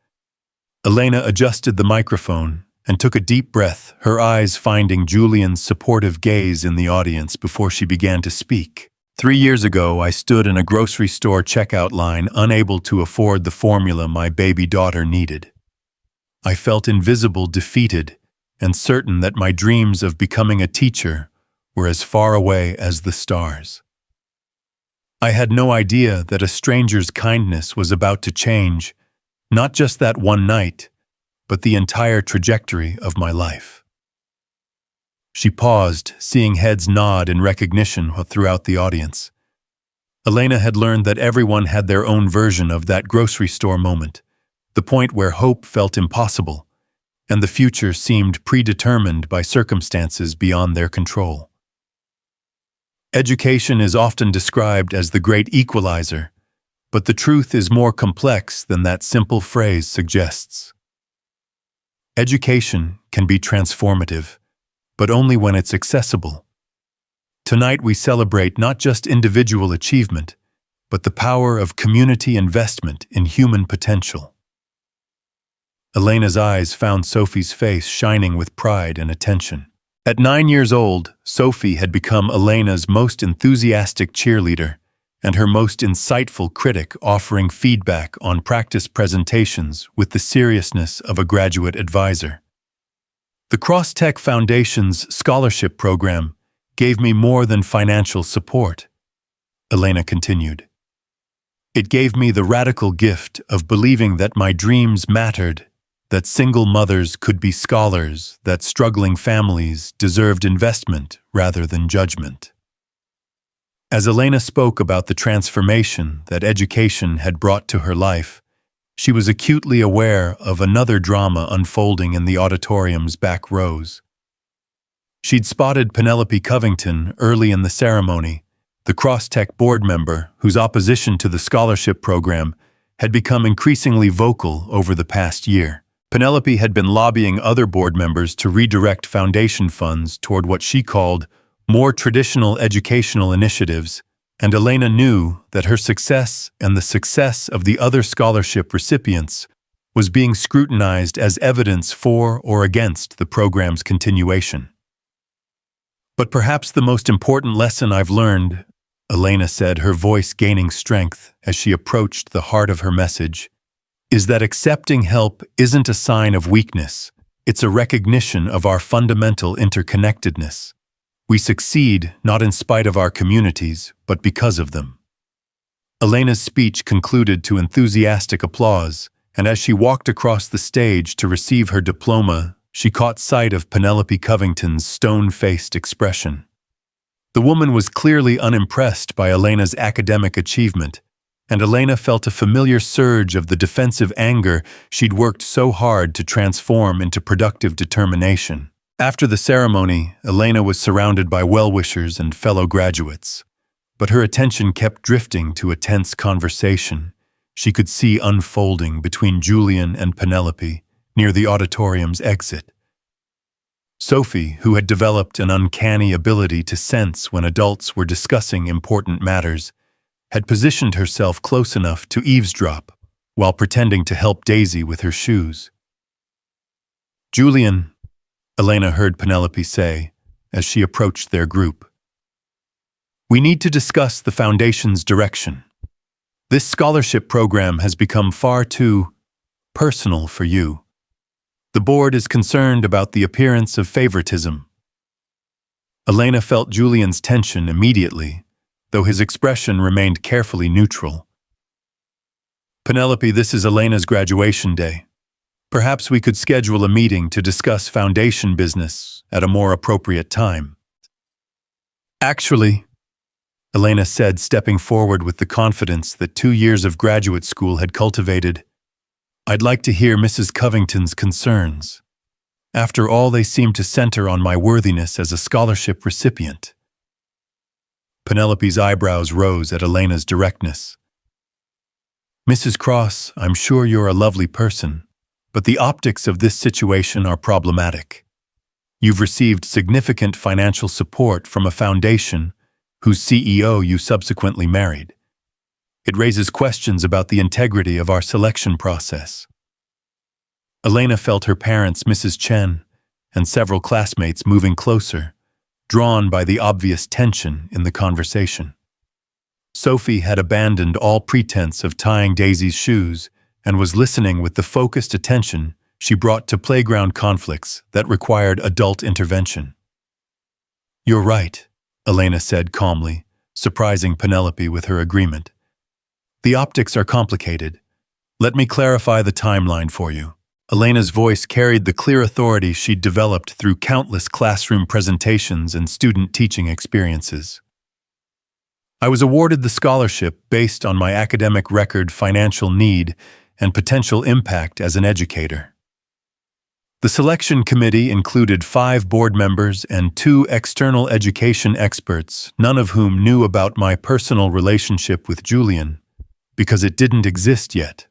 Elena adjusted the microphone and took a deep breath, her eyes finding Julian's supportive gaze in the audience before she began to speak. 3 years ago, I stood in a grocery store checkout line, unable to afford the formula my baby daughter needed. I felt invisible, defeated, and certain that my dreams of becoming a teacher were as far away as the stars. I had no idea that a stranger's kindness was about to change, not just that one night, but the entire trajectory of my life. She paused, seeing heads nod in recognition throughout the audience. Elena had learned that everyone had their own version of that grocery store moment, the point where hope felt impossible, and the future seemed predetermined by circumstances beyond their control. Education is often described as the great equalizer, but the truth is more complex than that simple phrase suggests. Education can be transformative, but only when it's accessible. Tonight we celebrate not just individual achievement, but the power of community investment in human potential. Elena's eyes found Sophie's face shining with pride and attention. At 9 years old, Sophie had become Elena's most enthusiastic cheerleader and her most insightful critic, offering feedback on practice presentations with the seriousness of a graduate advisor. The Cross-Tech Foundation's scholarship program gave me more than financial support, Elena continued. It gave me the radical gift of believing that my dreams mattered, that single mothers could be scholars, that struggling families deserved investment rather than judgment. As Elena spoke about the transformation that education had brought to her life, she was acutely aware of another drama unfolding in the auditorium's back rows. She'd spotted Penelope Covington early in the ceremony, the Crosstech board member whose opposition to the scholarship program had become increasingly vocal over the past year. Penelope had been lobbying other board members to redirect foundation funds toward what she called more traditional educational initiatives, and Elena knew that her success and the success of the other scholarship recipients was being scrutinized as evidence for or against the program's continuation. But perhaps the most important lesson I've learned, Elena said, her voice gaining strength as she approached the heart of her message, is that accepting help isn't a sign of weakness, it's a recognition of our fundamental interconnectedness. We succeed not in spite of our communities, but because of them. Elena's speech concluded to enthusiastic applause, and as she walked across the stage to receive her diploma, she caught sight of Penelope Covington's stone-faced expression. The woman was clearly unimpressed by Elena's academic achievement, and Elena felt a familiar surge of the defensive anger she'd worked so hard to transform into productive determination. After the ceremony, Elena was surrounded by well-wishers and fellow graduates, but her attention kept drifting to a tense conversation she could see unfolding between Julian and Penelope near the auditorium's exit. Sophie, who had developed an uncanny ability to sense when adults were discussing important matters, had positioned herself close enough to eavesdrop while pretending to help Daisy with her shoes. "Julian," Elena heard Penelope say as she approached their group, "we need to discuss the foundation's direction. This scholarship program has become far too personal for you. The board is concerned about the appearance of favoritism." Elena felt Julian's tension immediately, though his expression remained carefully neutral. "Penelope, this is Elena's graduation day. Perhaps we could schedule a meeting to discuss foundation business at a more appropriate time." "Actually," Elena said, stepping forward with the confidence that 2 years of graduate school had cultivated, "I'd like to hear Mrs. Covington's concerns. After all, they seem to center on my worthiness as a scholarship recipient." Penelope's eyebrows rose at Elena's directness. "Mrs. Cross, I'm sure you're a lovely person, but the optics of this situation are problematic. You've received significant financial support from a foundation whose CEO you subsequently married. It raises questions about the integrity of our selection process." Elena felt her parents, Mrs. Chen, and several classmates moving closer, drawn by the obvious tension in the conversation. Sophie had abandoned all pretense of tying Daisy's shoes and was listening with the focused attention she brought to playground conflicts that required adult intervention. "You're right," Elena said calmly, surprising Penelope with her agreement. "The optics are complicated. Let me clarify the timeline for you." Elena's voice carried the clear authority she'd developed through countless classroom presentations and student teaching experiences. "I was awarded the scholarship based on my academic record, financial need, and potential impact as an educator. The selection committee included 5 board members and 2 external education experts, none of whom knew about my personal relationship with Julian, because it didn't exist yet."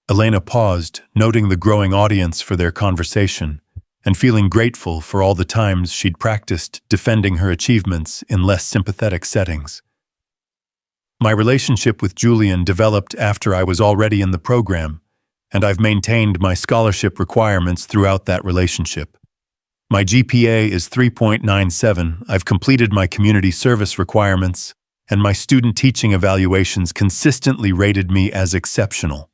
Elena paused, noting the growing audience for their conversation, and feeling grateful for all the times she'd practiced defending her achievements in less sympathetic settings. "My relationship with Julian developed after I was already in the program, and I've maintained my scholarship requirements throughout that relationship. My GPA is 3.97, I've completed my community service requirements, and my student teaching evaluations consistently rated me as exceptional."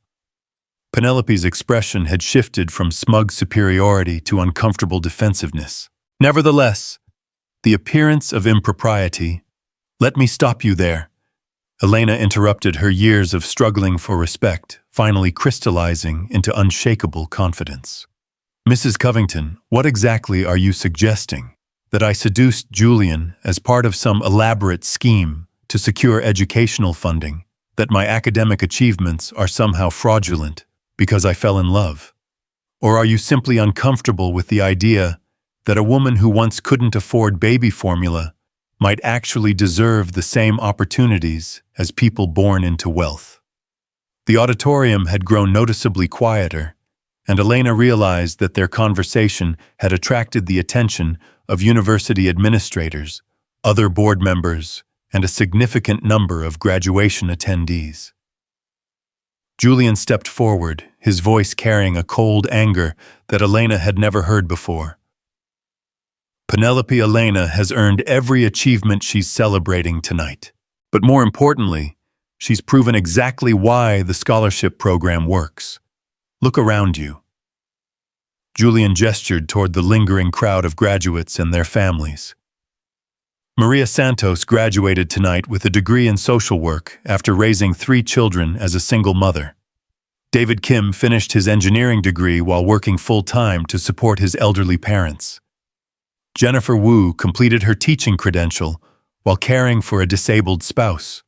Penelope's expression had shifted from smug superiority to uncomfortable defensiveness. "Nevertheless, the appearance of impropriety—" "Let me stop you there." Elena interrupted her years of struggling for respect, finally crystallizing into unshakable confidence. "Mrs. Covington, what exactly are you suggesting?" that I seduced Julian as part of some elaborate scheme to secure educational funding, that my academic achievements are somehow fraudulent because I fell in love? Or are you simply uncomfortable with the idea that a woman who once couldn't afford baby formula might actually deserve the same opportunities as people born into wealth? The auditorium had grown noticeably quieter, and Elena realized that their conversation had attracted the attention of university administrators, other board members, and a significant number of graduation attendees. Julian stepped forward, his voice carrying a cold anger that Elena had never heard before. Penelope Elena has earned every achievement she's celebrating tonight. But more importantly, she's proven exactly why the scholarship program works. Look around you. Julian gestured toward the lingering crowd of graduates and their families. Maria Santos graduated tonight with a degree in social work after raising 3 children as a single mother. David Kim finished his engineering degree while working full-time to support his elderly parents. Jennifer Wu completed her teaching credential while caring for a disabled spouse.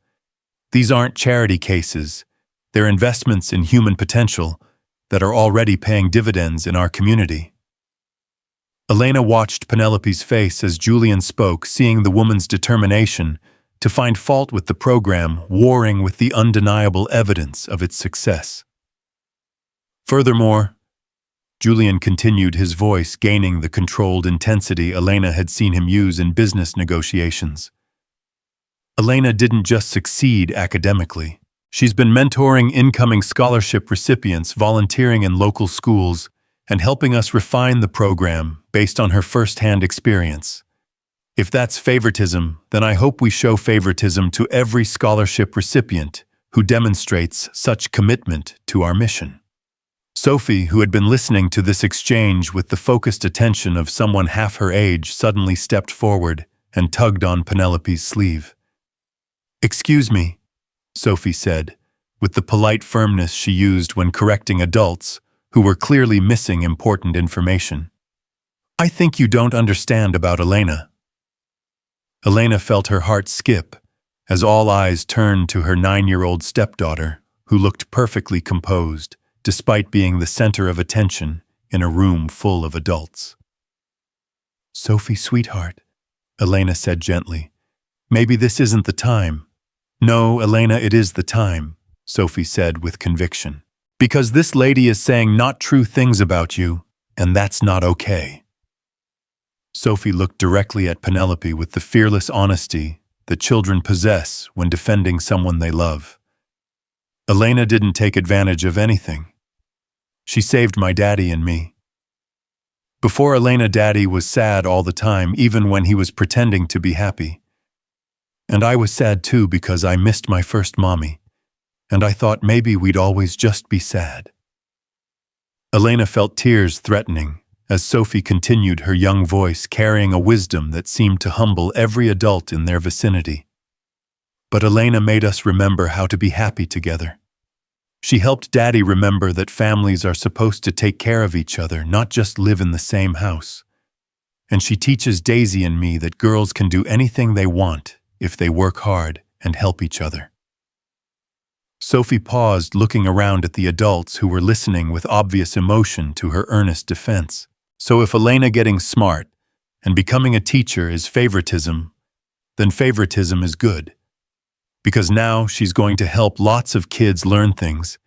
These aren't charity cases, they're investments in human potential that are already paying dividends in our community. Elena watched Penelope's face as Julian spoke, seeing the woman's determination to find fault with the program warring with the undeniable evidence of its success. Furthermore, Julian continued, his voice gaining the controlled intensity Elena had seen him use in business negotiations. Elena didn't just succeed academically. She's been mentoring incoming scholarship recipients, volunteering in local schools, and helping us refine the program based on her first-hand experience. If that's favoritism, then I hope we show favoritism to every scholarship recipient who demonstrates such commitment to our mission. Sophie, who had been listening to this exchange with the focused attention of someone half her age, suddenly stepped forward and tugged on Penelope's sleeve. "Excuse me," Sophie said, with the polite firmness she used when correcting adults who were clearly missing important information. "I think you don't understand about Elena." Elena felt her heart skip as all eyes turned to her 9-year-old stepdaughter, who looked perfectly composed, despite being the center of attention in a room full of adults. "Sophie, sweetheart," Elena said gently, "maybe this isn't the time." "No, Elena, it is the time," Sophie said with conviction. "Because this lady is saying not true things about you, and that's not okay." Sophie looked directly at Penelope with the fearless honesty that children possess when defending someone they love. "Elena didn't take advantage of anything. She saved my daddy and me." Before Elena, Daddy was sad all the time, even when he was pretending to be happy. And I was sad too, because I missed my first mommy, and I thought maybe we'd always just be sad. Elena felt tears threatening as Sophie continued, her young voice carrying a wisdom that seemed to humble every adult in their vicinity. But Elena made us remember how to be happy together. She helped Daddy remember that families are supposed to take care of each other, not just live in the same house. And she teaches Daisy and me that girls can do anything they want if they work hard and help each other. Sophie paused, looking around at the adults who were listening with obvious emotion to her earnest defense. So if Elena getting smart and becoming a teacher is favoritism, then favoritism is good. Because now she's going to help lots of kids learn things,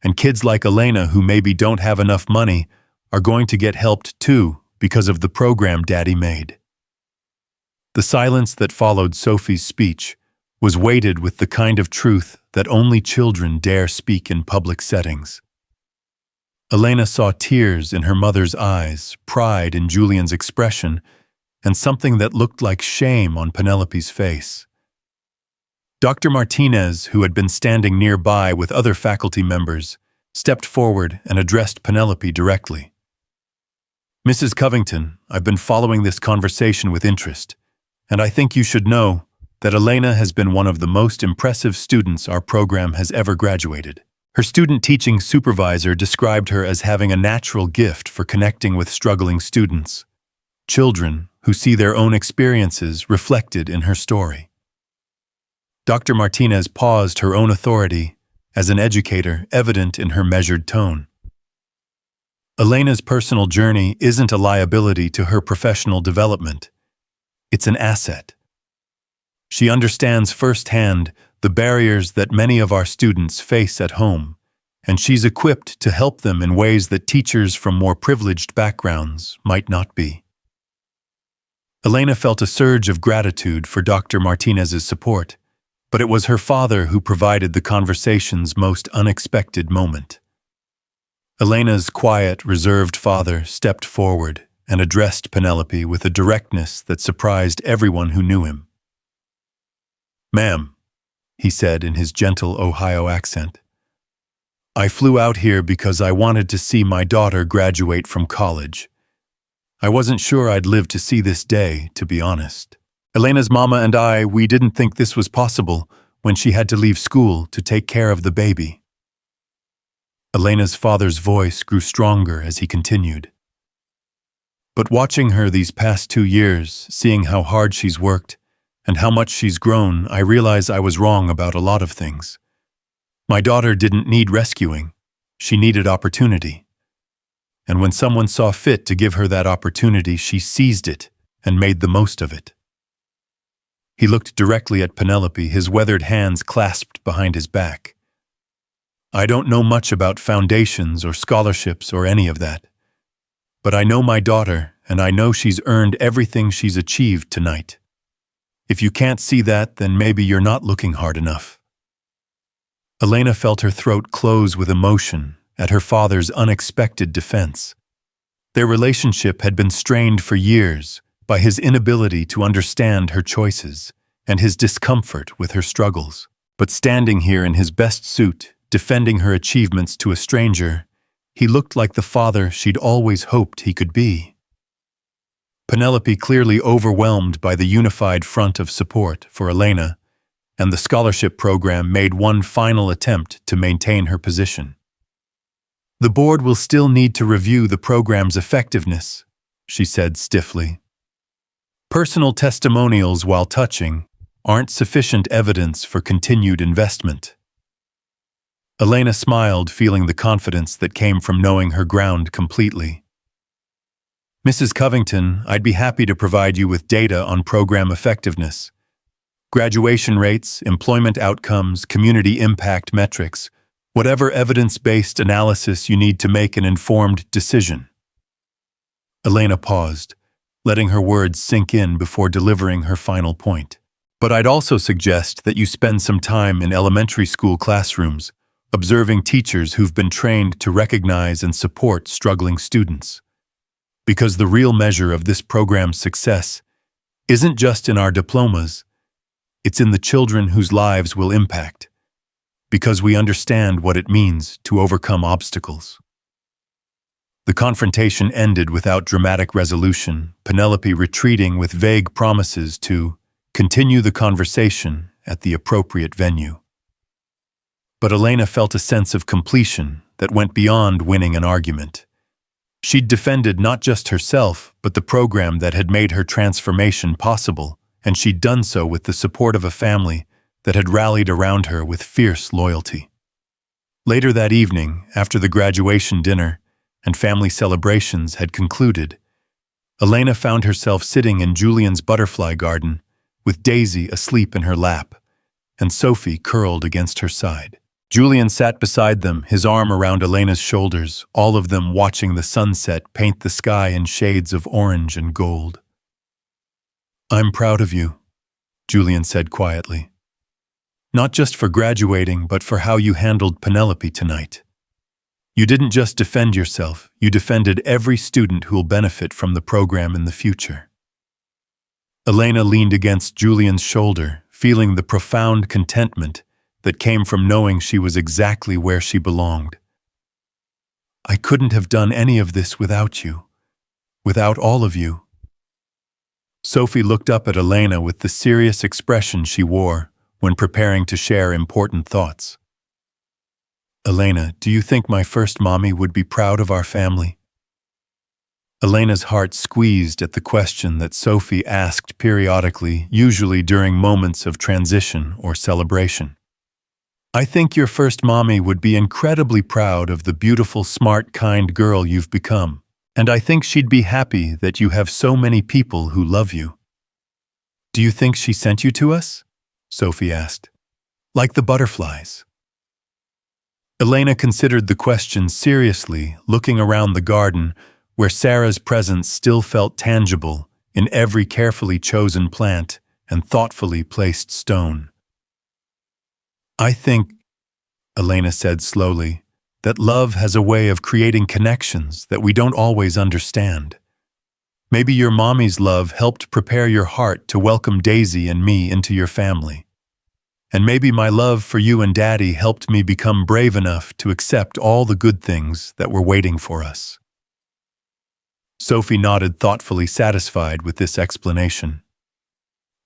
and kids like Elena who maybe don't have enough money are going to get helped too because of the program Daddy made. The silence that followed Sophie's speech was weighted with the kind of truth that only children dare speak in public settings. Elena saw tears in her mother's eyes, pride in Julian's expression, and something that looked like shame on Penelope's face. Dr. Martinez, who had been standing nearby with other faculty members, stepped forward and addressed Penelope directly. "Mrs. Covington, I've been following this conversation with interest, and I think you should know that Elena has been one of the most impressive students our program has ever graduated. Her student teaching supervisor described her as having a natural gift for connecting with struggling students, children who see their own experiences reflected in her story. Dr. Martinez paused, her own authority as an educator evident in her measured tone. Elena's personal journey isn't a liability to her professional development. It's an asset. She understands firsthand the barriers that many of our students face at home, and she's equipped to help them in ways that teachers from more privileged backgrounds might not be. Elena felt a surge of gratitude for Dr. Martinez's support, but it was her father who provided the conversation's most unexpected moment. Elena's quiet, reserved father stepped forward and addressed Penelope with a directness that surprised everyone who knew him. "Ma'am," he said in his gentle Ohio accent, "I flew out here because I wanted to see my daughter graduate from college. I wasn't sure I'd live to see this day, to be honest. Elena's mama and we didn't think this was possible when she had to leave school to take care of the baby." Elena's father's voice grew stronger as he continued. "But watching her these past 2 years, seeing how hard she's worked and how much she's grown, I realize I was wrong about a lot of things. My daughter didn't need rescuing. She needed opportunity. And when someone saw fit to give her that opportunity, she seized it and made the most of it." He looked directly at Penelope, his weathered hands clasped behind his back. "I don't know much about foundations or scholarships or any of that. But I know my daughter, and I know she's earned everything she's achieved tonight. If you can't see that, then maybe you're not looking hard enough." Elena felt her throat close with emotion at her father's unexpected defense. Their relationship had been strained for years by his inability to understand her choices and his discomfort with her struggles. But standing here in his best suit, defending her achievements to a stranger, he looked like the father she'd always hoped he could be. Penelope, clearly overwhelmed by the unified front of support for Elena, and the scholarship program, made one final attempt to maintain her position. "The board will still need to review the program's effectiveness," she said stiffly. "Personal testimonials, while touching, aren't sufficient evidence for continued investment." Elena smiled, feeling the confidence that came from knowing her ground completely. "Mrs. Covington, I'd be happy to provide you with data on program effectiveness. Graduation rates, employment outcomes, community impact metrics, whatever evidence-based analysis you need to make an informed decision." Elena paused, letting her words sink in before delivering her final point. "But I'd also suggest that you spend some time in elementary school classrooms, observing teachers who've been trained to recognize and support struggling students. Because the real measure of this program's success isn't just in our diplomas, it's in the children whose lives we'll impact, because we understand what it means to overcome obstacles." The confrontation ended without dramatic resolution, Penelope retreating with vague promises to continue the conversation at the appropriate venue. But Elena felt a sense of completion that went beyond winning an argument. She'd defended not just herself, but the program that had made her transformation possible, and she'd done so with the support of a family that had rallied around her with fierce loyalty. Later that evening, after the graduation dinner and family celebrations had concluded, Elena found herself sitting in Julian's butterfly garden, with Daisy asleep in her lap, and Sophie curled against her side. Julian sat beside them, his arm around Elena's shoulders, all of them watching the sunset paint the sky in shades of orange and gold. "I'm proud of you," Julian said quietly. "Not just for graduating, but for how you handled Penelope tonight. You didn't just defend yourself, you defended every student who'll benefit from the program in the future." Elena leaned against Julian's shoulder, feeling the profound contentment that came from knowing she was exactly where she belonged. "I couldn't have done any of this without you, without all of you." Sophie looked up at Elena with the serious expression she wore when preparing to share important thoughts. "Elena, do you think my first mommy would be proud of our family?" Elena's heart squeezed at the question that Sophie asked periodically, usually during moments of transition or celebration. I think your first mommy would be incredibly proud of the beautiful, smart, kind girl you've become, and I think she'd be happy that you have so many people who love you. Do you think she sent you to us? Sophie asked. Like the butterflies. Elena considered the question seriously, looking around the garden, where Sarah's presence still felt tangible in every carefully chosen plant and thoughtfully placed stone. I think, Elena said slowly, that love has a way of creating connections that we don't always understand. Maybe your mommy's love helped prepare your heart to welcome Daisy and me into your family. And maybe my love for you and Daddy helped me become brave enough to accept all the good things that were waiting for us. Sophie nodded, thoughtfully satisfied with this explanation.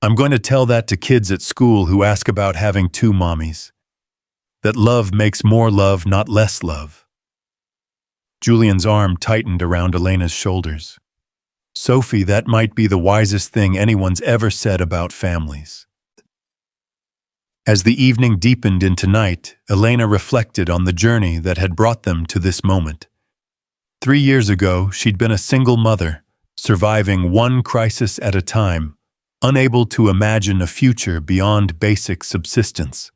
I'm going to tell that to kids at school who ask about having two mommies. That love makes more love, not less love. Julian's arm tightened around Elena's shoulders. Sophie, that might be the wisest thing anyone's ever said about families. As the evening deepened into night, Elena reflected on the journey that had brought them to this moment. 3 years ago, she'd been a single mother, surviving one crisis at a time, unable to imagine a future beyond basic subsistence.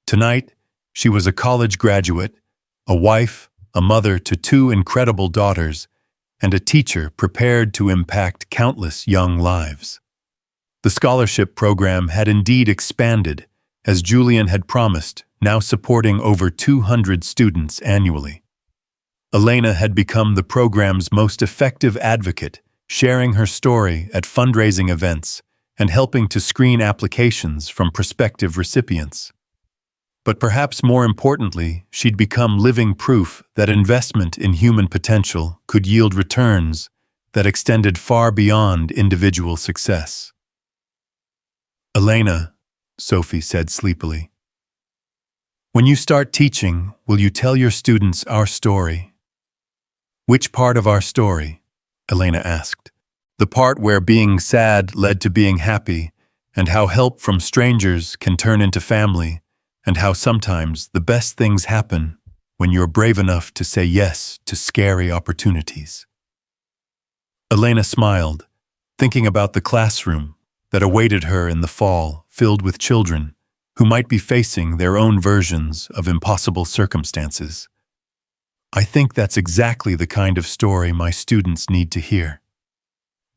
Tonight, she was a college graduate, a wife, a mother to 2 incredible daughters, and a teacher prepared to impact countless young lives. The scholarship program had indeed expanded, as Julian had promised, now supporting over 200 students annually. Elena had become the program's most effective advocate, sharing her story at fundraising events and helping to screen applications from prospective recipients. But perhaps more importantly, she'd become living proof that investment in human potential could yield returns that extended far beyond individual success. Elena, Sophie said sleepily, when you start teaching, will you tell your students our story? Which part of our story? Elena asked. The part where being sad led to being happy, and how help from strangers can turn into family, and how sometimes the best things happen when you're brave enough to say yes to scary opportunities. Elena smiled, thinking about the classroom that awaited her in the fall, filled with children who might be facing their own versions of impossible circumstances. I think that's exactly the kind of story my students need to hear.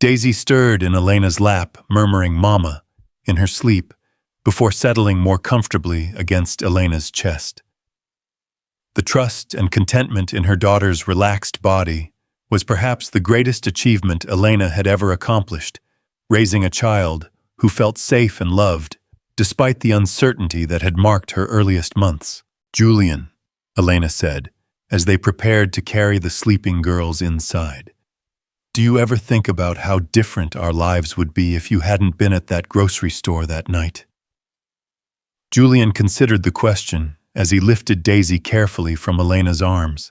Daisy stirred in Elena's lap, murmuring "Mama" in her sleep, before settling more comfortably against Elena's chest. The trust and contentment in her daughter's relaxed body was perhaps the greatest achievement Elena had ever accomplished, raising a child who felt safe and loved, despite the uncertainty that had marked her earliest months. Julian, Elena said, as they prepared to carry the sleeping girls inside. Do you ever think about how different our lives would be if you hadn't been at that grocery store that night? Julian considered the question as he lifted Daisy carefully from Elena's arms.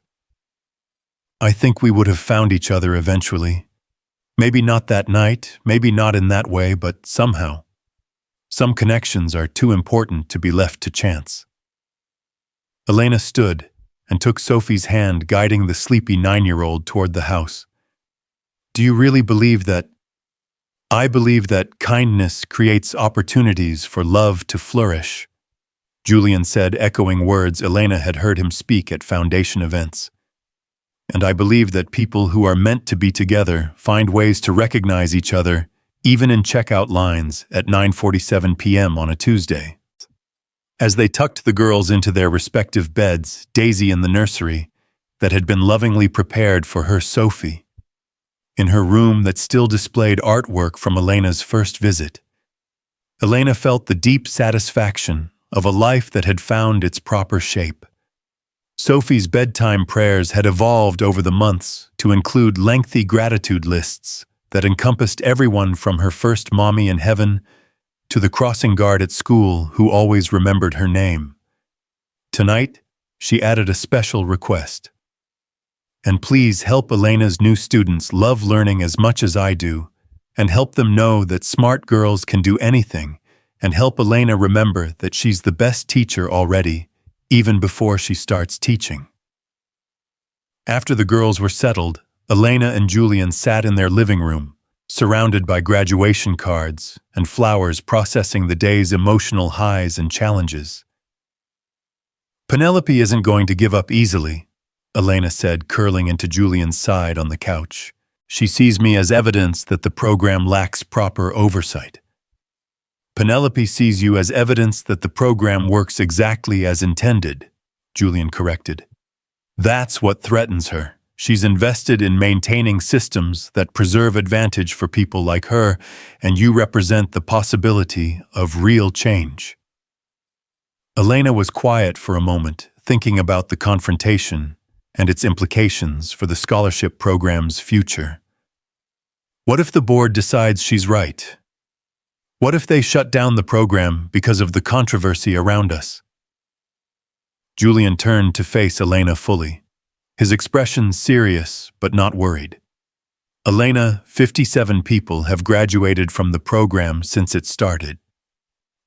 I think we would have found each other eventually. Maybe not that night, maybe not in that way, but somehow. Some connections are too important to be left to chance. Elena stood and took Sophie's hand, guiding the sleepy 9-year-old toward the house. Do you really believe that? I believe that kindness creates opportunities for love to flourish, Julian said, echoing words Elena had heard him speak at foundation events. And I believe that people who are meant to be together find ways to recognize each other, even in checkout lines at 9:47 p.m. on a Tuesday. As they tucked the girls into their respective beds, Daisy in the nursery that had been lovingly prepared for her Sophie, in her room that still displayed artwork from Elena's first visit, Elena felt the deep satisfaction of a life that had found its proper shape. Sophie's bedtime prayers had evolved over the months to include lengthy gratitude lists that encompassed everyone from her first mommy in heaven to the crossing guard at school who always remembered her name. Tonight, she added a special request. And please help Elena's new students love learning as much as I do, and help them know that smart girls can do anything, and help Elena remember that she's the best teacher already, even before she starts teaching. After the girls were settled, Elena and Julian sat in their living room, surrounded by graduation cards and flowers, processing the day's emotional highs and challenges. "Penelope isn't going to give up easily," Elena said, curling into Julian's side on the couch. "She sees me as evidence that the program lacks proper oversight." "Penelope sees you as evidence that the program works exactly as intended," Julian corrected. "That's what threatens her. She's invested in maintaining systems that preserve advantage for people like her, and you represent the possibility of real change." Elena was quiet for a moment, thinking about the confrontation and its implications for the scholarship program's future. What if the board decides she's right? What if they shut down the program because of the controversy around us? Julian turned to face Elena fully, his expression serious but not worried. "Elena, 57 people have graduated from the program since it started.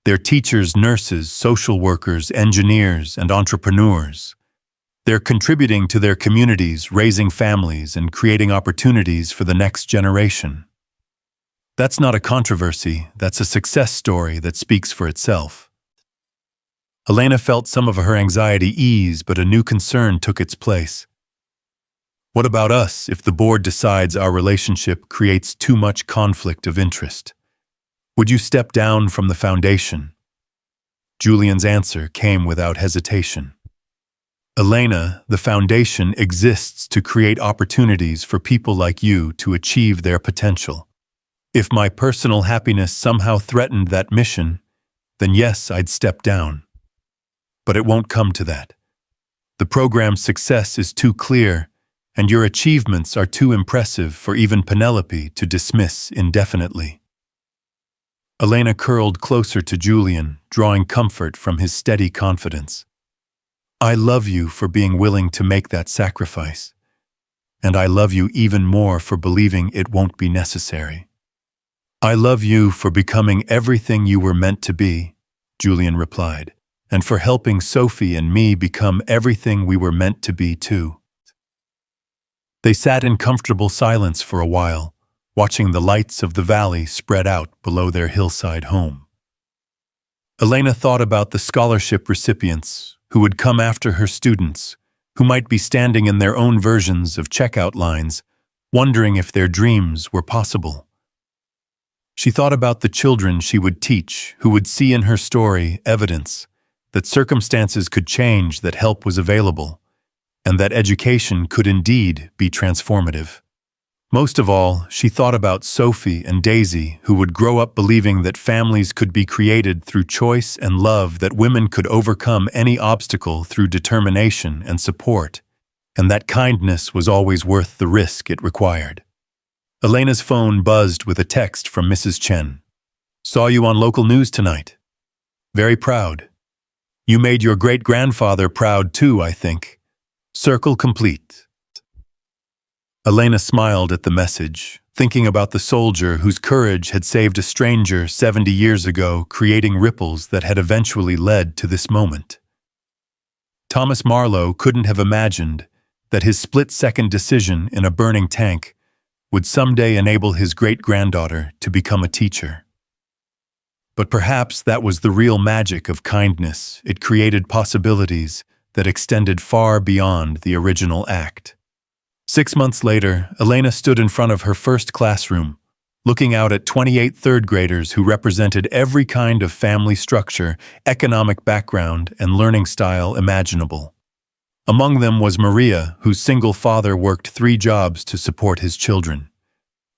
They're teachers, nurses, social workers, engineers, and entrepreneurs. They're contributing to their communities, raising families, and creating opportunities for the next generation. That's not a controversy, that's a success story that speaks for itself." Elena felt some of her anxiety ease, but a new concern took its place. "What about us if the board decides our relationship creates too much conflict of interest? Would you step down from the foundation?" Julian's answer came without hesitation. "Elena, the foundation exists to create opportunities for people like you to achieve their potential. If my personal happiness somehow threatened that mission, then yes, I'd step down. But it won't come to that. The program's success is too clear, and your achievements are too impressive for even Penelope to dismiss indefinitely." Elena curled closer to Julian, drawing comfort from his steady confidence. "I love you for being willing to make that sacrifice, and I love you even more for believing it won't be necessary." "I love you for becoming everything you were meant to be," Julian replied, "and for helping Sophie and me become everything we were meant to be too." They sat in comfortable silence for a while, watching the lights of the valley spread out below their hillside home. Elena thought about the scholarship recipients who would come after her students, who might be standing in their own versions of checkout lines, wondering if their dreams were possible. She thought about the children she would teach, who would see in her story evidence that circumstances could change, that help was available, and that education could indeed be transformative. Most of all, she thought about Sophie and Daisy, who would grow up believing that families could be created through choice and love, that women could overcome any obstacle through determination and support, and that kindness was always worth the risk it required. Elena's phone buzzed with a text from Mrs. Chen. "Saw you on local news tonight. Very proud. You made your great-grandfather proud too, I think. Circle complete." Elena smiled at the message, thinking about the soldier whose courage had saved a stranger 70 years ago, creating ripples that had eventually led to this moment. Thomas Marlowe couldn't have imagined that his split-second decision in a burning tank would someday enable his great-granddaughter to become a teacher. But perhaps that was the real magic of kindness. It created possibilities that extended far beyond the original act. 6 months later, Elena stood in front of her first classroom, looking out at 28 third graders who represented every kind of family structure, economic background, and learning style imaginable. Among them was Maria, whose single father worked 3 jobs to support his children;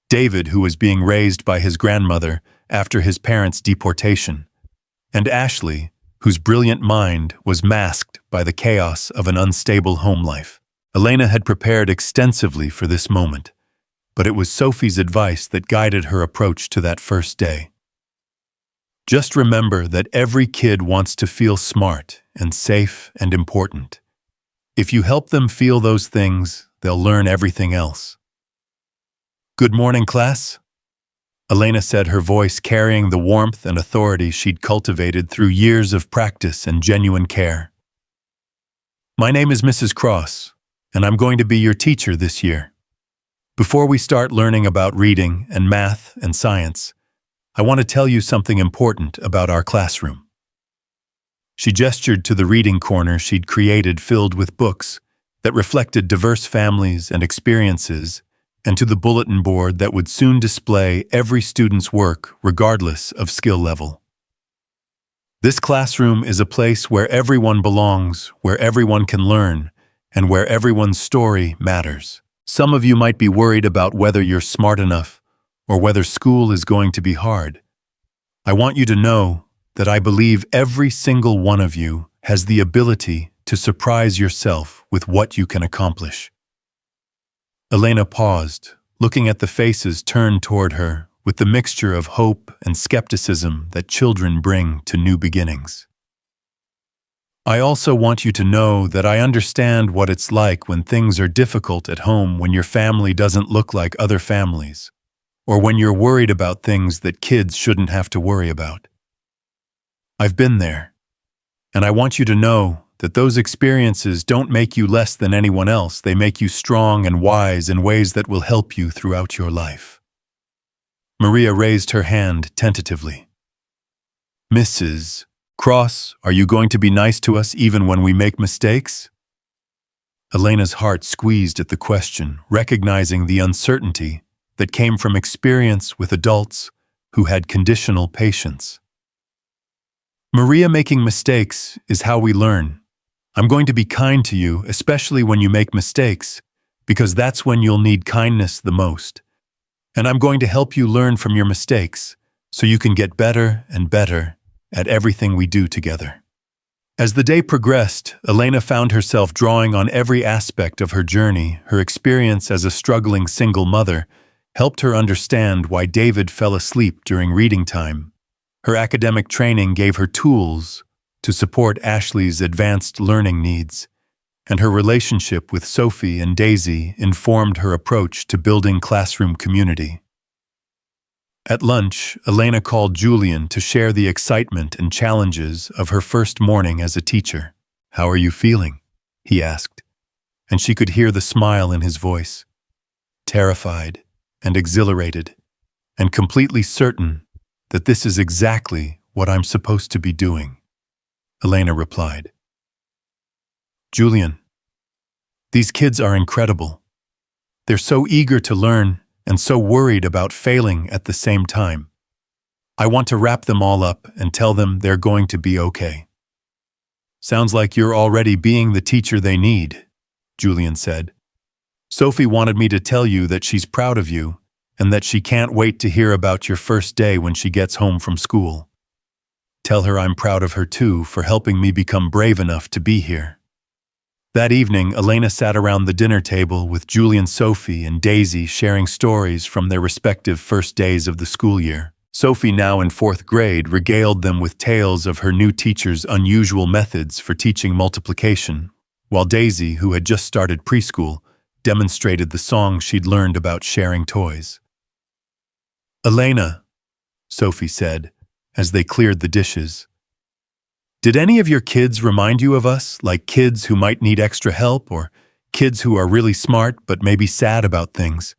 David, who was being raised by his grandmother after his parents' deportation; and Ashley, whose brilliant mind was masked by the chaos of an unstable home life. Elena had prepared extensively for this moment, but it was Sophie's advice that guided her approach to that first day. Just remember that every kid wants to feel smart and safe and important. If you help them feel those things, they'll learn everything else. "Good morning, class," Elena said, her voice carrying the warmth and authority she'd cultivated through years of practice and genuine care. "My name is Mrs. Cross, and I'm going to be your teacher this year. Before we start learning about reading and math and science, I want to tell you something important about our classroom." She gestured to the reading corner she'd created filled with books that reflected diverse families and experiences, and to the bulletin board that would soon display every student's work regardless of skill level. "This classroom is a place where everyone belongs, where everyone can learn, and where everyone's story matters. Some of you might be worried about whether you're smart enough or whether school is going to be hard. I want you to know that I believe every single one of you has the ability to surprise yourself with what you can accomplish." Elena paused, looking at the faces turned toward her with the mixture of hope and skepticism that children bring to new beginnings. "I also want you to know that I understand what it's like when things are difficult at home, when your family doesn't look like other families, or when you're worried about things that kids shouldn't have to worry about. I've been there, and I want you to know that those experiences don't make you less than anyone else. They make you strong and wise in ways that will help you throughout your life." Maria raised her hand tentatively. "Mrs. Cross, are you going to be nice to us even when we make mistakes?" Elena's heart squeezed at the question, recognizing the uncertainty that came from experience with adults who had conditional patience. "Maria, making mistakes is how we learn. I'm going to be kind to you, especially when you make mistakes, because that's when you'll need kindness the most. And I'm going to help you learn from your mistakes so you can get better and better at everything we do together." As the day progressed, Elena found herself drawing on every aspect of her journey. Her experience as a struggling single mother helped her understand why David fell asleep during reading time. Her academic training gave her tools to support Ashley's advanced learning needs, and her relationship with Sophie and Daisy informed her approach to building classroom community. At lunch, Elena called Julian to share the excitement and challenges of her first morning as a teacher. "How are you feeling?" he asked, and she could hear the smile in his voice. "Terrified and exhilarated, and completely certain that this is exactly what I'm supposed to be doing," Elena replied. "Julian, these kids are incredible. They're so eager to learn and so worried about failing at the same time. I want to wrap them all up and tell them they're going to be okay." "Sounds like you're already being the teacher they need," Julian said. "Sophie wanted me to tell you that she's proud of you and that she can't wait to hear about your first day when she gets home from school. Tell her I'm proud of her too for helping me become brave enough to be here." That evening, Elena sat around the dinner table with Julian, Sophie, and Daisy sharing stories from their respective first days of the school year. Sophie, now in 4th grade, regaled them with tales of her new teacher's unusual methods for teaching multiplication, while Daisy, who had just started preschool, demonstrated the songs she'd learned about sharing toys. "Elena," Sophie said, as they cleared the dishes, "did any of your kids remind you of us, like kids who might need extra help or kids who are really smart but maybe sad about things?"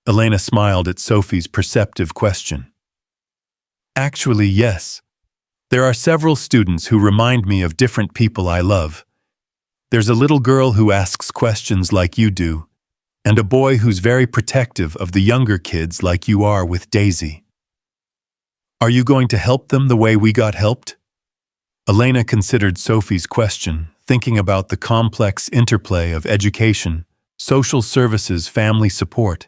Elena smiled at Sophie's perceptive question. "Actually, yes. There are several students who remind me of different people I love. There's a little girl who asks questions like you do, and a boy who's very protective of the younger kids like you are with Daisy. Are you going to help them the way we got helped?" Elena considered Sophie's question, thinking about the complex interplay of education, social services, family support,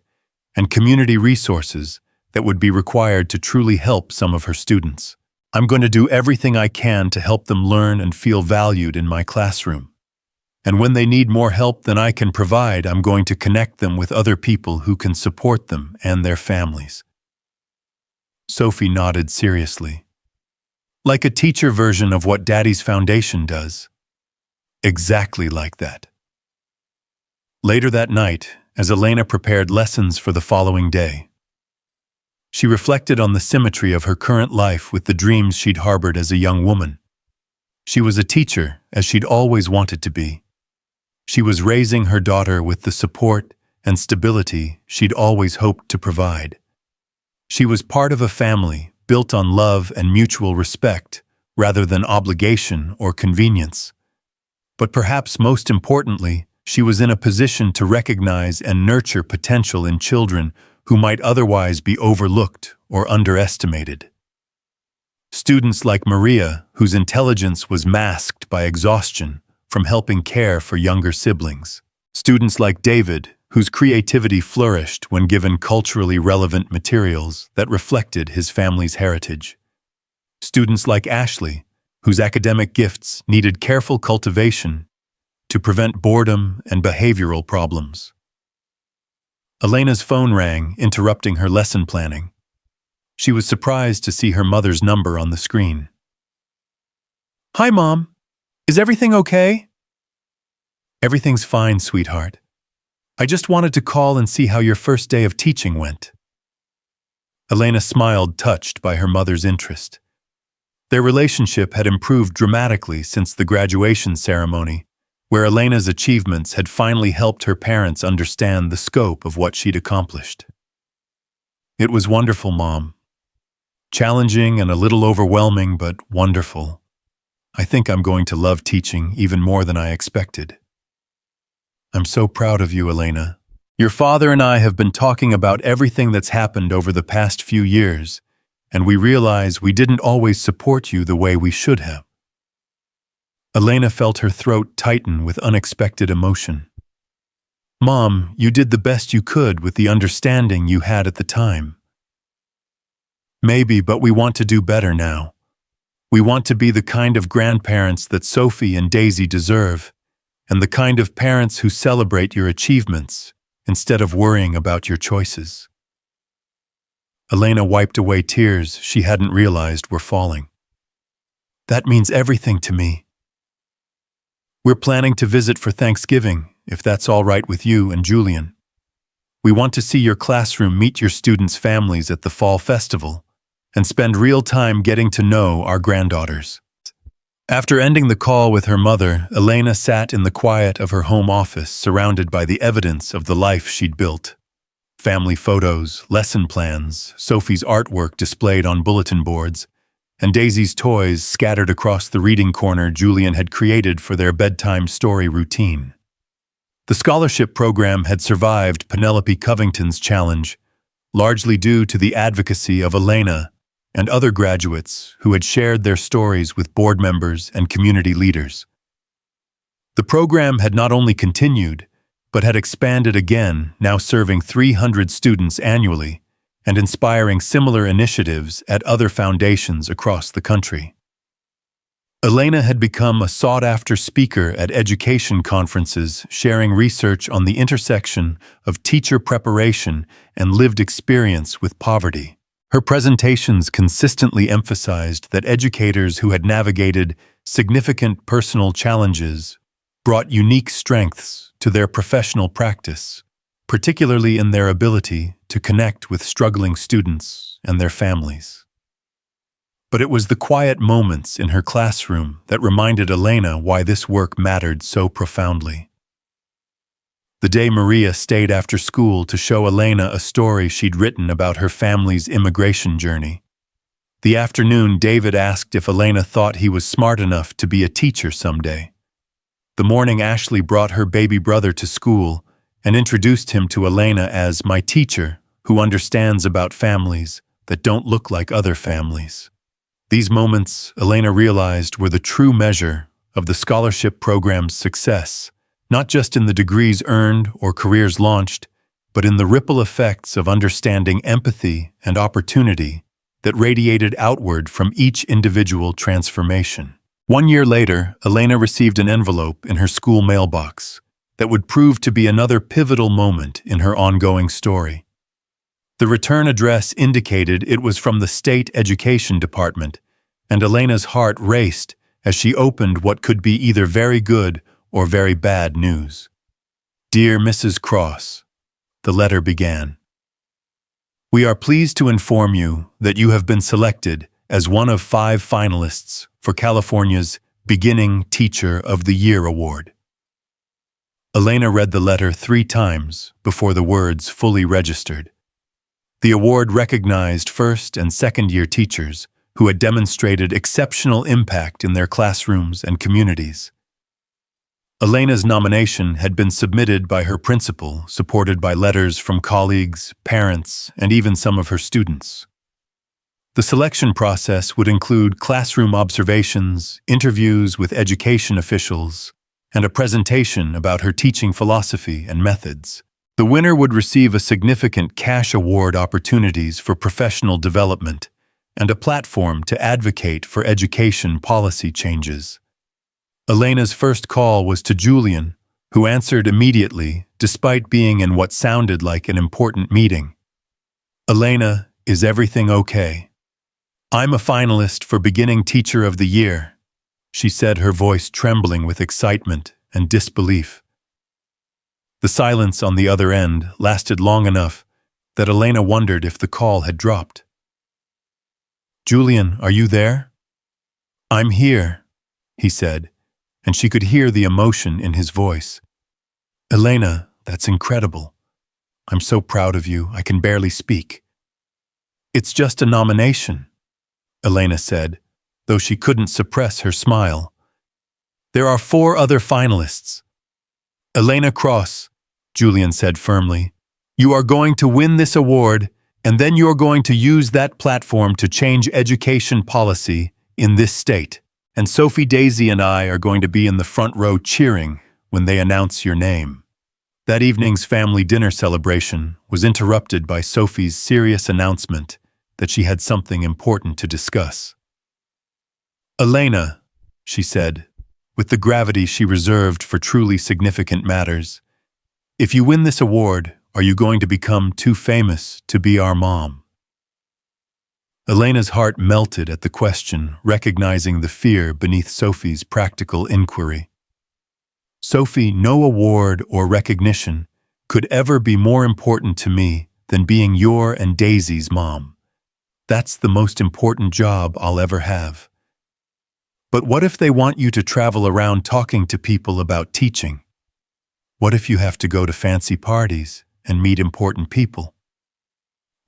and community resources that would be required to truly help some of her students. "I'm going to do everything I can to help them learn and feel valued in my classroom. And when they need more help than I can provide, I'm going to connect them with other people who can support them and their families." Sophie nodded seriously. "Like a teacher version of what Daddy's Foundation does." "Exactly like that." Later that night, as Elena prepared lessons for the following day, she reflected on the symmetry of her current life with the dreams she'd harbored as a young woman. She was a teacher, as she'd always wanted to be. She was raising her daughter with the support and stability she'd always hoped to provide. She was part of a family built on love and mutual respect rather than obligation or convenience. But perhaps most importantly, she was in a position to recognize and nurture potential in children who might otherwise be overlooked or underestimated. Students like Maria, whose intelligence was masked by exhaustion from helping care for younger siblings. Students like David, whose creativity flourished when given culturally relevant materials that reflected his family's heritage. Students like Ashley, whose academic gifts needed careful cultivation to prevent boredom and behavioral problems. Elena's phone rang, interrupting her lesson planning. She was surprised to see her mother's number on the screen. "Hi, Mom. Is everything okay?" "Everything's fine, sweetheart. I just wanted to call and see how your first day of teaching went." Elena smiled, touched by her mother's interest. Their relationship had improved dramatically since the graduation ceremony, where Elena's achievements had finally helped her parents understand the scope of what she'd accomplished. "It was wonderful, Mom. Challenging and a little overwhelming, but wonderful. I think I'm going to love teaching even more than I expected." "I'm so proud of you, Elena. Your father and I have been talking about everything that's happened over the past few years, and we realize we didn't always support you the way we should have." Elena felt her throat tighten with unexpected emotion. "Mom, you did the best you could with the understanding you had at the time." "Maybe, but we want to do better now. We want to be the kind of grandparents that Sophie and Daisy deserve, and the kind of parents who celebrate your achievements instead of worrying about your choices." Elena wiped away tears she hadn't realized were falling. "That means everything to me. We're planning to visit for Thanksgiving, if that's all right with you and Julian. We want to see your classroom meet your students' families at the fall festival and spend real time getting to know our granddaughters." After ending the call with her mother, Elena sat in the quiet of her home office, surrounded by the evidence of the life she'd built. Family photos, lesson plans, Sophie's artwork displayed on bulletin boards, and Daisy's toys scattered across the reading corner Julian had created for their bedtime story routine. The scholarship program had survived Penelope Covington's challenge, largely due to the advocacy of Elena and other graduates who had shared their stories with board members and community leaders. The program had not only continued, but had expanded again, now serving 300 students annually and inspiring similar initiatives at other foundations across the country. Elena had become a sought-after speaker at education conferences, sharing research on the intersection of teacher preparation and lived experience with poverty. Her presentations consistently emphasized that educators who had navigated significant personal challenges brought unique strengths to their professional practice, particularly in their ability to connect with struggling students and their families. But it was the quiet moments in her classroom that reminded Elena why this work mattered so profoundly. The day Maria stayed after school to show Elena a story she'd written about her family's immigration journey. The afternoon, David asked if Elena thought he was smart enough to be a teacher someday. The morning, Ashley brought her baby brother to school and introduced him to Elena as my teacher, who understands about families that don't look like other families. These moments, Elena realized, were the true measure of the scholarship program's success, not just in the degrees earned or careers launched, but in the ripple effects of understanding empathy and opportunity that radiated outward from each individual transformation. 1 year later, Elena received an envelope in her school mailbox that would prove to be another pivotal moment in her ongoing story. The return address indicated it was from the State Education Department, and Elena's heart raced as she opened what could be either very good or very bad news. Dear Mrs. Cross, the letter began. We are pleased to inform you that you have been selected as one of 5 finalists for California's Beginning Teacher of the Year Award. Elena read the letter 3 times before the words fully registered. The award recognized first- and second-year teachers who had demonstrated exceptional impact in their classrooms and communities. Elena's nomination had been submitted by her principal, supported by letters from colleagues, parents, and even some of her students. The selection process would include classroom observations, interviews with education officials, and a presentation about her teaching philosophy and methods. The winner would receive a significant cash award, opportunities for professional development, and a platform to advocate for education policy changes. Elena's first call was to Julian, who answered immediately, despite being in what sounded like an important meeting. Elena, is everything okay? I'm a finalist for Beginning Teacher of the Year, she said, her voice trembling with excitement and disbelief. The silence on the other end lasted long enough that Elena wondered if the call had dropped. Julian, are you there? I'm here, he said, and she could hear the emotion in his voice. Elena, that's incredible. I'm so proud of you, I can barely speak. It's just a nomination, Elena said, though she couldn't suppress her smile. There are 4 other finalists. Elena Cross, Julian said firmly, you are going to win this award, and then you're going to use that platform to change education policy in this state. And Sophie, Daisy, and I are going to be in the front row cheering when they announce your name. That evening's family dinner celebration was interrupted by Sophie's serious announcement that she had something important to discuss. Elena, she said, with the gravity she reserved for truly significant matters, if you win this award, are you going to become too famous to be our mom? Elena's heart melted at the question, recognizing the fear beneath Sophie's practical inquiry. Sophie, no award or recognition could ever be more important to me than being your and Daisy's mom. That's the most important job I'll ever have. But what if they want you to travel around talking to people about teaching? What if you have to go to fancy parties and meet important people?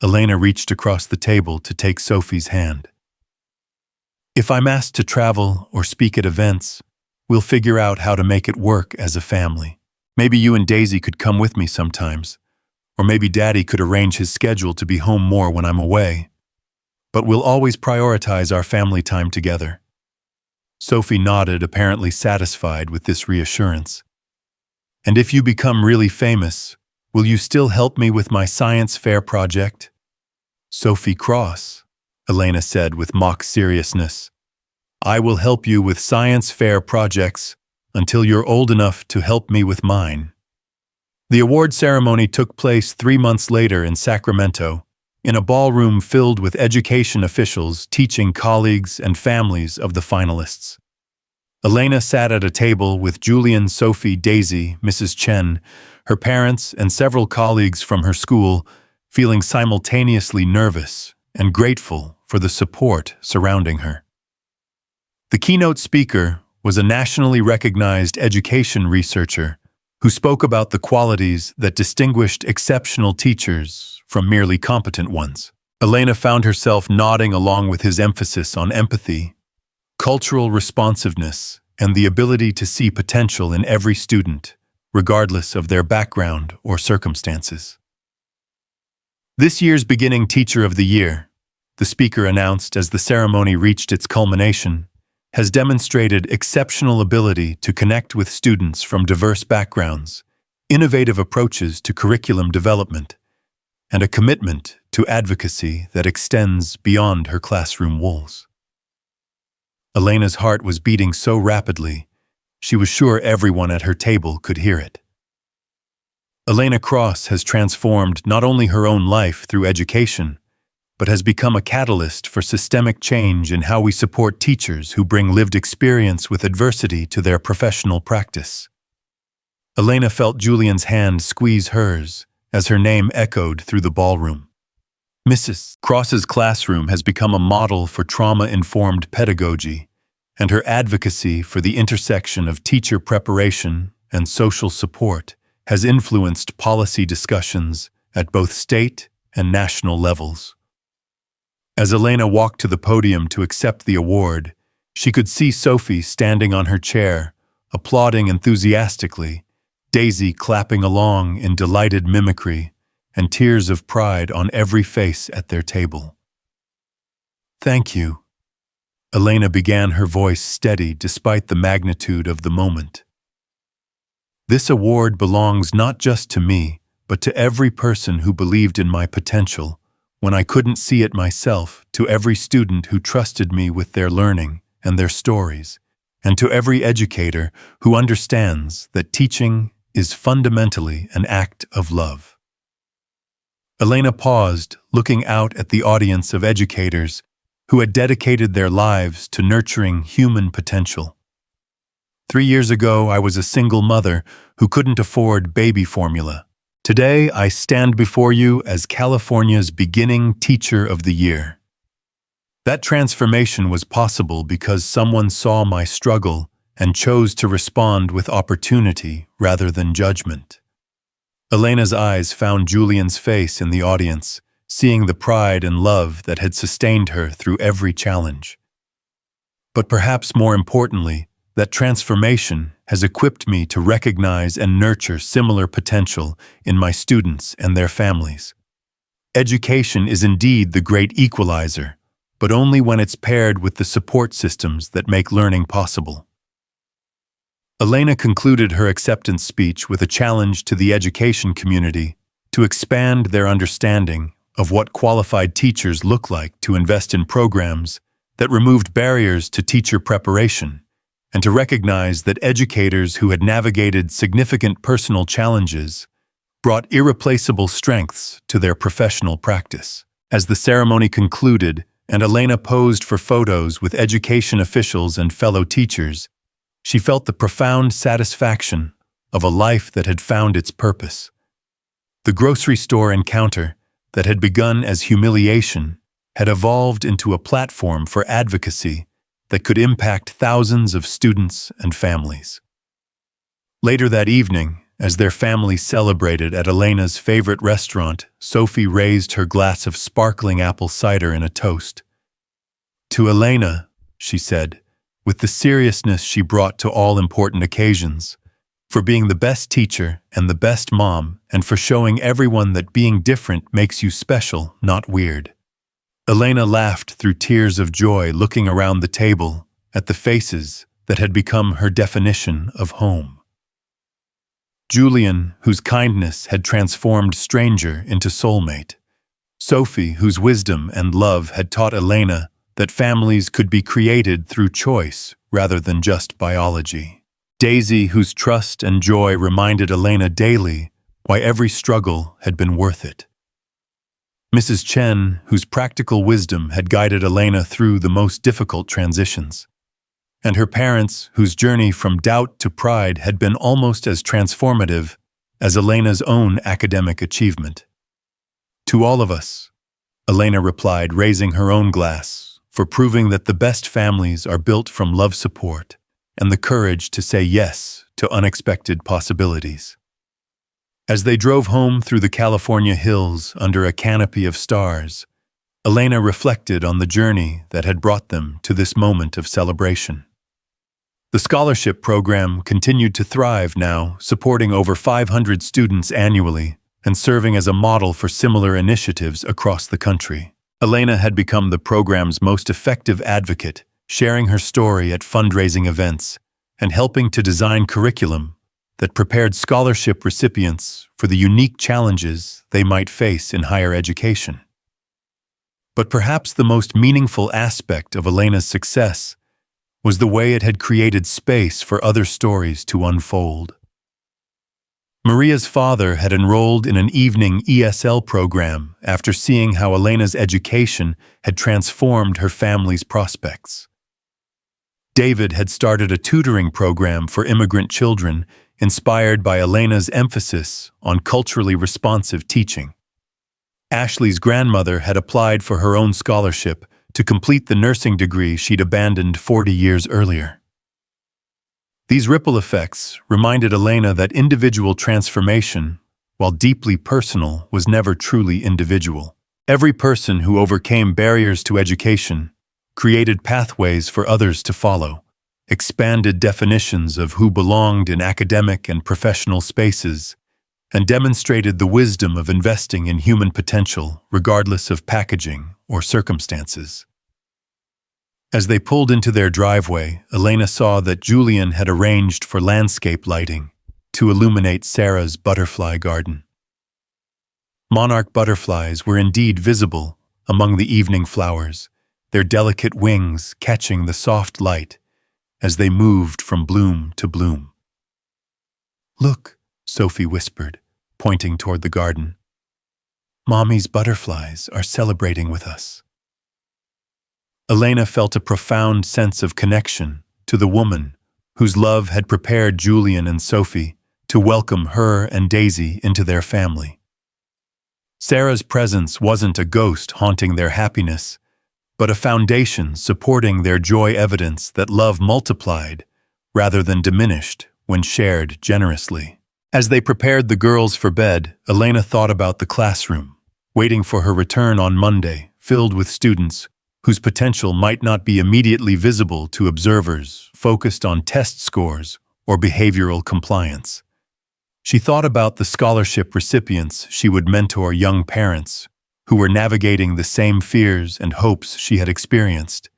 Elena reached across the table to take Sophie's hand. If I'm asked to travel or speak at events, we'll figure out how to make it work as a family. Maybe you and Daisy could come with me sometimes, or maybe Daddy could arrange his schedule to be home more when I'm away. But we'll always prioritize our family time together. Sophie nodded, apparently satisfied with this reassurance. And if you become really famous, will you still help me with my science fair project? Sophie Cross, Elena said with mock seriousness. I will help you with science fair projects until you're old enough to help me with mine. The award ceremony took place 3 months later in Sacramento, in a ballroom filled with education officials, teaching colleagues, and families of the finalists. Elena sat at a table with Julian, Sophie, Daisy, Mrs. Chen, her parents, and several colleagues from her school, feeling simultaneously nervous and grateful for the support surrounding her. The keynote speaker was a nationally recognized education researcher who spoke about the qualities that distinguished exceptional teachers from merely competent ones. Elena found herself nodding along with his emphasis on empathy, cultural responsiveness, and the ability to see potential in every student, regardless of their background or circumstances. This year's Beginning Teacher of the Year, the speaker announced as the ceremony reached its culmination, has demonstrated exceptional ability to connect with students from diverse backgrounds, innovative approaches to curriculum development, and a commitment to advocacy that extends beyond her classroom walls. Elena's heart was beating so rapidly, she was sure everyone at her table could hear it. Elena Cross has transformed not only her own life through education, but has become a catalyst for systemic change in how we support teachers who bring lived experience with adversity to their professional practice. Elena felt Julian's hand squeeze hers as her name echoed through the ballroom. Mrs. Cross's classroom has become a model for trauma-informed pedagogy, and her advocacy for the intersection of teacher preparation and social support has influenced policy discussions at both state and national levels. As Elena walked to the podium to accept the award, she could see Sophie standing on her chair, applauding enthusiastically, Daisy clapping along in delighted mimicry, and tears of pride on every face at their table. "Thank you." Elena began, her voice steady despite the magnitude of the moment. "This award belongs not just to me, but to every person who believed in my potential, when I couldn't see it myself, to every student who trusted me with their learning and their stories, and to every educator who understands that teaching is fundamentally an act of love." Elena paused, looking out at the audience of educators who had dedicated their lives to nurturing human potential. 3 years ago, I was a single mother who couldn't afford baby formula. Today, I stand before you as California's beginning Teacher of the Year. That transformation was possible because someone saw my struggle and chose to respond with opportunity rather than judgment. Elena's eyes found Julian's face in the audience, seeing the pride and love that had sustained her through every challenge. But perhaps more importantly, that transformation has equipped me to recognize and nurture similar potential in my students and their families. Education is indeed the great equalizer, but only when it's paired with the support systems that make learning possible. Elena concluded her acceptance speech with a challenge to the education community to expand their understanding of what qualified teachers look like, to invest in programs that removed barriers to teacher preparation, and to recognize that educators who had navigated significant personal challenges brought irreplaceable strengths to their professional practice. As the ceremony concluded and Elena posed for photos with education officials and fellow teachers, she felt the profound satisfaction of a life that had found its purpose. The grocery store encounter that had begun as humiliation had evolved into a platform for advocacy that could impact thousands of students and families. Later that evening, as their family celebrated at Elena's favorite restaurant, Sophie raised her glass of sparkling apple cider in a toast. "To Elena," she said, with the seriousness she brought to all important occasions, "for being the best teacher and the best mom, and for showing everyone that being different makes you special, not weird." Elena laughed through tears of joy, looking around the table at the faces that had become her definition of home. Julian, whose kindness had transformed stranger into soulmate. Sophie, whose wisdom and love had taught Elena that families could be created through choice rather than just biology. Daisy, whose trust and joy reminded Elena daily why every struggle had been worth it. Mrs. Chen, whose practical wisdom had guided Elena through the most difficult transitions. And her parents, whose journey from doubt to pride had been almost as transformative as Elena's own academic achievement. "To all of us," Elena replied, raising her own glass, "for proving that the best families are built from love, support, and the courage to say yes to unexpected possibilities." As they drove home through the California hills under a canopy of stars, Elena reflected on the journey that had brought them to this moment of celebration. The scholarship program continued to thrive now, supporting over 500 students annually and serving as a model for similar initiatives across the country. Elena had become the program's most effective advocate, sharing her story at fundraising events and helping to design curriculum that prepared scholarship recipients for the unique challenges they might face in higher education. But perhaps the most meaningful aspect of Elena's success was the way it had created space for other stories to unfold. Maria's father had enrolled in an evening ESL program after seeing how Elena's education had transformed her family's prospects. David had started a tutoring program for immigrant children, inspired by Elena's emphasis on culturally responsive teaching. Ashley's grandmother had applied for her own scholarship to complete the nursing degree she'd abandoned 40 years earlier. These ripple effects reminded Elena that individual transformation, while deeply personal, was never truly individual. Every person who overcame barriers to education created pathways for others to follow, expanded definitions of who belonged in academic and professional spaces, and demonstrated the wisdom of investing in human potential regardless of packaging or circumstances. As they pulled into their driveway, Elena saw that Julian had arranged for landscape lighting to illuminate Sarah's butterfly garden. Monarch butterflies were indeed visible among the evening flowers, their delicate wings catching the soft light as they moved from bloom to bloom. "Look," Sophie whispered, pointing toward the garden. "Mommy's butterflies are celebrating with us." Elena felt a profound sense of connection to the woman whose love had prepared Julian and Sophie to welcome her and Daisy into their family. Sarah's presence wasn't a ghost haunting their happiness, but a foundation supporting their joy, evidence that love multiplied rather than diminished when shared generously. As they prepared the girls for bed, Elena thought about the classroom, waiting for her return on Monday, filled with students whose potential might not be immediately visible to observers focused on test scores or behavioral compliance. She thought about the scholarship recipients she would mentor, young parents who were navigating the same fears and hopes she had experienced.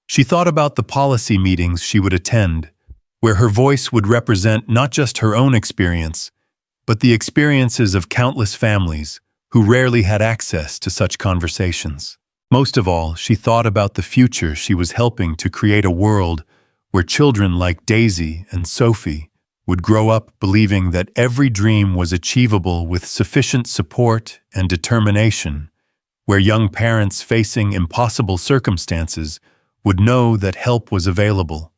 She thought about the policy meetings she would attend, where her voice would represent not just her own experience, but the experiences of countless families who rarely had access to such conversations. Most of all, she thought about the future she was helping to create, a world where children like Daisy and Sophie would grow up believing that every dream was achievable with sufficient support and determination, where young parents facing impossible circumstances would know that help was available,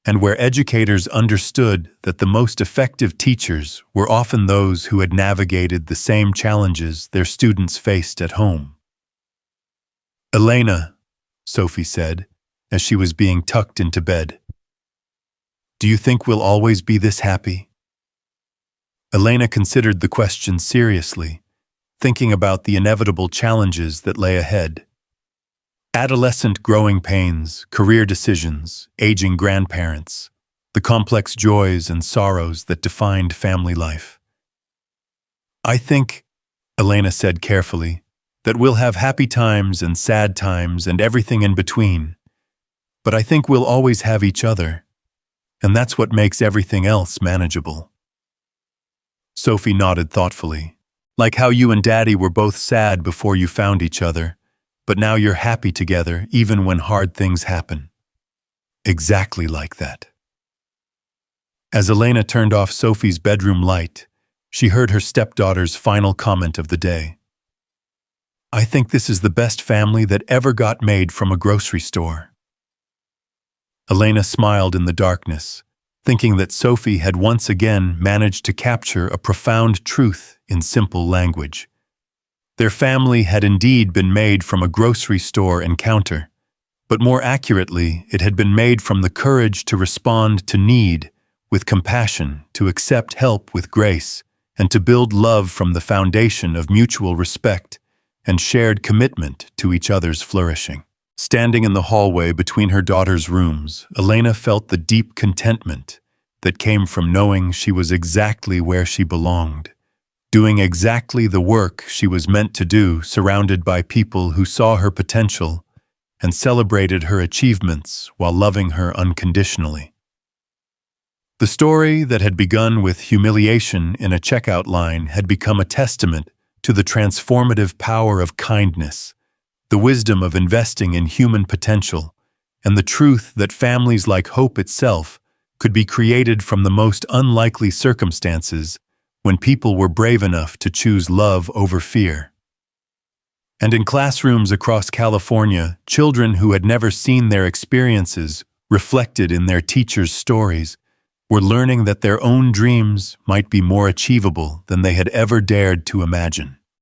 and where educators understood that the most effective teachers were often those who had navigated the same challenges their students faced at home. "Elena," Sophie said, as she was being tucked into bed, "do you think we'll always be this happy?" Elena considered the question seriously, thinking about the inevitable challenges that lay ahead. Adolescent growing pains, career decisions, aging grandparents, the complex joys and sorrows that defined family life. "I think," Elena said carefully, "that we'll have happy times and sad times and everything in between. But I think we'll always have each other, and that's what makes everything else manageable." Sophie nodded thoughtfully. "Like how you and Daddy were both sad before you found each other, but now you're happy together even when hard things happen." "Exactly like that." As Elena turned off Sophie's bedroom light, she heard her stepdaughter's final comment of the day. "I think this is the best family that ever got made from a grocery store." Elena smiled in the darkness, thinking that Sophie had once again managed to capture a profound truth in simple language. Their family had indeed been made from a grocery store encounter, but more accurately, it had been made from the courage to respond to need with compassion, to accept help with grace, and to build love from the foundation of mutual respect and shared commitment to each other's flourishing. Standing in the hallway between her daughter's rooms, Elena felt the deep contentment that came from knowing she was exactly where she belonged, doing exactly the work she was meant to do, surrounded by people who saw her potential and celebrated her achievements while loving her unconditionally. The story that had begun with humiliation in a checkout line had become a testament to the transformative power of kindness, the wisdom of investing in human potential, and the truth that families like hope itself could be created from the most unlikely circumstances when people were brave enough to choose love over fear. And in classrooms across California, children who had never seen their experiences reflected in their teachers' stories were learning that their own dreams might be more achievable than they had ever dared to imagine.